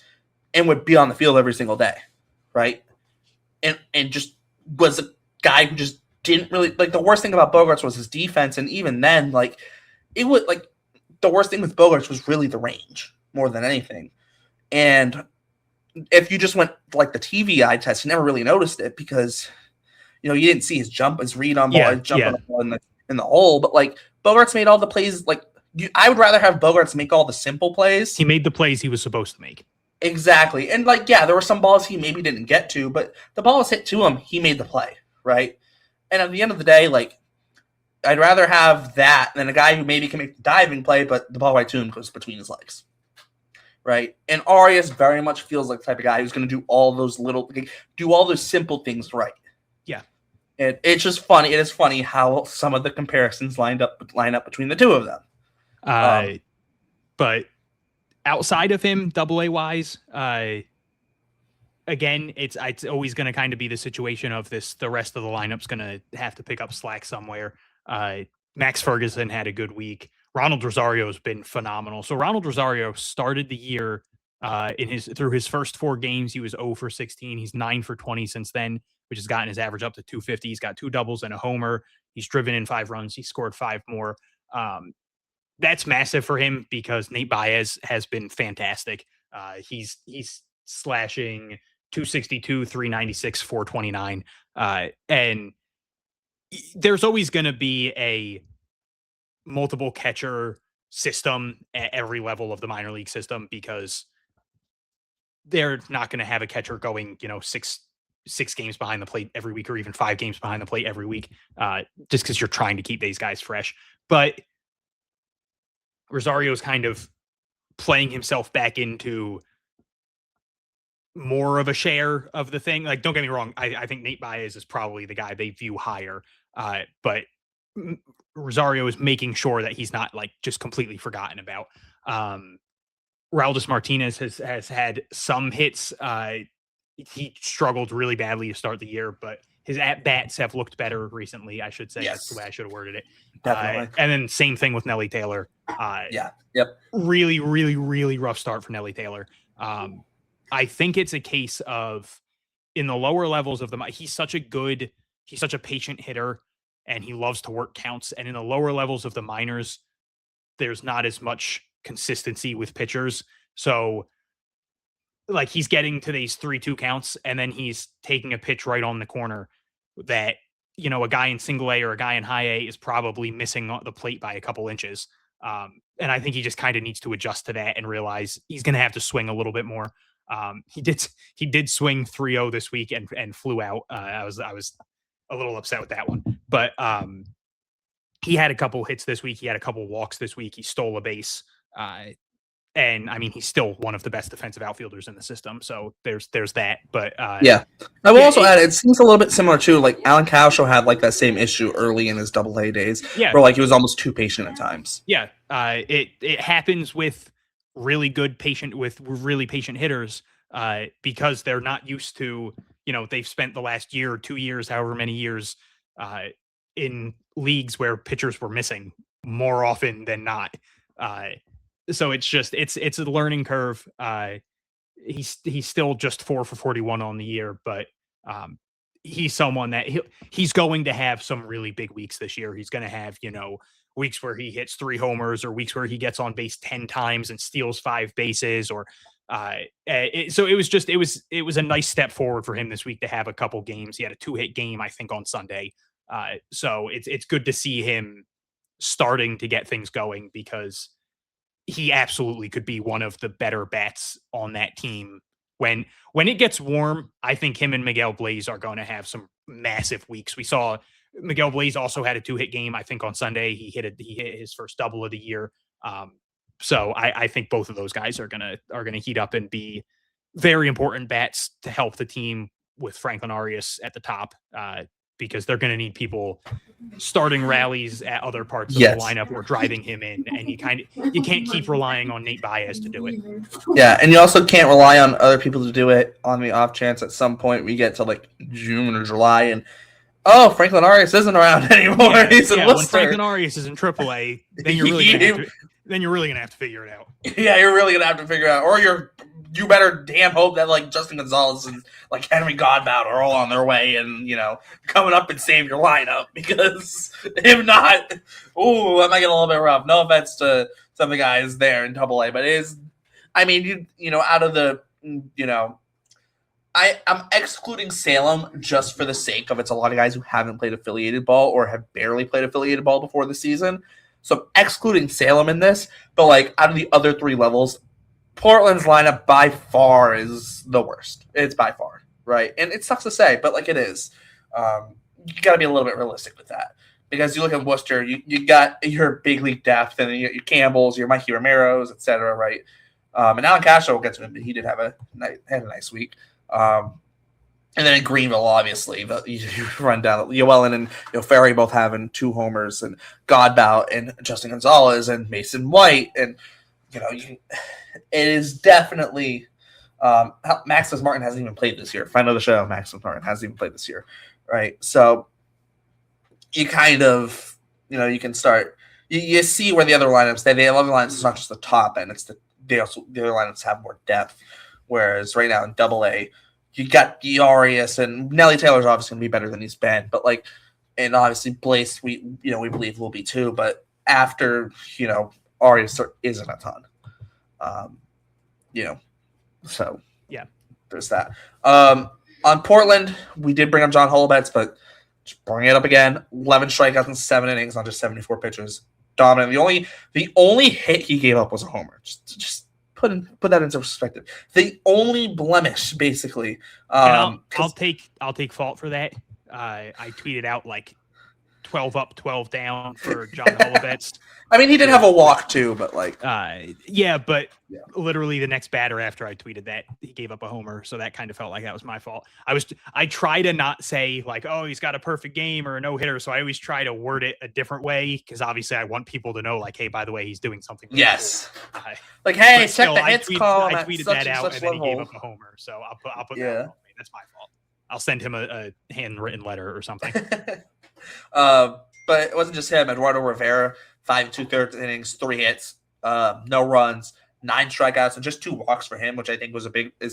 and would be on the field every single day, right? And just was a guy who just didn't really the worst thing about Bogaerts was his defense, and even then, it would the worst thing with Bogaerts was really the range more than anything. And if you just went the TV eye test, you never really noticed it because you didn't see his read on ball, his jump on the ball in the hole. But Bogaerts made all the plays. I would rather have Bogaerts make all the simple plays. He made the plays he was supposed to make. Exactly. And there were some balls he maybe didn't get to, but the ball was hit to him. He made the play, right? And at the end of the day, I'd rather have that than a guy who maybe can make the diving play, but the ball right to him goes between his legs. Right? And Arias very much feels like the type of guy who's going to do all those simple things right. Yeah. And it's just funny. It is funny how some of the comparisons line up between the two of them. But outside of him, AA wise, again, it's always going to kind of be the situation of this. The rest of the lineup's going to have to pick up slack somewhere. Max Ferguson had a good week. Ronald Rosario has been phenomenal. So Ronald Rosario started the year through his first 4 games. He was 0 for 16. He's 9 for 20 since then, which has gotten his average up to 250. He's got 2 doubles and a homer. He's driven in 5 runs. He scored 5 more. That's massive for him because Nate Baez has been fantastic. He's slashing 262, 396, 429. And there's always going to be a multiple catcher system at every level of the minor league system because they're not going to have a catcher going, 6 games behind the plate every week or even 5 games behind the plate every week, just because you're trying to keep these guys fresh. But Rosario's kind of playing himself back into more of a share of the thing. Like, don't get me wrong. I think Nate Baez is probably the guy they view higher. But Rosario is making sure that he's not like just completely forgotten about. Raúl Martinez has had some hits. He struggled really badly to start the year, but his at-bats have looked better recently, I should say. Yes. That's the way I should have worded it. Definitely. And then same thing with Nelly Taylor. Yep. Really, really, really rough start for Nelly Taylor. I think it's a case of in the lower levels of he's such a patient hitter and he loves to work counts. And in the lower levels of the minors, there's not as much consistency with pitchers. So like he's getting to these 3-2 counts and then he's taking a pitch right on the corner that, a guy in single A or a guy in high A is probably missing the plate by a couple inches. And I think he just kind of needs to adjust to that and realize he's going to have to swing a little bit more. He did swing 3-0 this week and flew out. I was a little upset with that one, but he had a couple hits this week. He had a couple walks this week. He stole a base. And I mean, he's still one of the best defensive outfielders in the system. So there's that. But I will also add, it seems a little bit similar to like Alan Cowshaw had like that same issue early in his AA days, where like he was almost too patient at times. Yeah, it happens with really patient hitters because they're not used to, they've spent the last year or 2 years, however many years, in leagues where pitchers were missing more often than not. So it's a learning curve. He's still just 4 for 41 on the year, but he's someone that he's going to have some really big weeks this year. He's going to have, weeks where he hits 3 homers or weeks where he gets on base 10 times and steals 5 bases or so it was a nice step forward for him this week to have a couple games. He had a 2-hit game, I think, on Sunday. So it's good to see him starting to get things going because he absolutely could be one of the better bats on that team. When it gets warm, I think him and Miguel Blaze are going to have some massive weeks. We saw Miguel Blaze also had a 2-hit game, I think, on Sunday. He hit his first double of the year. So I think both of those guys are gonna heat up and be very important bats to help the team with Franklin Arias at the top. Because they're going to need people starting rallies at other parts of the lineup or driving him in. And you can't keep relying on Nate Baez to do it. Yeah. And you also can't rely on other people to do it on the off chance at some point we get to like June or July and, Franklin Arias isn't around anymore. He's in Worcester. When Franklin Arias is in AAA, then you're really going to have to figure it out. Yeah, you're really going to have to figure it out. Or you better damn hope that like Justin Gonzalez and like Henry Godbout are all on their way and coming up and save your lineup because if not, that might get a little bit rough. No offense to some of the guys there in AA, but it is. I mean, out of the I'm excluding Salem just for the sake of it's a lot of guys who haven't played affiliated ball or have barely played affiliated ball before the season. So I'm excluding Salem in this, but like out of the other 3 levels, Portland's lineup by far is the worst. It's by far, right? And it sucks to say, but like it is. You got to be a little bit realistic with that because you look at Worcester, you got your big league depth, and your Campbells, your Mikey Romeros, etc. Right, and Alan Castro will get to him, but he did have a nice week. And then in Greenville, obviously, you run down Llewellyn and Ferry both having 2 homers, and Godbout and Justin Gonzalez and Mason White, and it is definitely Maximus Martin hasn't even played this year. Friend of the show, Maximus Martin hasn't even played this year, right? So you kind of you can start you see where the other lineups the other lineups is not just the top end; it's the other lineups have more depth. Whereas right now in AA, you got Arias, and Nelly Taylor's obviously going to be better than he's been, but and obviously Blaze, we believe will be too. But after Arias isn't a ton, so yeah, there's that. On Portland, we did bring up John Holobetz, but just bring it up again. 11 strikeouts in 7 innings on just 74 pitches, dominant. The only hit he gave up was a homer. Just put that into perspective. The only blemish, basically. I'll take fault for that. I tweeted out 12 up, 12 down for John Holobetz. I mean, he did have a walk too, but literally the next batter after I tweeted that, he gave up a homer, so that kind of felt like that was my fault. I try to not say oh, he's got a perfect game or a no hitter, so I always try to word it a different way because obviously I want people to know hey, by the way, he's doing something really yes cool. Hey, check the hits column. I tweeted that out and then he gave up a homer, so I'll put that on me. That's my fault. I'll send him a handwritten letter or something. But it wasn't just him. Eduardo Rivera, 5 2/3 innings, 3 hits, no runs, 9 strikeouts, and just 2 walks for him, which I think is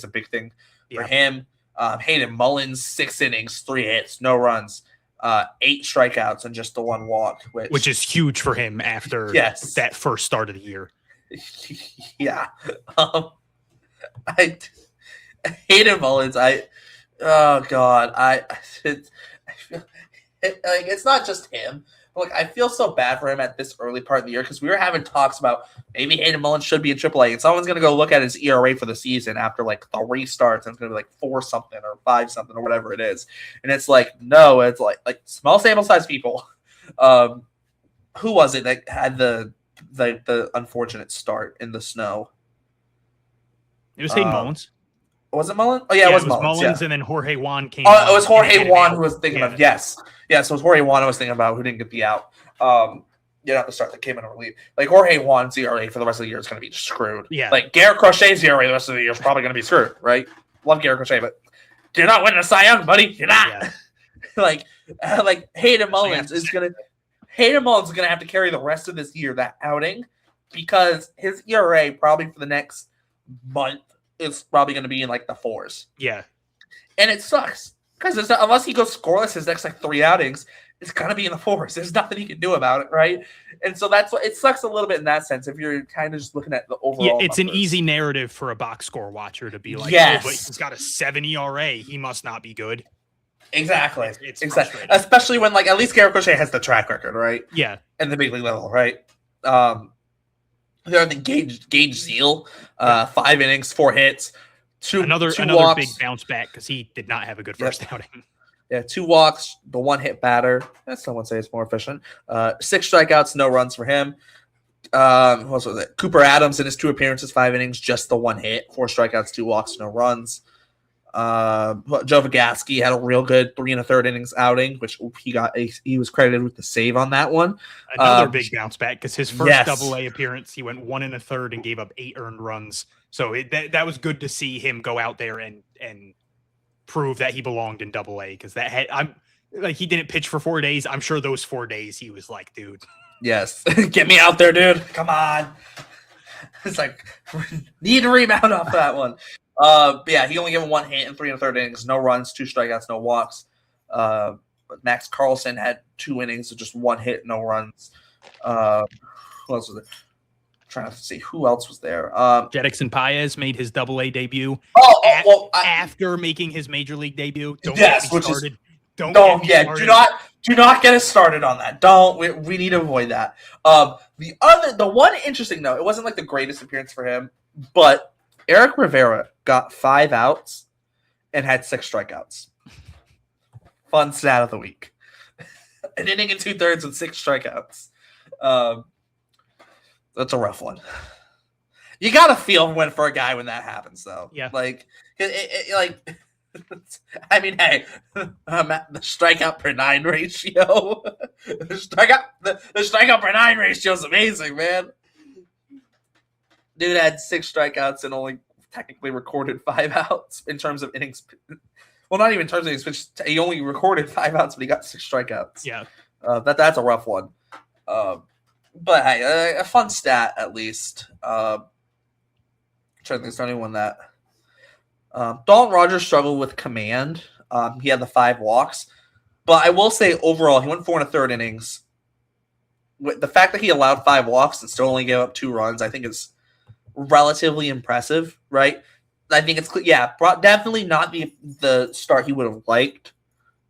a big thing for him. Hayden Mullins, 6 innings, 3 hits, no runs, 8 strikeouts, and just the 1 walk, which is huge for him after that first start of the year. Yeah. Hayden Mullins, oh God, it's not just him. I feel so bad for him at this early part of the year because we were having talks about maybe Hayden Mullins should be in AAA, and someone's going to go look at his ERA for the season after 3 starts, and it's going to be 4 something or 5 something or whatever it is. And it's no, it's small sample size people. Who was it that had the unfortunate start in the snow? It was Hayden Mullins. Was it Mullins? Oh, yeah, it was Mullins, and then Jorge Juan came. Oh, it was Jorge Juan who was thinking of. Yes. Yeah, so it was Jorge Juan I was thinking about who didn't get the out. Not the start that came in a relief. Jorge Juan's ERA for the rest of the year is going to be screwed. Yeah. Garrett Crochet's ERA the rest of the year is probably going to be screwed, right? Love Garrett Crochet, but you're not winning a Cy Young, buddy. You're not. Yeah. Hayden Mullins is going to have to carry the rest of this year, that outing, because his ERA probably for the next month is probably going to be in the 4s. Yeah. And it sucks because unless he goes scoreless his next 3 outings, it's going to be in the 4s. There's nothing he can do about it, right? And so that's what it sucks a little bit in that sense if you're kind of just looking at the overall. Yeah, it's numbers. An easy narrative for a box score watcher to be yes. Oh, but he's got a 7 ERA. He must not be good. Exactly. It's exactly. Especially when at least Garrett Crochet has the track record, right? Yeah. And the big league level, right? The other thing, Gage Zeal, 5 innings, 4 hits, two another walks. Big bounce back because he did not have a good first outing. Yeah, 2 walks, the 1 hit batter. Some would say it's more efficient. 6 strikeouts, no runs for him. Who else was it? Cooper Adams in his 2 appearances, 5 innings, just the 1 hit, 4 strikeouts, 2 walks, no runs. Joe Vigaski had a real good 3 1/3 innings outing, which he was credited with the save on that one. Another big bounce back because his first AA appearance, he went 1 1/3 and gave up 8 earned runs. So that was good to see him go out there and prove that he belonged in AA because he didn't pitch for 4 days. I'm sure those 4 days he was dude. Yes, get me out there, dude. Come on. It's need to rebound off that one. But yeah, he only gave 1 hit in 3 1/3 innings, no runs, 2 strikeouts, no walks. But Max Carlson had 2 innings of just 1 hit, no runs. Who else was there? I'm trying to see who else was there. Jedrickson Paez made his AA debut. After making his major league debut. Don't get me started. Do not get us started on that. We need to avoid that. The one interesting note, it wasn't the greatest appearance for him, but Eric Rivera got 5 outs and had 6 strikeouts. Fun stat of the week. An inning and 2/3 with 6 strikeouts. That's a rough one. You gotta feel when for a guy when that happens, though. Yeah. Like, I mean, hey, the strikeout per 9 ratio, the strikeout per 9 ratio is amazing, man. Dude had 6 strikeouts and only technically recorded 5 outs in terms of innings. Well, not even in terms of innings pitched. He only recorded 5 outs, but he got 6 strikeouts. Yeah. That's a rough one. But hey, a fun stat at least. I'm trying to think, is there anyone that Dalton Rogers struggled with command. He had the 5 walks, but I will say overall he went 4 1/3 innings. The fact that he allowed 5 walks and still only gave up 2 runs, I think is relatively impressive, right? I think it's definitely not the start he would have liked,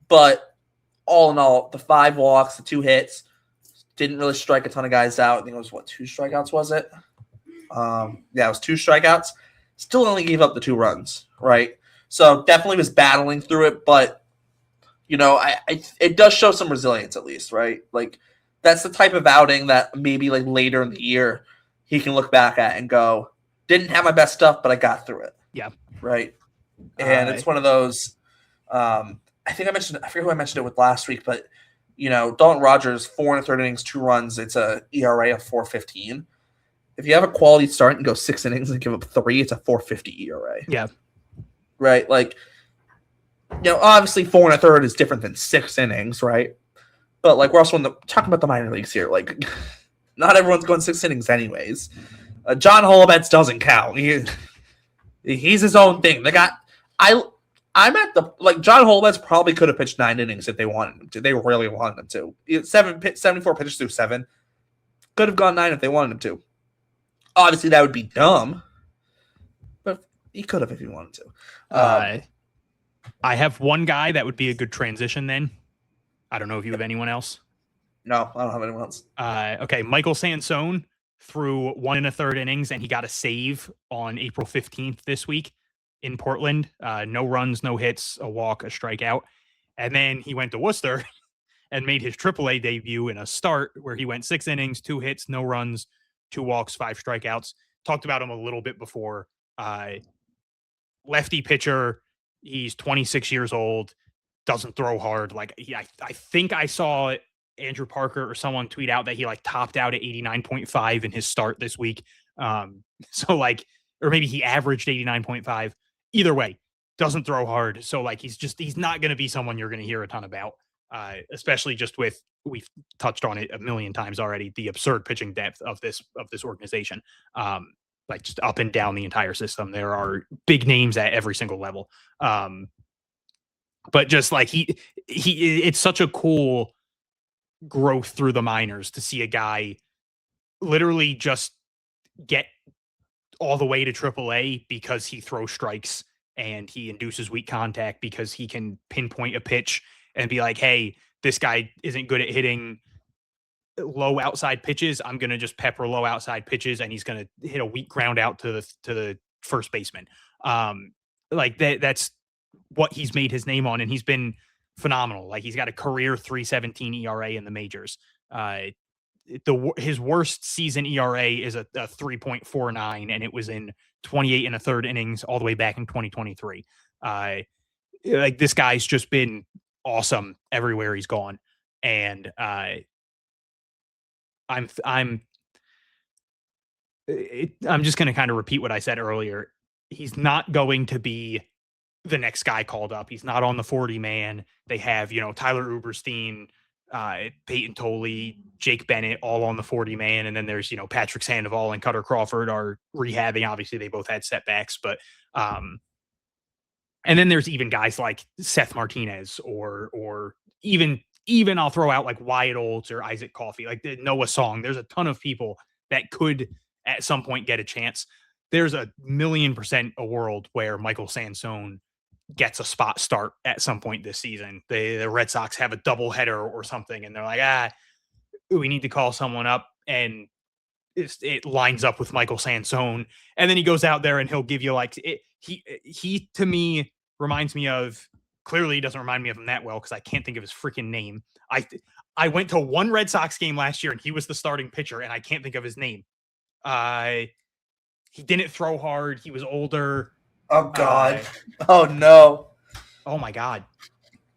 but all in all, the 5 walks, the 2 hits, didn't really strike a ton of guys out. I think it was 2 strikeouts, was it? It was 2 strikeouts. Still only gave up the 2 runs, right? So definitely was battling through it, but it does show some resilience at least, right? Like that's the type of outing that maybe like later in the year he can look back at and go, didn't have my best stuff, but I got through it. Yeah. Right. And it's one of those. I forget who I mentioned it with last week, but Dalton Rogers, 4 1/3 innings, 2 runs. It's a ERA of 4.15. If you have a quality start and go 6 innings and give up 3, it's a 4.50 ERA. Yeah. Right. Like, obviously 4 1/3 is different than 6 innings, right? But like we're also talking about the minor leagues here. Like, not everyone's going 6 innings anyways. John Holobetz doesn't count. He's his own thing. I'm at the John Holobetz probably could have pitched 9 innings if they wanted him to. They really wanted him to. 74 pitches through 7. Could have gone 9 if they wanted him to. Obviously, that would be dumb, but he could have if he wanted to. I have one guy that would be a good transition then. I don't know if you have anyone else. No, I don't have anyone else. Okay, Michael Sansone threw 1 1/3 innings, and he got a save on April 15th this week in Portland. No runs, no hits, a walk, a strikeout. And then he went to Worcester and made his AAA debut in a start where he went 6 innings, 2 hits, no runs, 2 walks, 5 strikeouts. Talked about him a little bit before. Lefty pitcher. He's 26 years old. Doesn't throw hard. I think I saw Andrew Parker or someone tweet out that he topped out at 89.5 in his start this week. Or maybe he averaged 89.5. Either way, doesn't throw hard. So he's not going to be someone you're going to hear a ton about. Especially just with, we've touched on it a million times already, the absurd pitching depth of this organization. Just up and down the entire system. There are big names at every single level. But just it's such a cool growth through the minors to see a guy literally just get all the way to AAA because he throws strikes and he induces weak contact because he can pinpoint a pitch and be like, hey, this guy isn't good at hitting low outside pitches. I'm going to just pepper low outside pitches and he's going to hit a weak ground out to the first baseman. That's what he's made his name on, and he's been phenomenal. He's got a career 3.17 ERA in the majors. His worst season ERA is a 3.49, and it was in 28 1/3 innings all the way back in 2023. This guy's just been awesome everywhere he's gone, and I'm just going to kind of repeat what I said earlier. He's not going to be the next guy called up. He's not on the 40 man. They have, Tyler Uberstein, Peyton Tolley, Jake Bennett, all on the 40 man. And then there's, Patrick Sandoval and Cutter Crawford are rehabbing. Obviously they both had setbacks, but, and then there's even guys like Seth Martinez or even I'll throw out Wyatt Olds or Isaac Coffey, the Noah Song. There's a ton of people that could at some point get a chance. There's 1,000,000% a world where Michael Sansone gets a spot start at some point this season. The Red Sox have a doubleheader or something, and they're like, we need to call someone up, and it lines up with Michael Sansone, and then he goes out there and he'll give you he to me reminds me of clearly he doesn't remind me of him that well because I can't think of his freaking name. I went to one Red Sox game last year and he was the starting pitcher and I can't think of his name. He didn't throw hard. He was older. Oh God. Oh no. Oh my God.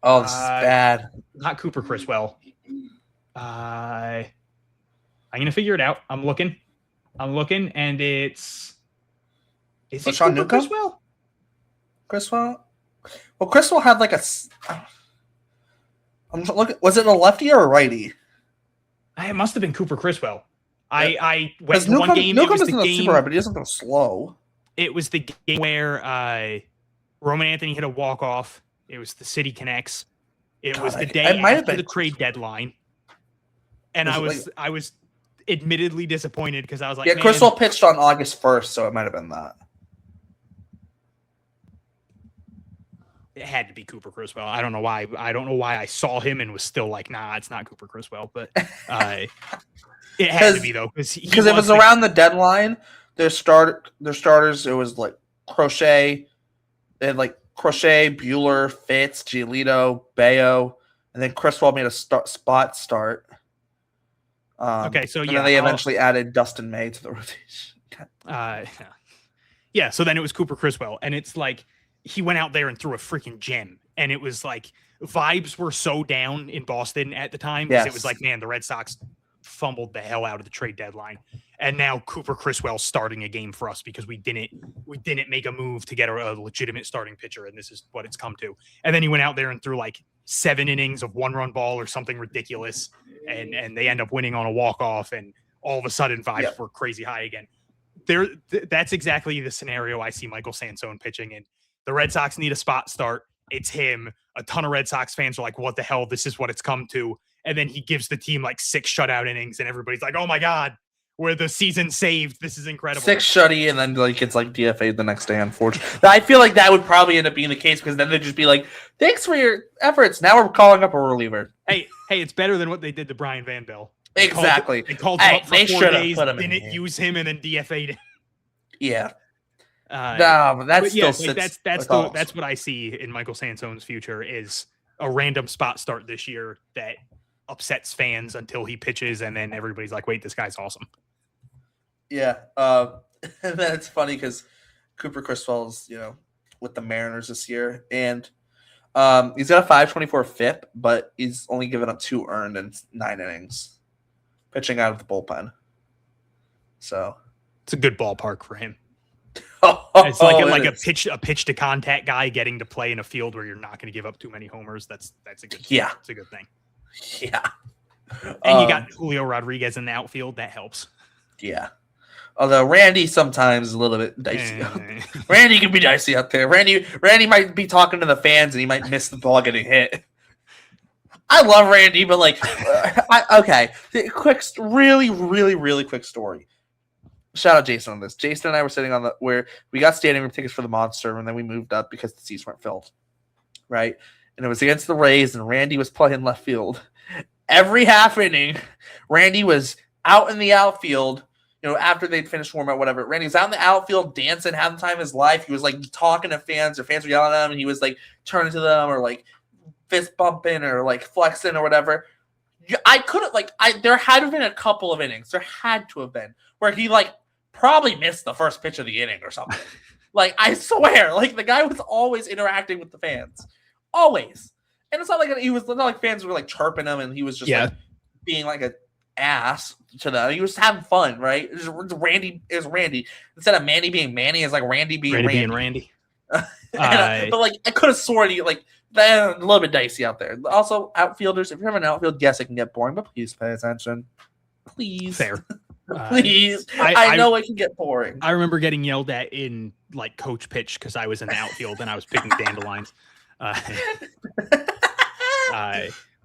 Oh, this is bad. Not Cooper Criswell. I'm gonna figure it out. I'm looking, and is it Sean Cooper Newcomb? Criswell? Criswell? Well, Criswell had like I'm looking. Was it a lefty or a righty? It must have been Cooper Criswell. I went Because to one game. Newcomb It was isn't the a game. super right, but he doesn't go slow. It was the game where Roman Anthony hit a walk-off. It was the City Connects. It was the day after the trade deadline. And I was admittedly disappointed because I was like, yeah, Criswell pitched on August 1st, so it might have been that. It had to be Cooper Criswell. I don't know why. I saw him and was still like, nah, it's not Cooper Criswell. But it had to be though because it was around the deadline. Their starters. It was like Crochet. They had like Crochet, Bueller, Fitz, Giolito, Bayo, and then Criswell made a spot start. Okay, so and yeah, then they eventually added Dustin May to the rotation. Yeah, so then it was Cooper Criswell, and it's like he went out there and threw a freaking gem, and it was like vibes were so down in Boston at the time because it was like, man, the Red Sox fumbled the hell out of the trade deadline, and now Cooper Criswell's starting a game for us because we didn't make a move to get a legitimate starting pitcher, and this is what it's come to. And then he went out there and threw like 7 innings of 1-run ball or something ridiculous, and they end up winning on a walk-off, and all of a sudden vibes were crazy high again. That's exactly the scenario I see Michael Sansone pitching in. The Red Sox need a spot start. It's him. A ton of Red Sox fans are like, what the hell? This is what it's come to. And then he gives the team like 6 shutout innings, and everybody's like, oh my God, we're the season saved. This is incredible. 6 shutty, and then like it's like DFA'd the next day, unfortunately. I feel like that would probably end up being the case because then they'd just be like, thanks for your efforts. Now we're calling up a reliever. Hey, it's better than what they did to Brian Van Bell. Exactly. They called him up for 4 days, didn't use him, and then DFA'd him. Yeah. No, but that's still sits. That's what I see in Michael Sansone's future is a random spot start this year that upsets fans until he pitches, and then everybody's like, wait, this guy's awesome. Yeah. And then it's funny because Cooper Criswell's, with the Mariners this year, and he's got a 5.24 FIP, but he's only given up 2 earned in 9 innings, pitching out of the bullpen. So it's a good ballpark for him. It's like a pitch to contact guy getting to play in a field where you're not going to give up too many homers. That's a good thing. Yeah. It's a good thing. Yeah. And you got Julio Rodriguez in the outfield. That helps. Yeah. Although Randy sometimes is a little bit dicey. Randy can be dicey out there. Randy might be talking to the fans and he might miss the ball getting hit. I love Randy, but okay. Really, really, really quick story. Shout out Jason on this. Jason and I were sitting on where we got standing room tickets for the Monster, and then we moved up because the seats weren't filled. Right? And it was against the Rays, and Randy was playing left field. Every half inning, Randy was out in the outfield, after they'd finished warm up, whatever. Randy was out in the outfield dancing, having the time of his life. He was like talking to fans, or fans were yelling at him, and he was like turning to them or like fist bumping or like flexing or whatever. There had to have been a couple of innings. There had to have been where he probably missed the first pitch of the inning or something. I swear, the guy was always interacting with the fans, always. And it's not like fans were chirping him, and he was just being like an ass to them. He was having fun, right? It was Randy. Instead of Manny being Manny, it's like Randy being Randy. But I could have sworn a little bit dicey out there. Also, outfielders, if you have an outfield, yes, it can get boring, but please pay attention. Please. Fair. Please. I know it can get boring. I remember getting yelled at in coach pitch because I was in the outfield and I was picking dandelions.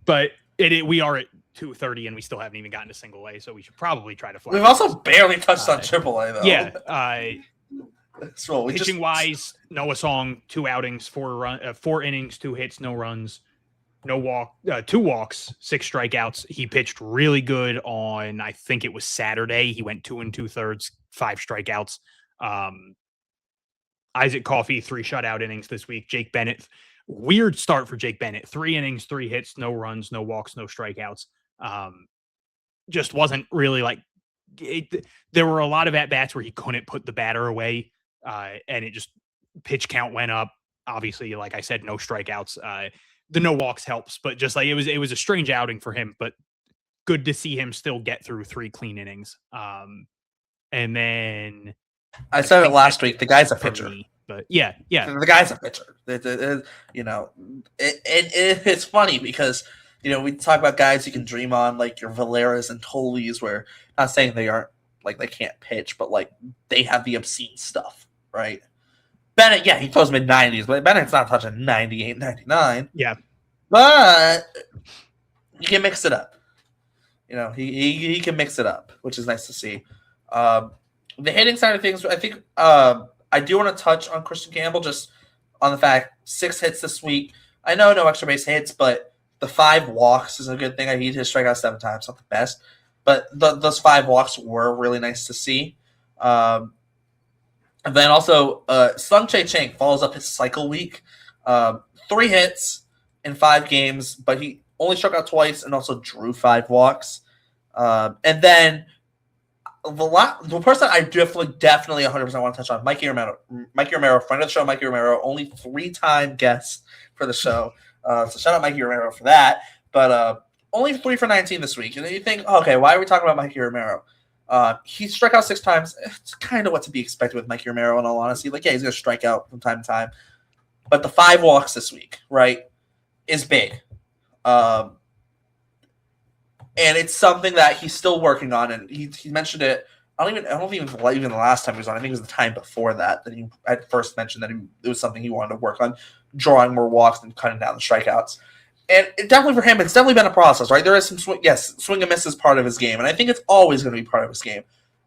But we are at 2:30 and we still haven't even gotten to single A, so we should probably try to fly. We've also barely touched on triple A though. Yeah. So pitching wise, Noah Song, 2 outings, 4 innings, 2 hits, no runs, no walk, 2 walks, 6 strikeouts. He pitched really good on, I think it was Saturday. He went 2 2/3, 5 strikeouts. Isaac Coffey, 3 shutout innings this week. Jake Bennett weird start for Jake Bennett. 3 innings, 3 hits, no runs, no walks, no strikeouts. Just wasn't really like it. There were a lot of at bats where he couldn't put the batter away, and it just pitch count went up. Obviously, like I said, no strikeouts. The no walks helps, but just like it was a strange outing for him. But good to see him still get through 3 clean innings. And then I said it last week. The guy's a pitcher. But yeah. The guy's a pitcher. It's funny because we talk about guys you can dream on, like your Valeras and Tollys, where not saying they aren't like they can't pitch, but like they have the obscene stuff, right? Bennett, yeah, he throws mid-90s, but Bennett's not touching 98, 99. Yeah, but you can mix it up. He can mix it up, which is nice to see. The hitting side of things, I think I do want to touch on Christian Campbell, just on the fact 6 hits this week. I know no extra base hits, but the 5 walks is a good thing. He did strike out 7 times, not the best, but those 5 walks were really nice to see. And then also Sung Chae Chang follows up his cycle week, 3 hits in 5 games, but he only struck out twice and also drew 5 walks. And then the person I definitely 100% want to touch on, Mikey Romero. Mikey Romero, friend of the show, Mikey Romero, only 3-time guest for the show. So shout out Mikey Romero for that. But only 3 for 19 this week. And then you think, okay, why are we talking about Mikey Romero? He struck out 6 times. It's kind of what to be expected with Mikey Romero, in all honesty. Like, yeah, he's going to strike out from time to time. But the 5 walks this week, right, is big. And it's something that he's still working on, and he mentioned it. I don't even the last time he was on. I think it was the time before that he at first mentioned that it was something he wanted to work on, drawing more walks and cutting down the strikeouts. And definitely for him, it's definitely been a process, right? There is some swing and miss is part of his game, and I think it's always going to be part of his game.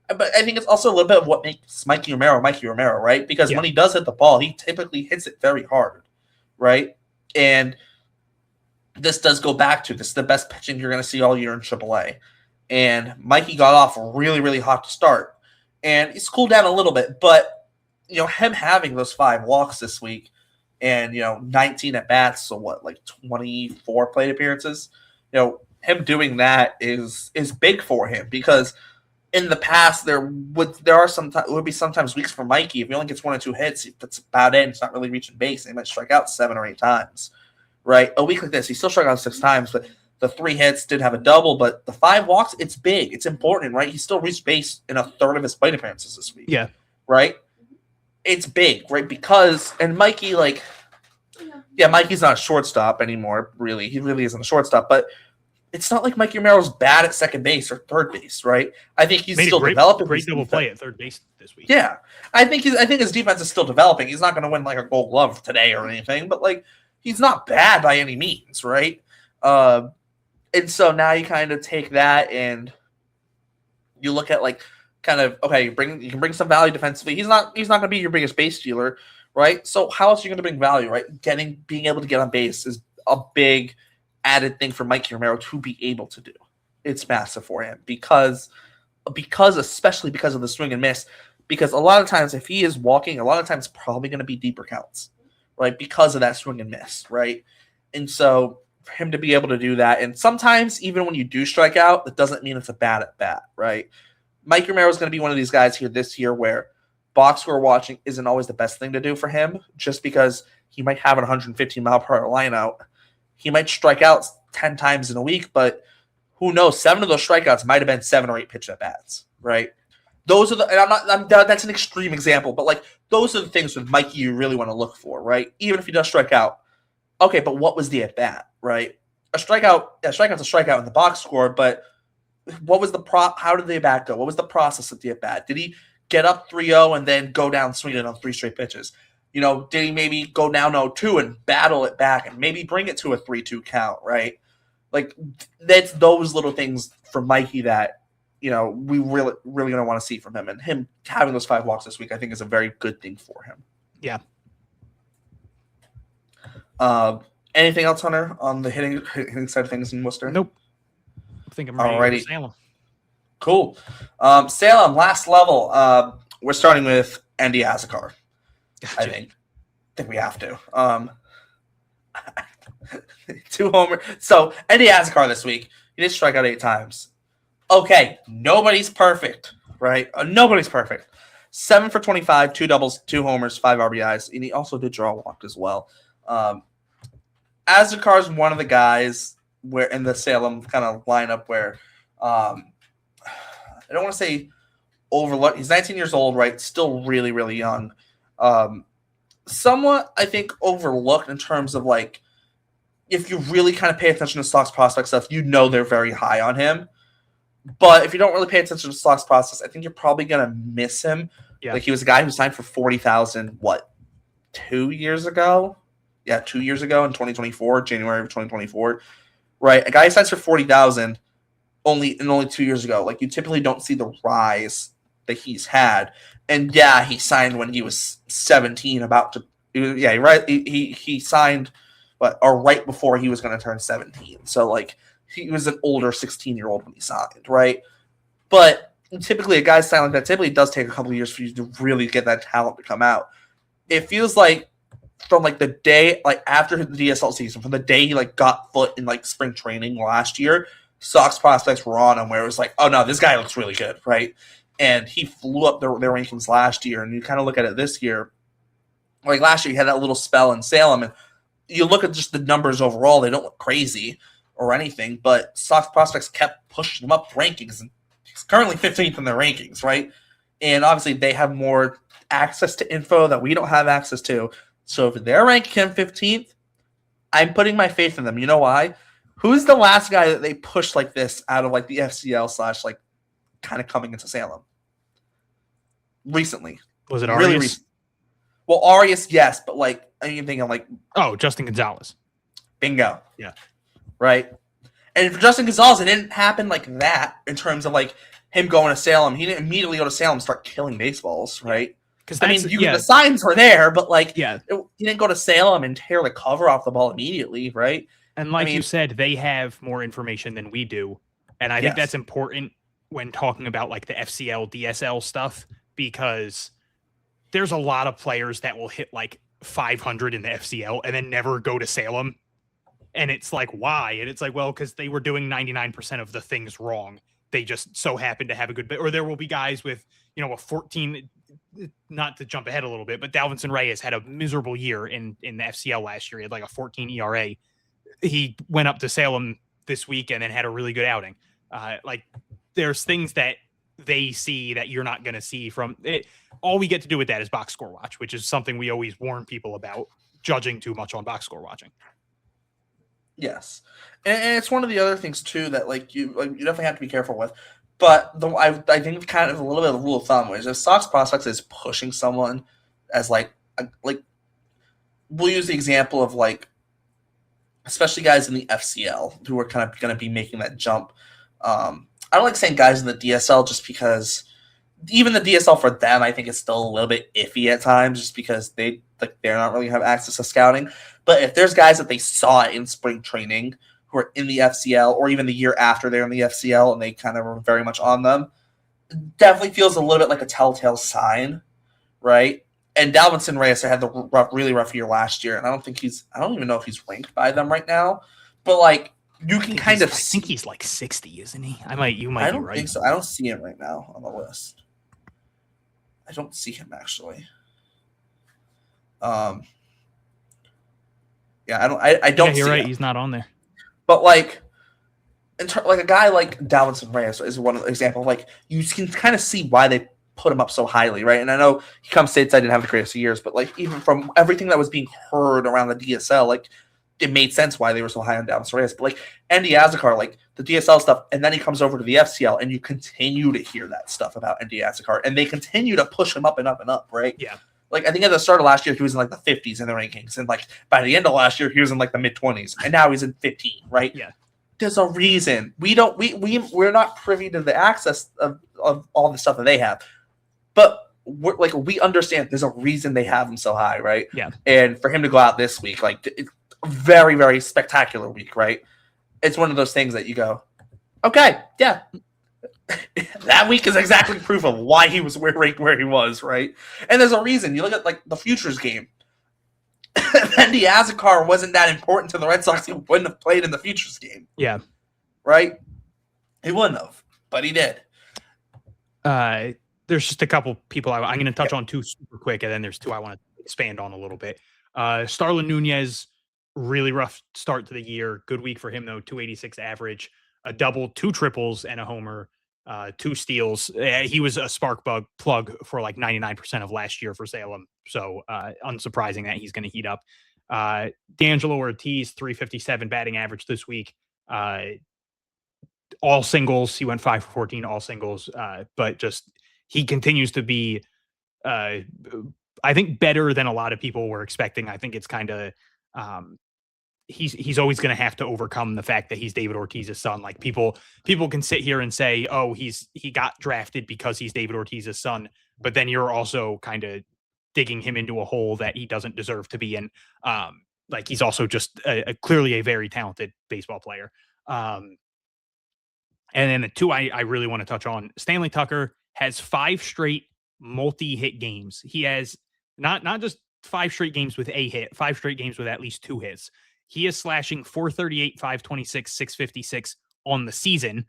But I think it's also a little bit of what makes Mikey Romero, right? Because when he does hit the ball, he typically hits it very hard, right? And this does go back to this is the best pitching you're going to see all year in AAA. And Mikey got off really, really hot to start. And he's cooled down a little bit. But, him having those 5 walks this week and, 19 at-bats, so what, like 24 plate appearances? Him doing that is big for him because in the past there would be sometimes weeks for Mikey, if he only gets 1 or 2 hits, that's about it. It's not really reaching base. He might strike out 7 or 8 times. Right, a week like this, he still struck out 6 times, but the 3 hits did have a double. But the 5 walks, it's big, it's important, right? He still reached base in a third of his plate appearances this week. Yeah, right. It's big, right? Because Mikey, Mikey's not a shortstop anymore. Really, he really isn't a shortstop. But it's not like Mikey Romero's bad at second base or third base, right? I think he's still developing. Great double play at third base this week. Yeah, I think his defense is still developing. He's not going to win like a Gold Glove today or anything, but he's not bad by any means, right? And so now you kind of take that and you look at okay, you can bring some value defensively. He's not going to be your biggest base stealer, right? So how else are you going to bring value, right? Being able to get on base is a big added thing for Mikey Romero to be able to do. It's massive for him because especially because of the swing and miss. Because a lot of times if he is walking, a lot of times probably going to be deeper counts. Right, because of that swing and miss, right? And so for him to be able to do that, and sometimes even when you do strike out, that doesn't mean it's a bad at bat, right? Mike Romero is going to be one of these guys here this year where box score watching isn't always the best thing to do for him, just because he might have an 115-mile-per-hour line out. He might strike out 10 times in a week, but who knows? 7 of those strikeouts might have been 7 or 8 pitch at bats, right? Those are and that's an extreme example, but those are the things with Mikey you really want to look for, right? Even if he does strike out. Okay, but what was the at-bat, right? A strikeout's a strikeout in the box score, but what was how did the at-bat go? What was the process of the at-bat? Did he get up 3-0 and then go down swinging on 3 straight pitches? Did he maybe go down 0-2 and battle it back and maybe bring it to a 3-2 count, right? That's those little things for Mikey that we really, really going to want to see from him. And him having those 5 walks this week, I think, is a very good thing for him. Yeah. Anything else, Hunter, on the hitting side of things in Worcester? Nope. I think I'm ready for Salem. Cool. Salem, last level. We're starting with Andy Azakar. Gotcha. I think we have to. 2 homers. So Andy Azekar this week, he did strike out 8 times. Okay, nobody's perfect, right? Nobody's perfect. 7 for 25, 2 doubles, 2 homers, 5 RBIs, and he also did draw a walk as well. Azekar is one of the guys where in the Salem kind of lineup where I don't want to say overlooked. He's 19 years old, right? Still really, really young. Somewhat, I think, overlooked in terms of like if you really kind of pay attention to Sox prospect stuff, you know they're very high on him. But if you don't really pay attention to Sox process, I think you're probably gonna miss him. Yeah. Like he was a guy who signed for $40,000. What, 2 years ago? Yeah, 2 years ago in 2024, January of 2024. Right, a guy who signs for $40,000 only 2 years ago. Like you typically don't see the rise that he's had. And yeah, he signed when he was 17, about to. Yeah, right. He signed, or right before he was going to turn 17. So like he was an older 16-year-old when he signed, right? But typically, a guy signed like that typically does take a couple of years for you to really get that talent to come out. It feels like from like the day, like after the DSL season, from the day he like got foot in like spring training last year, Sox prospects were on him where it was like, oh no, this guy looks really good, right? And he flew up their rankings last year. And you kind of look at it this year, like last year he had that little spell in Salem, and you look at just the numbers overall, they don't look crazy or anything, but Sox prospects kept pushing him up rankings, and he's currently 15th in their rankings, right? And obviously they have more access to info that we don't have access to. So if they're ranking him 15th, I'm putting my faith in them. You know why? Who's the last guy that they pushed like this out of like the FCL / like kind of coming into Salem recently? Was it Really Arias? recent. Well, Arias, yes, but like I'm thinking like Justin Gonzalez. bingo. Yeah. Right. And for Justin Gonzalez, it didn't happen like that in terms of like him going to Salem. He didn't immediately go to Salem and start killing baseballs, right? Because I mean, the signs were there, but like, yeah. He didn't go to Salem and tear the cover off the ball immediately, right? And like you said, they have more information than we do. And I think that's important when talking about like the FCL, DSL stuff, because there's a lot of players that will hit like 500 in the FCL and then never go to Salem. And it's like, why? And it's like, well, because they were doing 99% of the things wrong. They just so happened to have a good bit. Or there will be guys with, a 14, not to jump ahead a little bit, but Dalvinson Reyes had a miserable year in the FCL last year. He had like a 14 ERA. He went up to Salem this week and then had a really good outing. Like there's things that they see that you're not going to see from it. All we get to do with that is box score watch, which is something we always warn people about, judging too much on box score watching. Yes, and it's one of the other things too that you definitely have to be careful with. But I think kind of a little bit of the rule of thumb is if Sox prospects is pushing someone as like we'll use the example of like especially guys in the FCL who are kind of going to be making that jump. I don't like saying guys in the DSL just because even the DSL for them I think is still a little bit iffy at times just because they're not really have access to scouting. But if there's guys that they saw in spring training who are in the FCL or even the year after they're in the FCL and they kind of are very much on them, it definitely feels a little bit like a telltale sign, right? And Dalvinson Reyes had the really rough year last year, and I don't even know if he's ranked by them right now, but like you can I think he's like 60, isn't he? You might I be don't right. think so. I don't see him right now on the list. I don't see him actually. Yeah, I don't. Yeah, you're see right. him. He's not on there. But like a guy like Dalvinson Reyes is one example. Like you can kind of see why they put him up so highly, right? And I know he comes stateside, didn't have the greatest of years, but like even from everything that was being heard around the DSL, like it made sense why they were so high on Dalvinson Reyes. But like Andy Azekar, like the DSL stuff, and then he comes over to the FCL, and you continue to hear that stuff about Andy Azekar, and they continue to push him up and up and up, right? Yeah. Like I think at the start of last year he was in like the 50s in the rankings, and like by the end of last year he was in like the mid 20s, and now he's in 15, right? Yeah. There's a reason we're not privy to the access of all the stuff that they have, but we understand there's a reason they have him so high, right? Yeah. And for him to go out this week, like it's a very, very spectacular week, right? It's one of those things that you go, okay, yeah. That week is exactly proof of why he was ranked where he was, right? And there's a reason. You look at like the futures game. Mendy as a car wasn't that important to the Red Sox, he wouldn't have played in the Futures game. Yeah. Right? He wouldn't have, but he did. There's just a couple people I'm going to touch on two super quick, and then there's two I want to expand on a little bit. Starlin Nunez, really rough start to the year. Good week for him, though. 286 average, a double, 2 triples, and a homer, 2 steals. He was a spark plug for like 99% of last year for Salem. So unsurprising that he's going to heat up. D'Angelo Ortiz, 357 batting average this week. All singles. He went 5 for 14, all singles. But just he continues to be, I think, better than a lot of people were expecting. I think it's kind of he's always going to have to overcome the fact that he's David Ortiz's son. Like people can sit here and say, oh, he got drafted because he's David Ortiz's son, but then you're also kind of digging him into a hole that he doesn't deserve to be in. Like he's also just clearly a very talented baseball player. And then the two I really want to touch on, Stanley Tucker has 5 straight multi-hit games. He has not just 5 straight games with a hit, 5 straight games with at least 2 hits. He is slashing 438, 526, 656 on the season.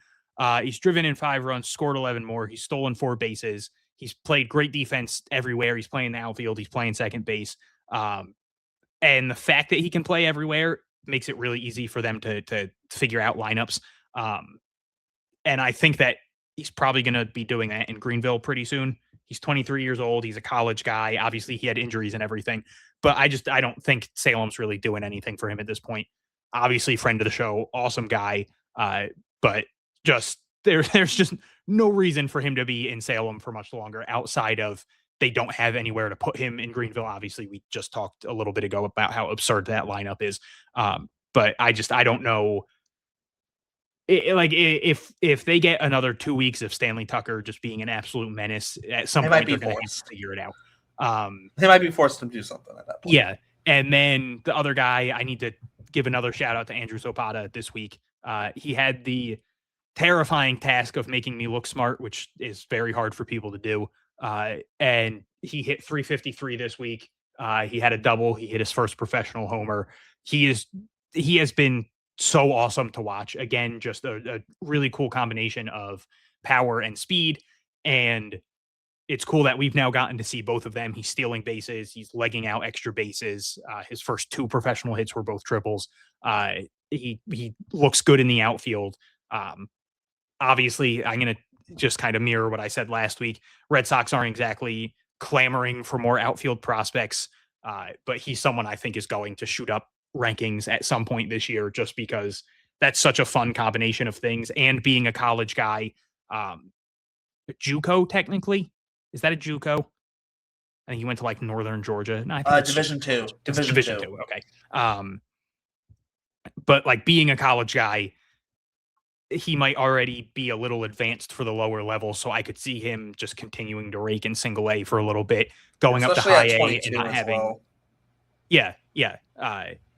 He's driven in 5 runs, scored 11 more. He's stolen 4 bases. He's played great defense everywhere. He's playing the outfield. He's playing second base. And the fact that he can play everywhere makes it really easy for them to figure out lineups. And I think that he's probably going to be doing that in Greenville pretty soon. He's 23 years old. He's a college guy. Obviously, he had injuries and everything. But I don't think Salem's really doing anything for him at this point. Obviously, friend of the show, awesome guy. But just there's just no reason for him to be in Salem for much longer outside of they don't have anywhere to put him in Greenville. Obviously, we just talked a little bit ago about how absurd that lineup is. But I don't know. If they get another 2 weeks of Stanley Tucker just being an absolute menace, at some point they're going to have to figure it out. They might be forced to do something at that point. Yeah. And then the other guy, I need to give another shout out to Andrew Zapata this week. He had the terrifying task of making me look smart, which is very hard for people to do. And he hit 353 this week. He had a double. He hit his first professional homer. He has been so awesome to watch. Again, just a really cool combination of power and speed. And it's cool that we've now gotten to see both of them. He's stealing bases. He's legging out extra bases. His first 2 professional hits were both triples. He looks good in the outfield. Obviously, I'm going to just kind of mirror what I said last week. Red Sox aren't exactly clamoring for more outfield prospects, but he's someone I think is going to shoot up rankings at some point this year just because that's such a fun combination of things. And being a college guy, JUCO technically. Is that a JUCO? I think he went to like Northern Georgia. No, I think Division 2. Division 2. Okay. But like being a college guy, he might already be a little advanced for the lower level. So I could see him just continuing to rake in single A for a little bit, going up to high A and not having,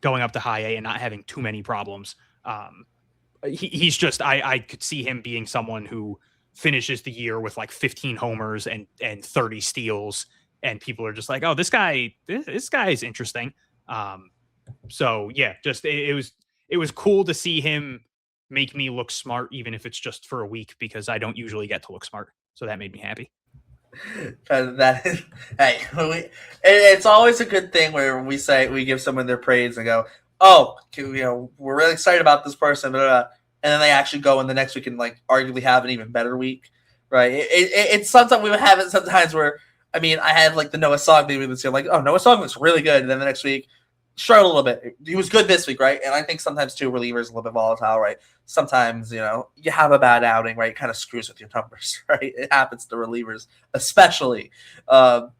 going up to high A and not having too many problems. He's just, I could see him being someone who finishes the year with like 15 homers and 30 steals, and people are just like, oh, this guy is interesting. So yeah, just it was cool to see him make me look smart, even if it's just for a week, because I don't usually get to look smart. So that made me happy. It's always a good thing where we give someone their praise and go, oh, we're really excited about this person, blah, blah, blah. And then they actually go in the next week and like arguably have an even better week, right? It's sometimes we would have it sometimes where, I mean, I had like the Noah Song maybe this year, like, oh, Noah Song looks really good, and then the next week struggled a little bit. He was good this week, right? And I think sometimes too, relievers a little bit volatile, right? Sometimes you have a bad outing, right? It kind of screws with your numbers, right? It happens to relievers, especially, right?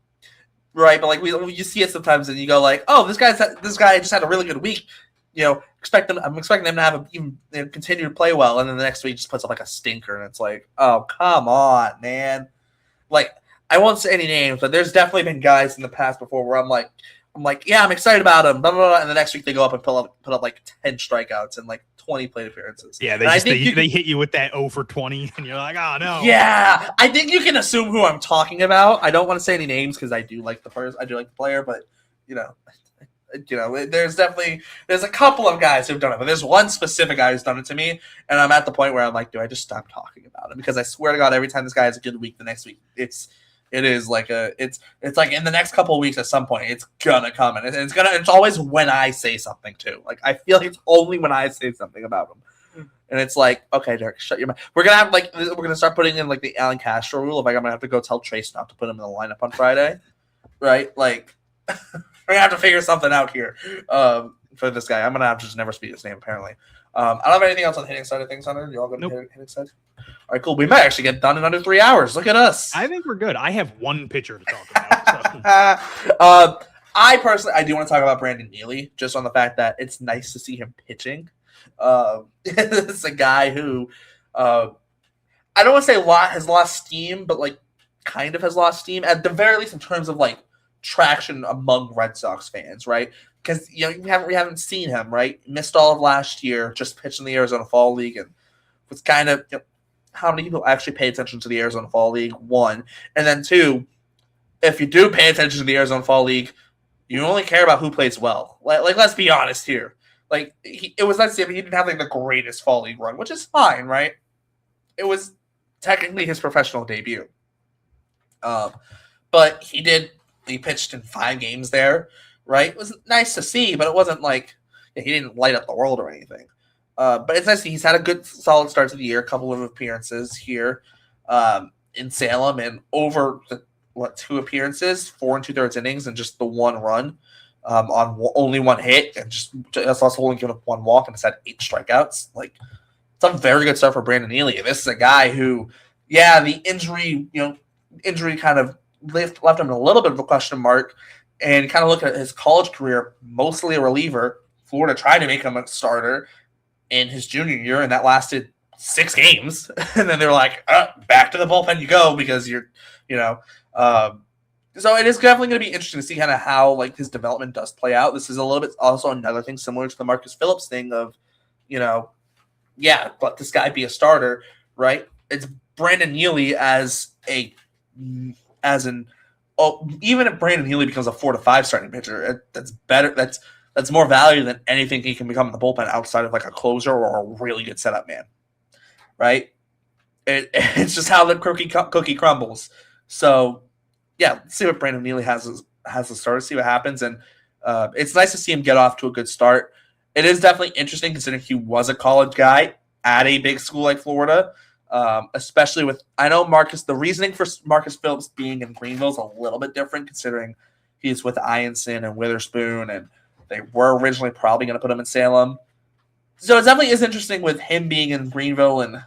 But like you see it sometimes, and you go like, oh, this guy just had a really good week. I'm expecting him to have continue to play well, and then the next week just puts up like a stinker, and it's like, oh, come on, man. Like, I won't say any names, but there's definitely been guys in the past before where I'm like, yeah, I'm excited about him, blah, blah, blah, and the next week they go up and put up like 10 strikeouts and like 20 plate appearances. Yeah, they hit you with that 0 for 20, and you're like, oh no. Yeah, I think you can assume who I'm talking about. I don't want to say any names because I do like the player, but there's a couple of guys who've done it, but there's one specific guy who's done it to me, and I'm at the point where I'm like, do I just stop talking about him? Because I swear to God, every time this guy has a good week, the next week it's like in the next couple of weeks at some point it's gonna come, and it's always when I say something too. Like I feel like it's only when I say something about him, and it's like, okay, Derek, shut your mouth. We're gonna start putting in like the Alan Castro rule of like I'm gonna have to go tell Trace not to put him in the lineup on Friday, right? Like. We're gonna have to figure something out here for this guy. I'm gonna have to just never speak his name. Apparently, I don't have anything else on the hitting side of things, Hunter. You all going to hitting side? All right, cool. We might actually get done in under 3 hours. Look at us. I think we're good. I have one pitcher to talk about. So. I do want to talk about Brandon Neely, just on the fact that it's nice to see him pitching. It's a guy who I don't want to say has lost steam, but like kind of has lost steam at the very least in terms of like traction among Red Sox fans, right? Because we haven't seen him, right? Missed all of last year, just pitched in the Arizona Fall League, and was kind of how many people actually pay attention to the Arizona Fall League? One, and then two, if you do pay attention to the Arizona Fall League, you only care about who plays well. Like let's be honest here. Like it was nice to see him. He didn't have like the greatest Fall League run, which is fine, right? It was technically his professional debut, but he did. He pitched in 5 games there, right? It was nice to see, but it wasn't like he didn't light up the world or anything. But it's nice to see he's had a good, solid start to the year. A couple of appearances here in Salem, and over 2 appearances, 4 2/3 innings, and just the 1 run on only 1 hit, and that's also only given up 1 walk, and has had 8 strikeouts. Like it's a very good start for Brandon Neely. This is a guy who, the injury kind of left him in a little bit of a question mark, and kind of look at his college career, mostly a reliever. Florida tried to make him a starter in his junior year, and that lasted 6 games. And then they were like, back to the bullpen you go, because so it is definitely going to be interesting to see kind of how like his development does play out. This is a little bit also another thing similar to the Marcus Phillips thing of, let this guy be a starter, right? It's Brandon Neely even if Brandon Neely becomes a 4 to 5 starting pitcher, that's better. That's more value than anything he can become in the bullpen outside of like a closer or a really good setup man, right? It's just how the cookie crumbles. So, let's see what Brandon Neely has to start. See what happens, and it's nice to see him get off to a good start. It is definitely interesting considering he was a college guy at a big school like Florida. Especially with, I know the reasoning for Marcus Phillips being in Greenville is a little bit different considering he's with Ianson and Witherspoon, and they were originally probably going to put him in Salem. So it definitely is interesting with him being in Greenville and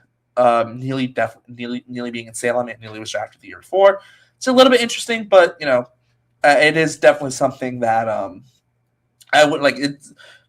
Neely being in Salem, and Neely was drafted the year before. It's a little bit interesting, but it is definitely something that I would like.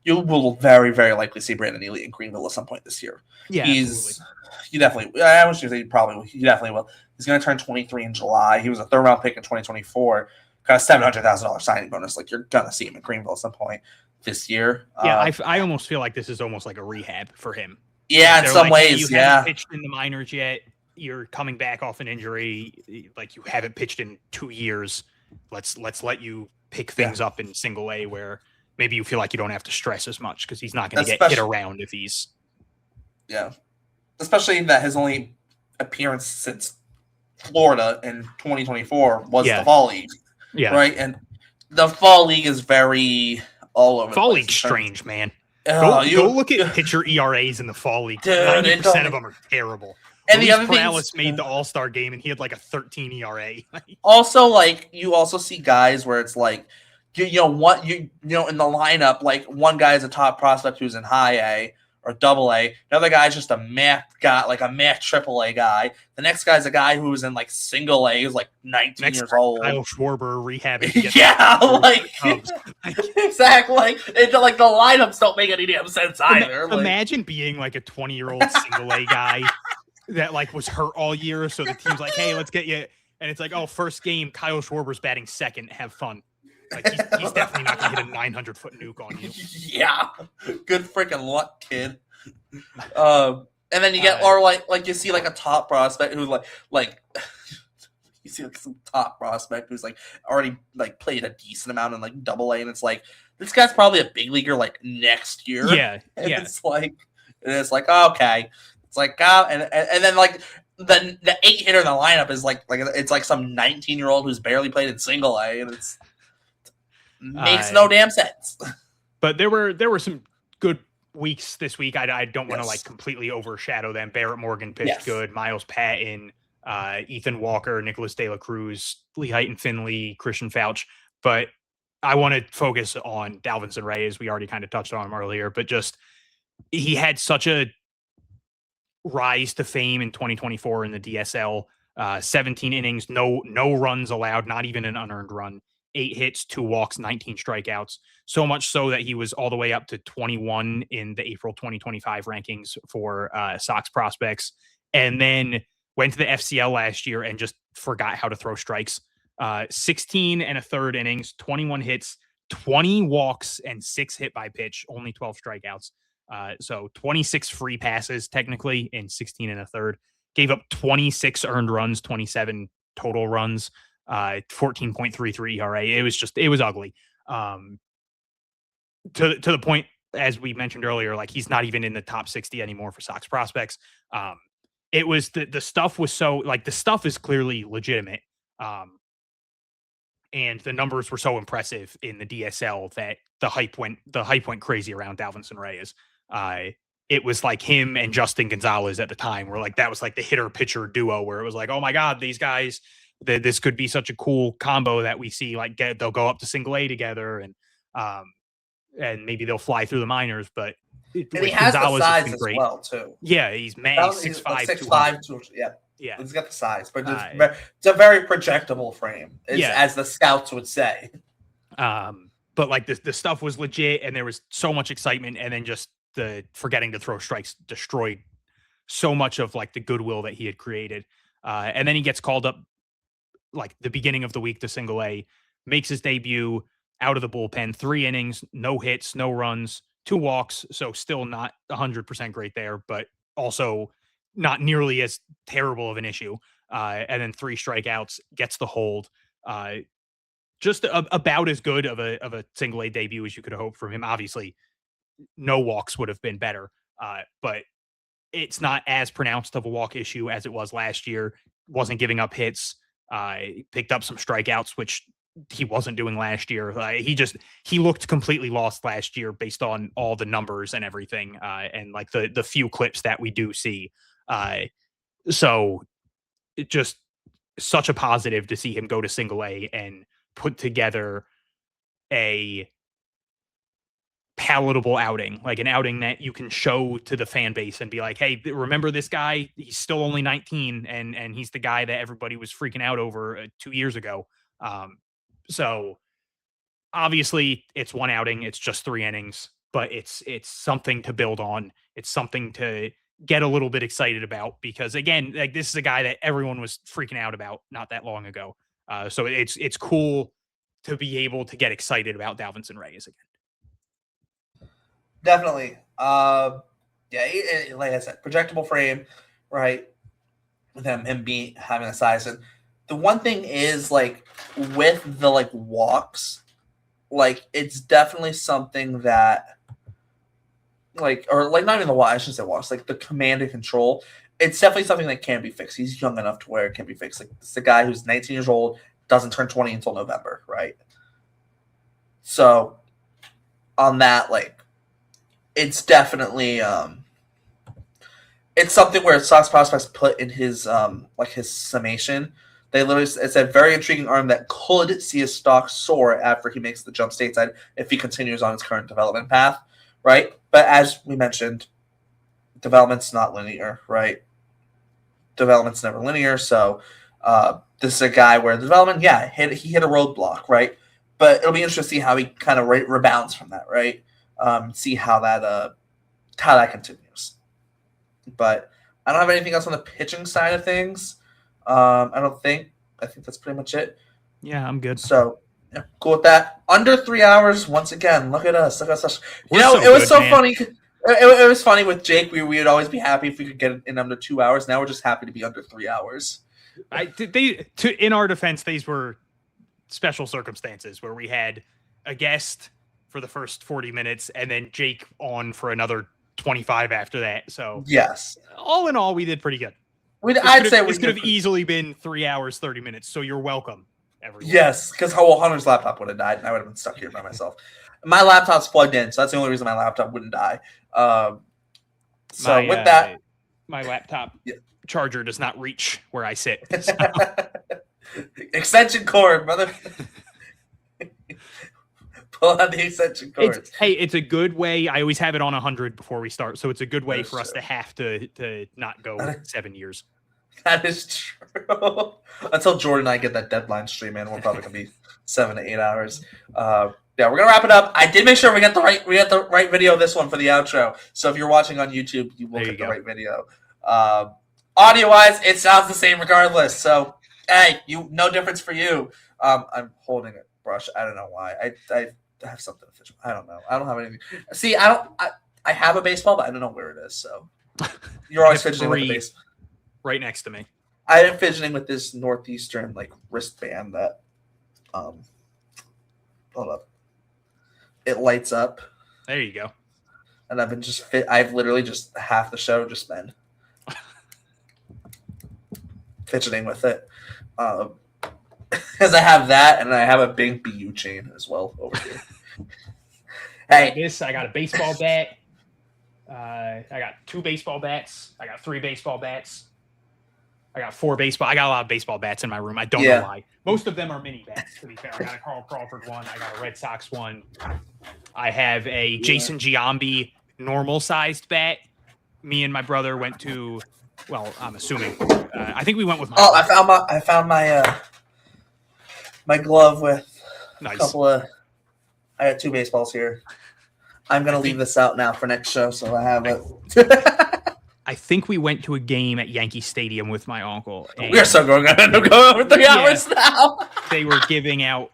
You will very, very likely see Brandon Neely in Greenville at some point this year. Yeah, absolutely. He definitely. I was going to say he definitely will. He's going to turn 23 in July. He was a 3rd-round pick in 2024. Got a $700,000 signing bonus. Like you're gonna see him in Greenville at some point this year. Yeah, I almost feel like this is almost like a rehab for him. Yeah, in some ways. You haven't pitched in the minors yet. You're coming back off an injury. Like you haven't pitched in 2 years. Let's let you pick things up in single A where maybe you feel like you don't have to stress as much because he's not going to get hit around if he's. Yeah. Especially that his only appearance since Florida in 2024 was the Fall League. Yeah. Right? And the Fall League is very all over. Fall League's strange, man. Go look at pitcher ERAs in the Fall League. 90% of them are terrible. And Luis Perales made the All-Star game, and he had like a 13 ERA. Also, like you also see guys where it's like, in the lineup, like one guy is a top prospect who's in high A or double A. Another guy's just a math guy, like a math triple A guy. The next guy's a guy who's in like single A, who's like 19 years old. Kyle Schwarber rehabbing. Exactly. Like the lineups don't make any damn sense either. Imagine being like a 20-year-old single A guy that like was hurt all year, so the team's like, "Hey, let's get you," and it's like, "Oh, first game, Kyle Schwarber's batting second. Have fun." Like he's definitely not going to hit a 900-foot nuke on you. Yeah, good freaking luck, kid. And then you get, or like you see like a top prospect who like you see like some top prospect who's like already like played a decent amount in like double A, and it's like this guy's probably a big leaguer like next year. Yeah, And yeah. it's like okay. It's like and then like the 8 hitter in the lineup is like it's like some 19-year-old who's barely played in single A, and it's makes no damn sense. But there were some good weeks this week. I don't want to Yes. like completely overshadow them. Barrett Morgan pitched Yes. good. Miles Patton, Ethan Walker, Nicholas De La Cruz, Lee Heighton Finley, Christian Fouch. But I want to focus on Dalvinson Reyes. We already kind of touched on him earlier, but just he had such a rise to fame in 2024 in the DSL. 17 innings, no runs allowed, not even an unearned run. 8 hits, 2 walks, 19 strikeouts. So much so that he was all the way up to 21 in the April 2025 rankings for Sox prospects. And then went to the FCL last year and just forgot how to throw strikes. 16 and a third innings, 21 hits, 20 walks, and 6 hit by pitch, only 12 strikeouts. So 26 free passes technically in 16 and a third. Gave up 26 earned runs, 27 total runs, 14.33 ERA. It was ugly. To the point, as we mentioned earlier, like he's not even in the top 60 anymore for Sox prospects. It was the stuff was so like the stuff is clearly legitimate. And the numbers were so impressive in the DSL that the hype went crazy around Dalvinson Reyes. It was like him and Justin Gonzalez at the time, where like that was like the hitter pitcher duo, where it was like, oh my God, these guys, this could be such a cool combo that we see. Like they'll go up to single A together, and maybe they'll fly through the minors. But And he has the size as well too. Yeah, he's 6'5", like 6'5", yeah. He's got the size, but it's a very projectable frame, as the scouts would say. But like the stuff was legit, and there was so much excitement, and then just the forgetting to throw strikes destroyed so much of like the goodwill that he had created. And then he gets called up like the beginning of the week to single A, makes his debut out of the bullpen, 3 innings, no hits, no runs, 2 walks. So still not 100% great there, but also not nearly as terrible of an issue. And then 3 strikeouts, gets the hold. Just about as good of a single A debut as you could hope from him. Obviously, no walks would have been better, but it's not as pronounced of a walk issue as it was last year. Wasn't giving up hits. Picked up some strikeouts, which he wasn't doing last year. He looked completely lost last year based on all the numbers and everything, and like the few clips that we do see. So it just such a positive to see him go to single A and put together a palatable outing, like an outing that you can show to the fan base and be like, hey, remember this guy? He's still only 19, and he's the guy that everybody was freaking out over 2 years ago. So obviously it's one outing, it's just 3 innings, but it's something to build on. It's something to get a little bit excited about, because again, like this is a guy that everyone was freaking out about not that long ago. So it's cool to be able to get excited about Dalvinson Reyes again. Definitely. Like I said, projectable frame, right? With him having a size. And the one thing is, like, with the like walks, like it's definitely something that, like, or like not even the walks, I shouldn't say walks, like the command and control. It's definitely something that can be fixed. He's young enough to where it can be fixed. Like it's the guy who's 19 years old, doesn't turn 20 until November, right? So on that, like, it's definitely it's something where Sox prospects put in his like his summation. They literally, it's a very intriguing arm that could see his stock soar after he makes the jump stateside if he continues on his current development path, right? But as we mentioned, development's not linear, right? Development's never linear. So this is a guy where the development, he hit a roadblock, right? But it'll be interesting to see how he kind of rebounds from that, right? See how that continues. But I don't have anything else on the pitching side of things. I think that's pretty much it. Yeah, I'm good. So yeah, cool with that. Under 3 hours. Once again, look at us. It was so funny. It was funny with Jake. We would always be happy if we could get it in under 2 hours. Now we're just happy to be under 3 hours. In our defense, these were special circumstances where we had a guest for the first 40 minutes, and then Jake on for another 25 after that. So Yes. all in all, we did pretty good. I'd say this could have easily been 3 hours, 30 minutes. So you're welcome, everyone. Yes, because Hunter's laptop would have died, and I would have been stuck here by myself. My laptop's plugged in, so that's the only reason my laptop wouldn't die. With that, my laptop charger does not reach where I sit. So. Extension cord, brother. Pull out the extension cord. It's a good way. I always have it on 100 before we start, so it's a good way for us to have to not go 7 years. That is true. Until Jordan and I get that deadline stream in, we're probably gonna be 7 to 8 hours. Yeah, we're gonna wrap it up. I did make sure we got the right video this one for the outro. So if you're watching on YouTube, you will get the right video. Audio wise, it sounds the same regardless. So hey, no difference for you. I'm holding a brush. I don't know why. I have something official. I don't know. I don't have anything. See, I have a baseball, but I don't know where it is. So you're always fidgeting with the base. Right next to me. I am fidgeting with this Northeastern wristband that hold up. It lights up. There you go. And I've literally just half the show just been fidgeting with it. Because I have that and I have a big BU chain as well over here. Hey. I got a baseball bat. I got 2 baseball bats. I got 3 baseball bats. I got 4 baseball. I got a lot of baseball bats in my room. I don't know why. Most of them are mini bats, to be fair. I got a Carl Crawford one. I got a Red Sox one. I have a Jason Giambi normal-sized bat. Me and my brother went to. Well, I'm assuming. I think we went with my. Oh, I found my my glove with a couple of. I got 2 baseballs here. I'm gonna leave this out now for next show, so I have it. I think we went to a game at Yankee Stadium with my uncle. We are so going over 3 hours now. They were giving out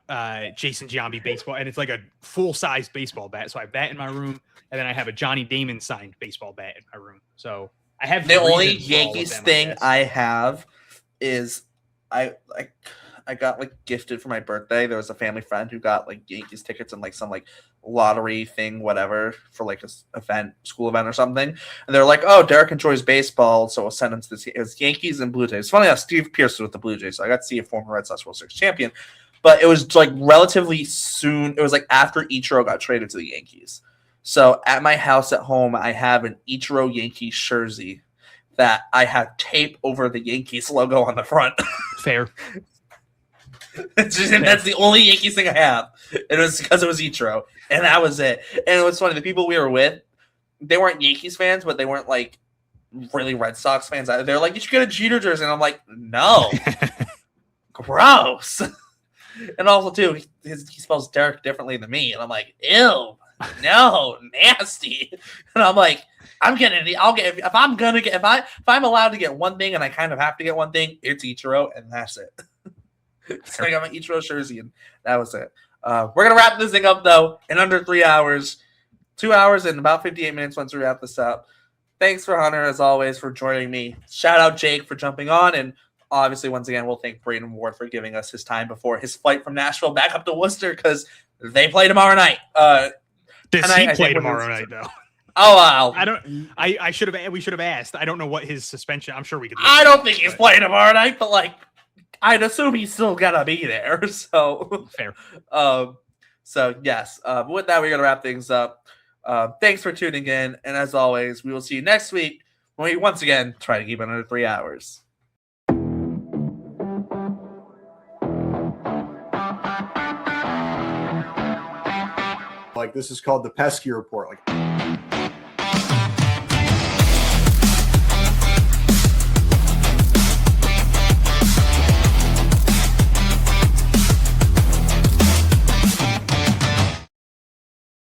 Jason Giambi baseball, and it's like a full-size baseball bat. So I have that in my room, and then I have a Johnny Damon signed baseball bat in my room. So I have the only Yankees thing I have is I got gifted for my birthday. There was a family friend who got Yankees tickets and some lottery thing, whatever, for a school event or something. And they're like, "Oh, Derek enjoys baseball, so we'll send him to this." It was Yankees and Blue Jays. It's funny how Steve Pierce was with the Blue Jays, so I got to see a former Red Sox World Series champion. But it was relatively soon. It was after Ichiro got traded to the Yankees. So at my house at home, I have an Ichiro Yankees jersey that I have tape over the Yankees logo on the front. Fair. That's the only Yankees thing I have. It was because it was Ichiro, and that was it. And it was funny. The people we were with, they weren't Yankees fans, but they weren't really Red Sox fans either. They're like, "You should get a Jeter jersey," and I'm like, "No, gross." And also too, he spells Derek differently than me, and I'm like, "Ew, no, nasty." And I'm like, "I'm getting it. I'll get if I'm allowed to get one thing, and I kind of have to get one thing. It's Ichiro, and that's it." So I got my Ichiro jersey, and that was it. We're going to wrap this thing up, though, in under 3 hours. 2 hours and about 58 minutes once we wrap this up. Thanks for Hunter, as always, for joining me. Shout out Jake for jumping on, and obviously, once again, we'll thank Braiden Ward for giving us his time before his flight from Nashville back up to Worcester, because they play tomorrow night. Does he play tomorrow night, though? Oh, wow. I should have. We should have asked. I don't know what his suspension. I'm sure we could. I don't think he's playing tomorrow night, but I'd assume he's still gonna be there. So fair. So yes. With that, we're gonna wrap things up. Thanks for tuning in, and as always, we will see you next week when we once again try to keep it under 3 hours. This is called the Pesky Report.